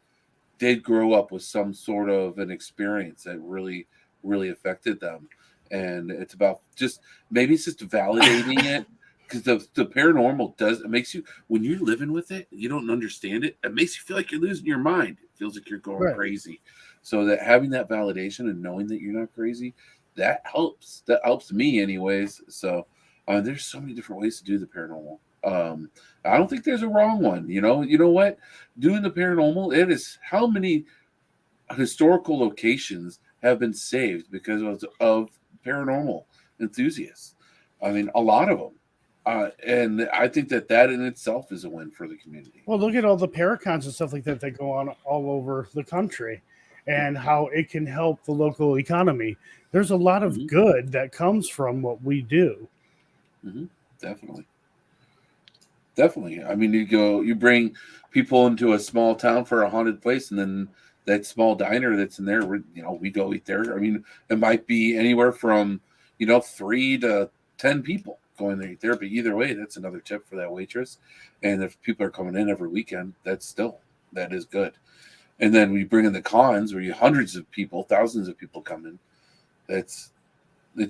did grow up with some sort of an experience that really, really affected them. And it's about maybe it's just validating it. Because the paranormal it makes you, when you're living with it, you don't understand it. It makes you feel like you're losing your mind. It feels like you're going crazy. So that having that validation and knowing that you're not crazy, that helps. That helps me, anyways. So there's so many different ways to do the paranormal. I don't think there's a wrong one. You know what? Doing the paranormal, it is how many historical locations have been saved because of paranormal enthusiasts. I mean, a lot of them. And I think that in itself is a win for the community. Well, look at all the paracons and stuff like that that go on all over the country and how it can help the local economy. There's a lot of good that comes from what we do. Mm-hmm. Definitely. I mean, you bring people into a small town for a haunted place, and then that small diner that's in there, we go eat there. I mean, it might be anywhere from, 3 to 10 people going there eat there, but either way, that's another tip for that waitress. And if people are coming in every weekend, that is good. And then we bring in the cons where hundreds of people, thousands of people come in. It's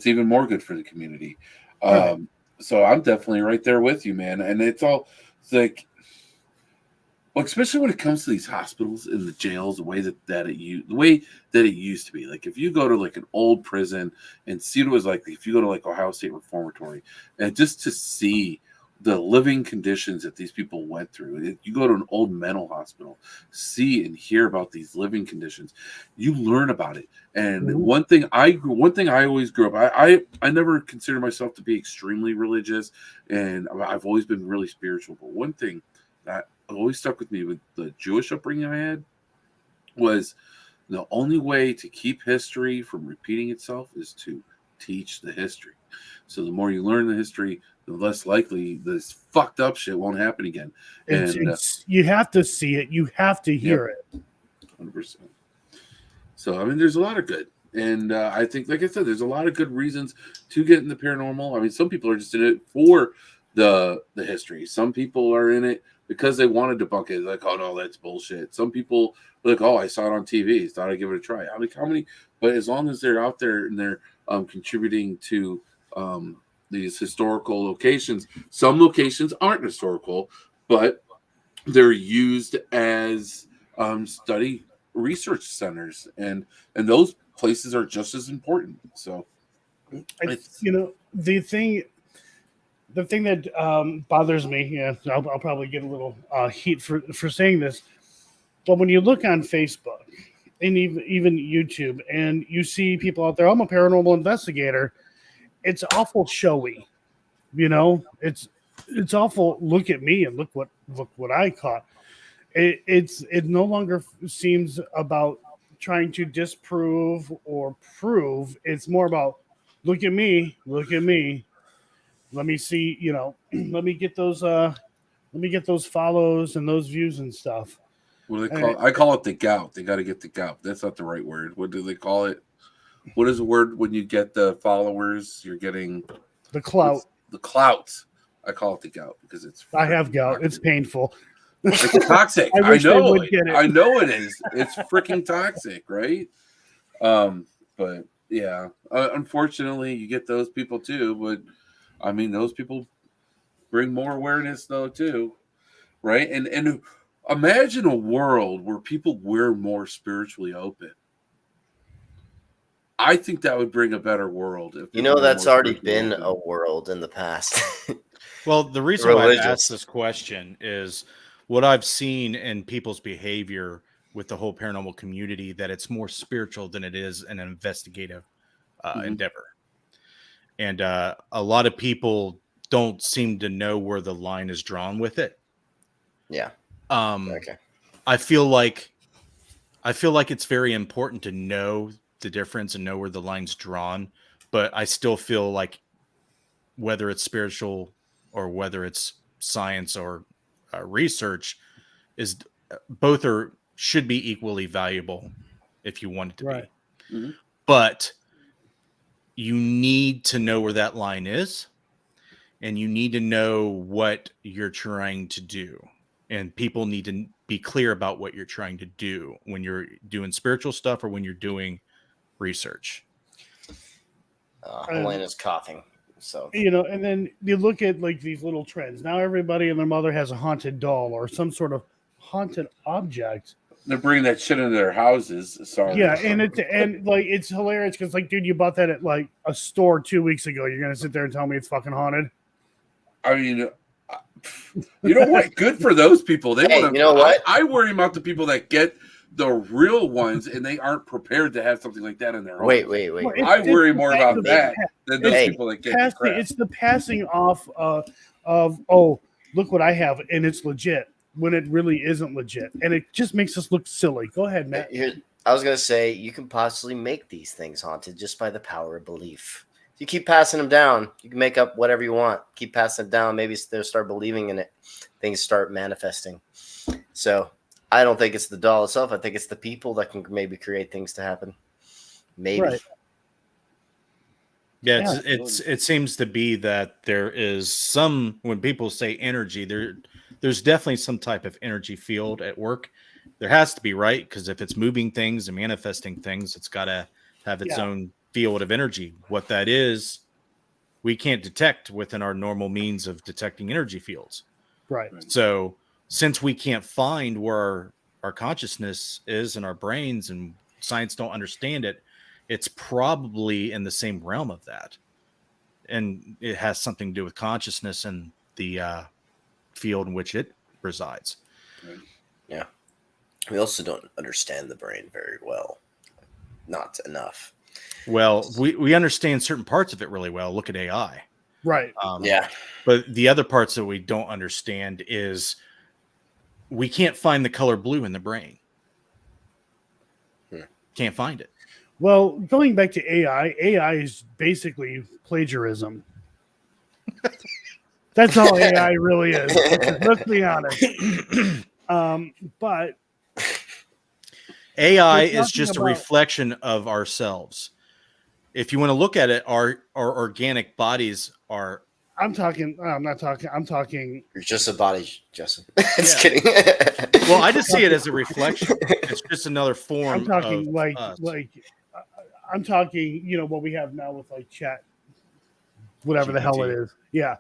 even more good for the community. Right. So I'm definitely right there with you, man. And it's like, well, especially when it comes to these hospitals and the jails, the way that it used to be. Like if you go to like an old prison and see what it was like, if you go to like Ohio State Reformatory, and just to see the living conditions that these people went through. You go to an old mental hospital, see and hear about these living conditions. You learn about it. And one thing I always grew up, I never considered myself to be extremely religious, and I've always been really spiritual. But one thing that always stuck with me with the Jewish upbringing I had was the only way to keep history from repeating itself is to teach the history. So the more you learn the history, the less likely this fucked up shit won't happen again. You have to see it. You have to hear it. 100%. So, I mean, there's a lot of good. And I think, like I said, there's a lot of good reasons to get in the paranormal. I mean, some people are just in it for the history. Some people are in it because they want to debunk it. Like, oh no, that's bullshit. Some people are like, oh, I saw it on TV, thought I'd give it a try. How many? But as long as they're out there and they're contributing to these historical locations, some locations aren't historical, but they're used as study research centers, and those places are just as important. So, the thing that bothers me, yeah, I'll probably get a little heat for saying this, but when you look on Facebook and even YouTube, and you see people out there, I'm a paranormal investigator, it's awful showy. It's awful. Look at me and look what I caught. It no longer seems about trying to disprove or prove. It's more about look at me. Let me see. Let me get those follows and those views and stuff. What do they call it? I call it the gout. They got to get the gout. That's not the right word. What do they call it? What is the word when you get the followers? You're getting the clout. The clout. I call it the gout because I have gout. It's painful. It's toxic. I know it. I know it is. It's freaking toxic, right? But yeah, unfortunately, you get those people too. But I mean, those people bring more awareness though too, right? And imagine a world where people were more spiritually open. I think that would bring a better world. If That's already been a world in the past. Well, the reason why I asked this question is what I've seen in people's behavior with the whole paranormal community, that it's more spiritual than it is an investigative endeavor. And a lot of people don't seem to know where the line is drawn with it. Yeah. Okay. I feel like it's very important to know the difference and know where the line's drawn, but I still feel like whether it's spiritual or whether it's science or research, is both should be equally valuable if you want it to be. Mm-hmm. But you need to know where that line is, and you need to know what you're trying to do. And people need to be clear about what you're trying to do when you're doing spiritual stuff or when you're doing research. Helena's coughing. So and then you look at like these little trends. Now everybody and their mother has a haunted doll or some sort of haunted object. They're bringing that shit into their houses. Sorry. Yeah, and it's hilarious because like, dude, you bought that at like a store 2 weeks ago. You're gonna sit there and tell me it's fucking haunted? I mean, you know what? Good for those people. They Hey, want to. you know what? I worry about the people that get the real ones and they aren't prepared to have something like that in their home. Wait. I worry more about that than those people that get the crap. It's the passing off of oh, look what I have, and it's legit when it really isn't legit, and it just makes us look silly. Go ahead, Matt. I was gonna say you can possibly make these things haunted just by the power of belief. If you keep passing them down, you can make up whatever you want. Keep passing it down. Maybe they'll start believing in it. Things start manifesting. So I don't think it's the doll itself. I think it's the people that can maybe create things to happen. Maybe. Right. Yeah, it seems to be that there is some, when people say energy, there's definitely some type of energy field at work. There has to be, right? Because if it's moving things and manifesting things, it's got to have its own field of energy. What that is, we can't detect within our normal means of detecting energy fields. Right. So since we can't find where our consciousness is in our brains and science don't understand it, it's probably in the same realm of that. And it has something to do with consciousness and the field in which it resides. Yeah. We also don't understand the brain very well. Not enough. Well, we understand certain parts of it really well. Look at AI. Right. Yeah. But the other parts that we don't understand is we can't find the color blue in the brain. Can't find it. Well, going back to AI is basically plagiarism. That's all AI really is. Let's be honest. But AI is just a reflection of ourselves. If you want to look at it, our organic bodies are I'm talking. I'm not talking. I'm talking. You're just a body, Justin. Just kidding. Well, I just see it as a reflection. It's just another form. I'm talking of like us. I'm talking. You know what we have now with like chat, whatever the hell it GPT. is. Yeah.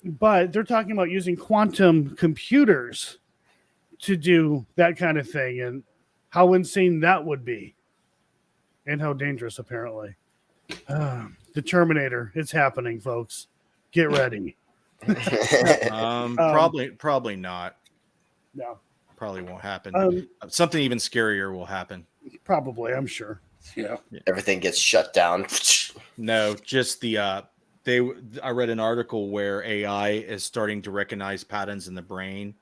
But they're talking about using quantum computers to do that kind of thing, and how insane that would be, and how dangerous apparently. The Terminator, it's happening, folks. Get ready. Probably not. No. Probably won't happen. Something even scarier will happen. Probably, I'm sure. Yeah. Everything gets shut down. No, just the I read an article where AI is starting to recognize patterns in the brain,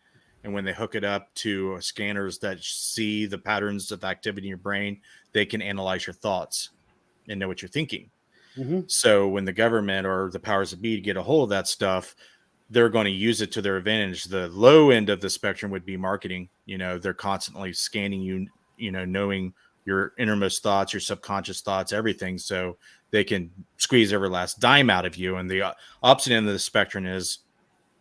and when they hook it up to scanners that see the patterns of activity in your brain, they can analyze your thoughts and know what you're thinking. Mm-hmm. So when the government or the powers that be get a hold of that stuff, they're going to use it to their advantage. The low end of the spectrum would be marketing. You know, they're constantly scanning you, you know, knowing your innermost thoughts, your subconscious thoughts, everything. So they can squeeze every last dime out of you. And the opposite end of the spectrum is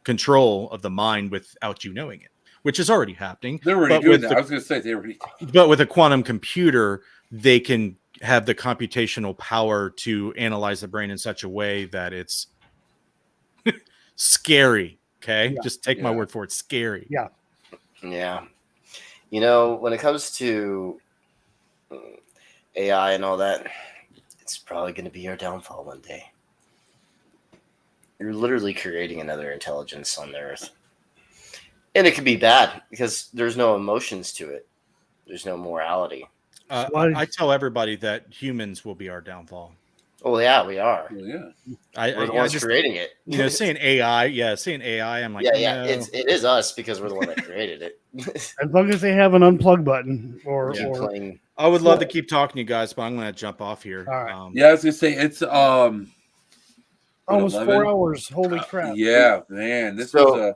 control of the mind without you knowing it, which is already happening. They're already doing that. I was going to say they already. But with a quantum computer, they can have the computational power to analyze the brain in such a way that it's scary. Okay. Yeah. Just take my word for it. Scary. Yeah. Yeah. You know, when it comes to AI and all that, it's probably going to be our downfall one day. You're literally creating another intelligence on the earth. And it could be bad because there's no emotions to it. There's no morality. I tell everybody that humans will be our downfall. Oh yeah, we are. Well, yeah. We're the ones creating it. You know, saying AI, I'm like, yeah. no. It is us because we're the one that created it. As long as they have an unplug button or I would love to keep talking to you guys, but I'm going to jump off here. All right. Yeah, I was gonna say it's almost 11? 4 hours. Holy crap! Yeah, man, this So-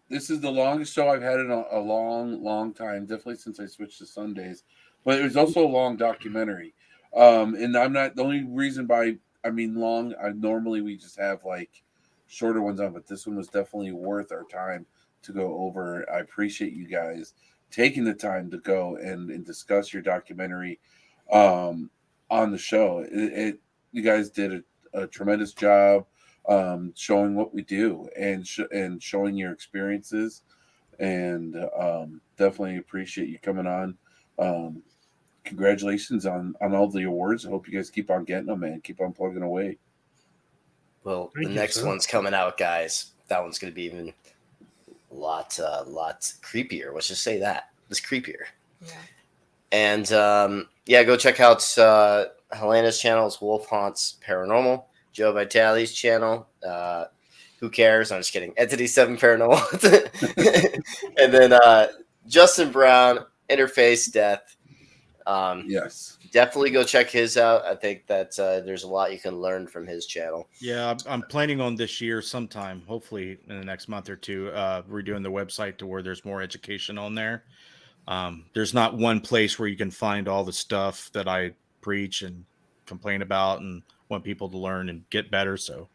this is the longest show I've had in a long time. Definitely since I switched to Sundays, but it was also a long documentary. And I'm not the only reason long. Normally we just have like shorter ones on, but this one was definitely worth our time to go over. I appreciate you guys taking the time to go and discuss your documentary on the show. You guys did a tremendous job showing what we do and showing your experiences, and definitely appreciate you coming on. Congratulations on all the awards. I hope you guys keep on getting them, man. Keep on plugging away. Well, Thank the you, next sir. one's coming out, guys. That one's going to be even lot creepier. Let's just say that. It's creepier. Yeah. And go check out Helena's channel. It's Wolf Haunts Paranormal. Joe Vitale's channel. Who cares? I'm just kidding. Entity 7 Paranormal. And then Justin Brown, Interface Death. Yes. Definitely go check his out. I think that there's a lot you can learn from his channel. Yeah, I'm planning on this year sometime, hopefully in the next month or two, redoing the website to where there's more education on there. There's not one place where you can find all the stuff that I preach and complain about and want people to learn and get better. So,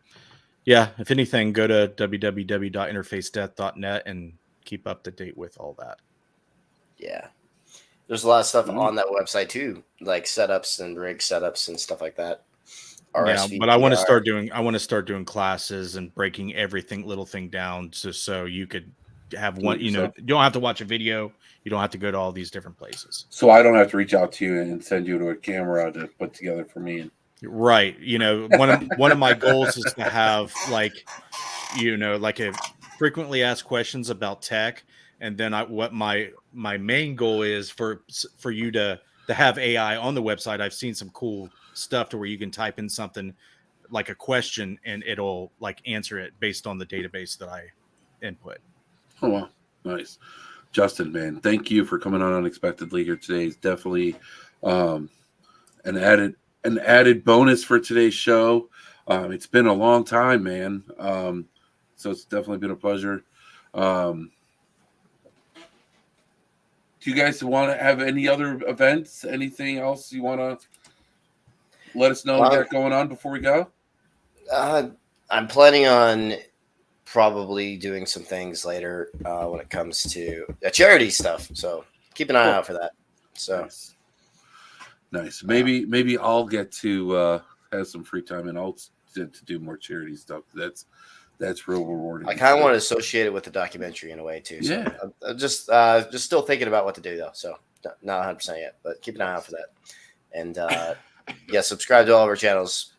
yeah, if anything, go to www.interfacedeath.net and keep up to date with all that. Yeah. There's a lot of stuff on that website too, like setups and rig setups and stuff like that. Yeah, but I want to start doing classes and breaking little thing down just so you could have one, you don't have to watch a video. You don't have to go to all these different places. So I don't have to reach out to you and send you to a camera to put together for me. Right. One of my goals is to have like a frequently asked questions about tech. And then what my main goal is for you to have AI on the website. I've seen some cool stuff to where you can type in something like a question and it'll like answer it based on the database that I input. Oh, wow. Nice. Justin, man, thank you for coming on unexpectedly here today. It's definitely an added bonus for today's show. It's been a long time, man. So it's definitely been a pleasure. Do you guys want to have any other events? Anything else you want to let us know we got going on before we go? I'm planning on probably doing some things later when it comes to charity stuff. So keep an eye out for that. So nice. Maybe I'll get to have some free time and I'll to do more charity stuff. That's real rewarding. I kind of want to associate it with the documentary in a way too. So Yeah. I'm just still thinking about what to do though. So not 100% yet, but keep an eye out for that. And yeah, subscribe to all of our channels.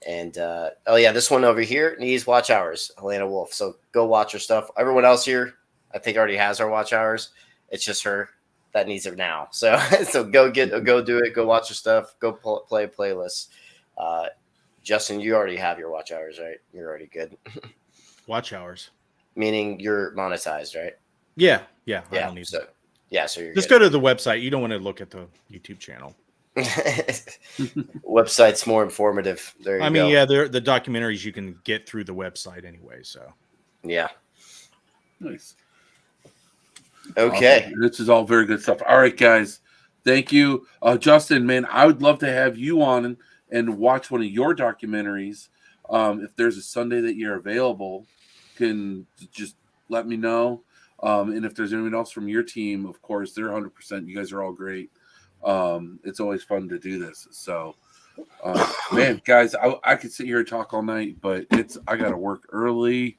And oh yeah, this one over here needs watch hours, Helena Wolf. So go watch her stuff. Everyone else here, I think, already has our watch hours. It's just her that needs it now. So go do it. Go watch her stuff. Go play playlists. Justin, you already have your watch hours, right? You're already good. Watch hours, meaning you're monetized, right? Yeah. I Yeah. don't need So yeah, so you're just good. go to the website. You don't want to look at the YouTube channel. Website's more informative. There you go. I mean, yeah, the documentaries you can get through the website anyway. So yeah. Nice. Okay. Awesome. This is all very good stuff. All right, guys. Thank you. Justin, man, I would love to have you on and watch one of your documentaries. If there's a Sunday that you're available, can just let me know. And if there's anyone else from your team, of course, they're 100%. You guys are all great. It's always fun to do this. So, man, guys, I could sit here and talk all night, but I got to work early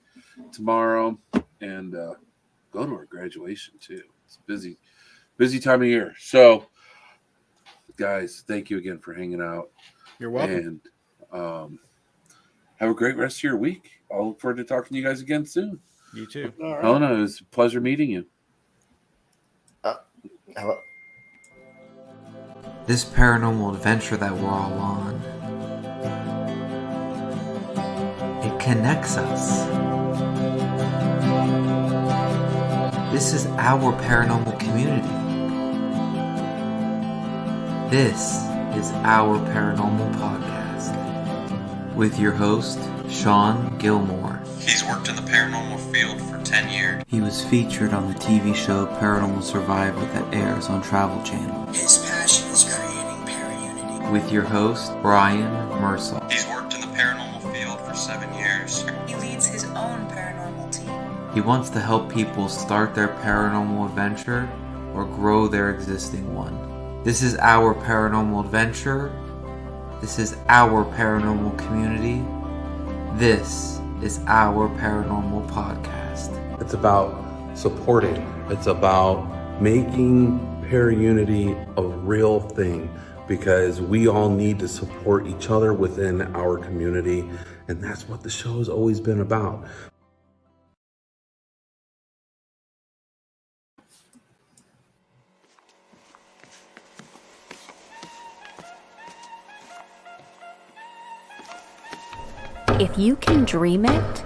tomorrow and go to our graduation too. It's busy time of year. So, guys, thank you again for hanging out. You're welcome. And have a great rest of your week. I'll look forward to talking to you guys again soon. You too. All right. Helena, it was a pleasure meeting you. Hello. This paranormal adventure that we're all on, it connects us. This is our paranormal community. This is our paranormal podcast with your host, Shawn Gilmore. He's worked in the paranormal field for 10 years. He was featured on the TV show Paranormal Survivor that airs on Travel Channel. His passion is creating para-unity. With your host, Brian Mursell. He's worked in the paranormal field for 7 years. He leads his own paranormal team. He wants to help people start their paranormal adventure or grow their existing one. This is our paranormal adventure. This is our paranormal community. This is our paranormal podcast. It's about supporting. It's about making para-unity a real thing because we all need to support each other within our community. And that's what the show has always been about. If you can dream it,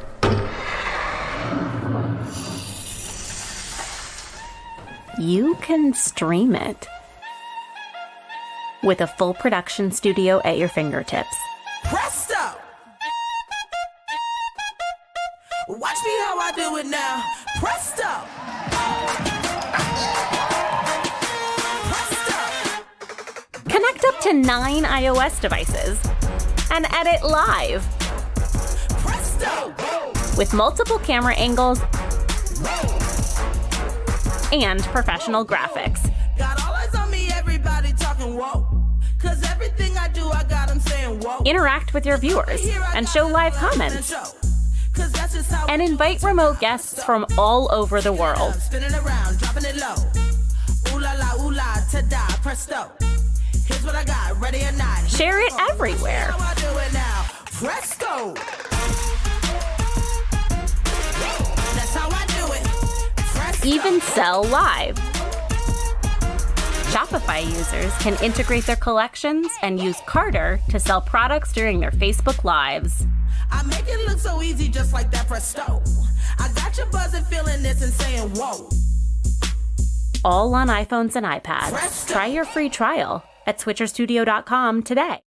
you can stream it. With a full production studio at your fingertips. Presto! Watch me how I do it now. Presto! Connect up to 9 iOS devices and edit live. With multiple camera angles and professional graphics. Got all eyes on me, everybody talking whoa. Cause everything I do, I got them saying whoa. Interact with your viewers and show live comments. And invite remote guests from all over the world. Spinning around, dropping it low. Ooh la la, ooh la, ta-da, presto. Here's what I got, ready or not. Share it everywhere. How I do it now. Presto! That's how I do it. Presto. Even sell live. Shopify users can integrate their collections and use Carter to sell products during their Facebook Lives. I make it look so easy just like that, presto. I got you buzzing, feeling this and saying whoa. All on iPhones and iPads. Try your free trial at switcherstudio.com today.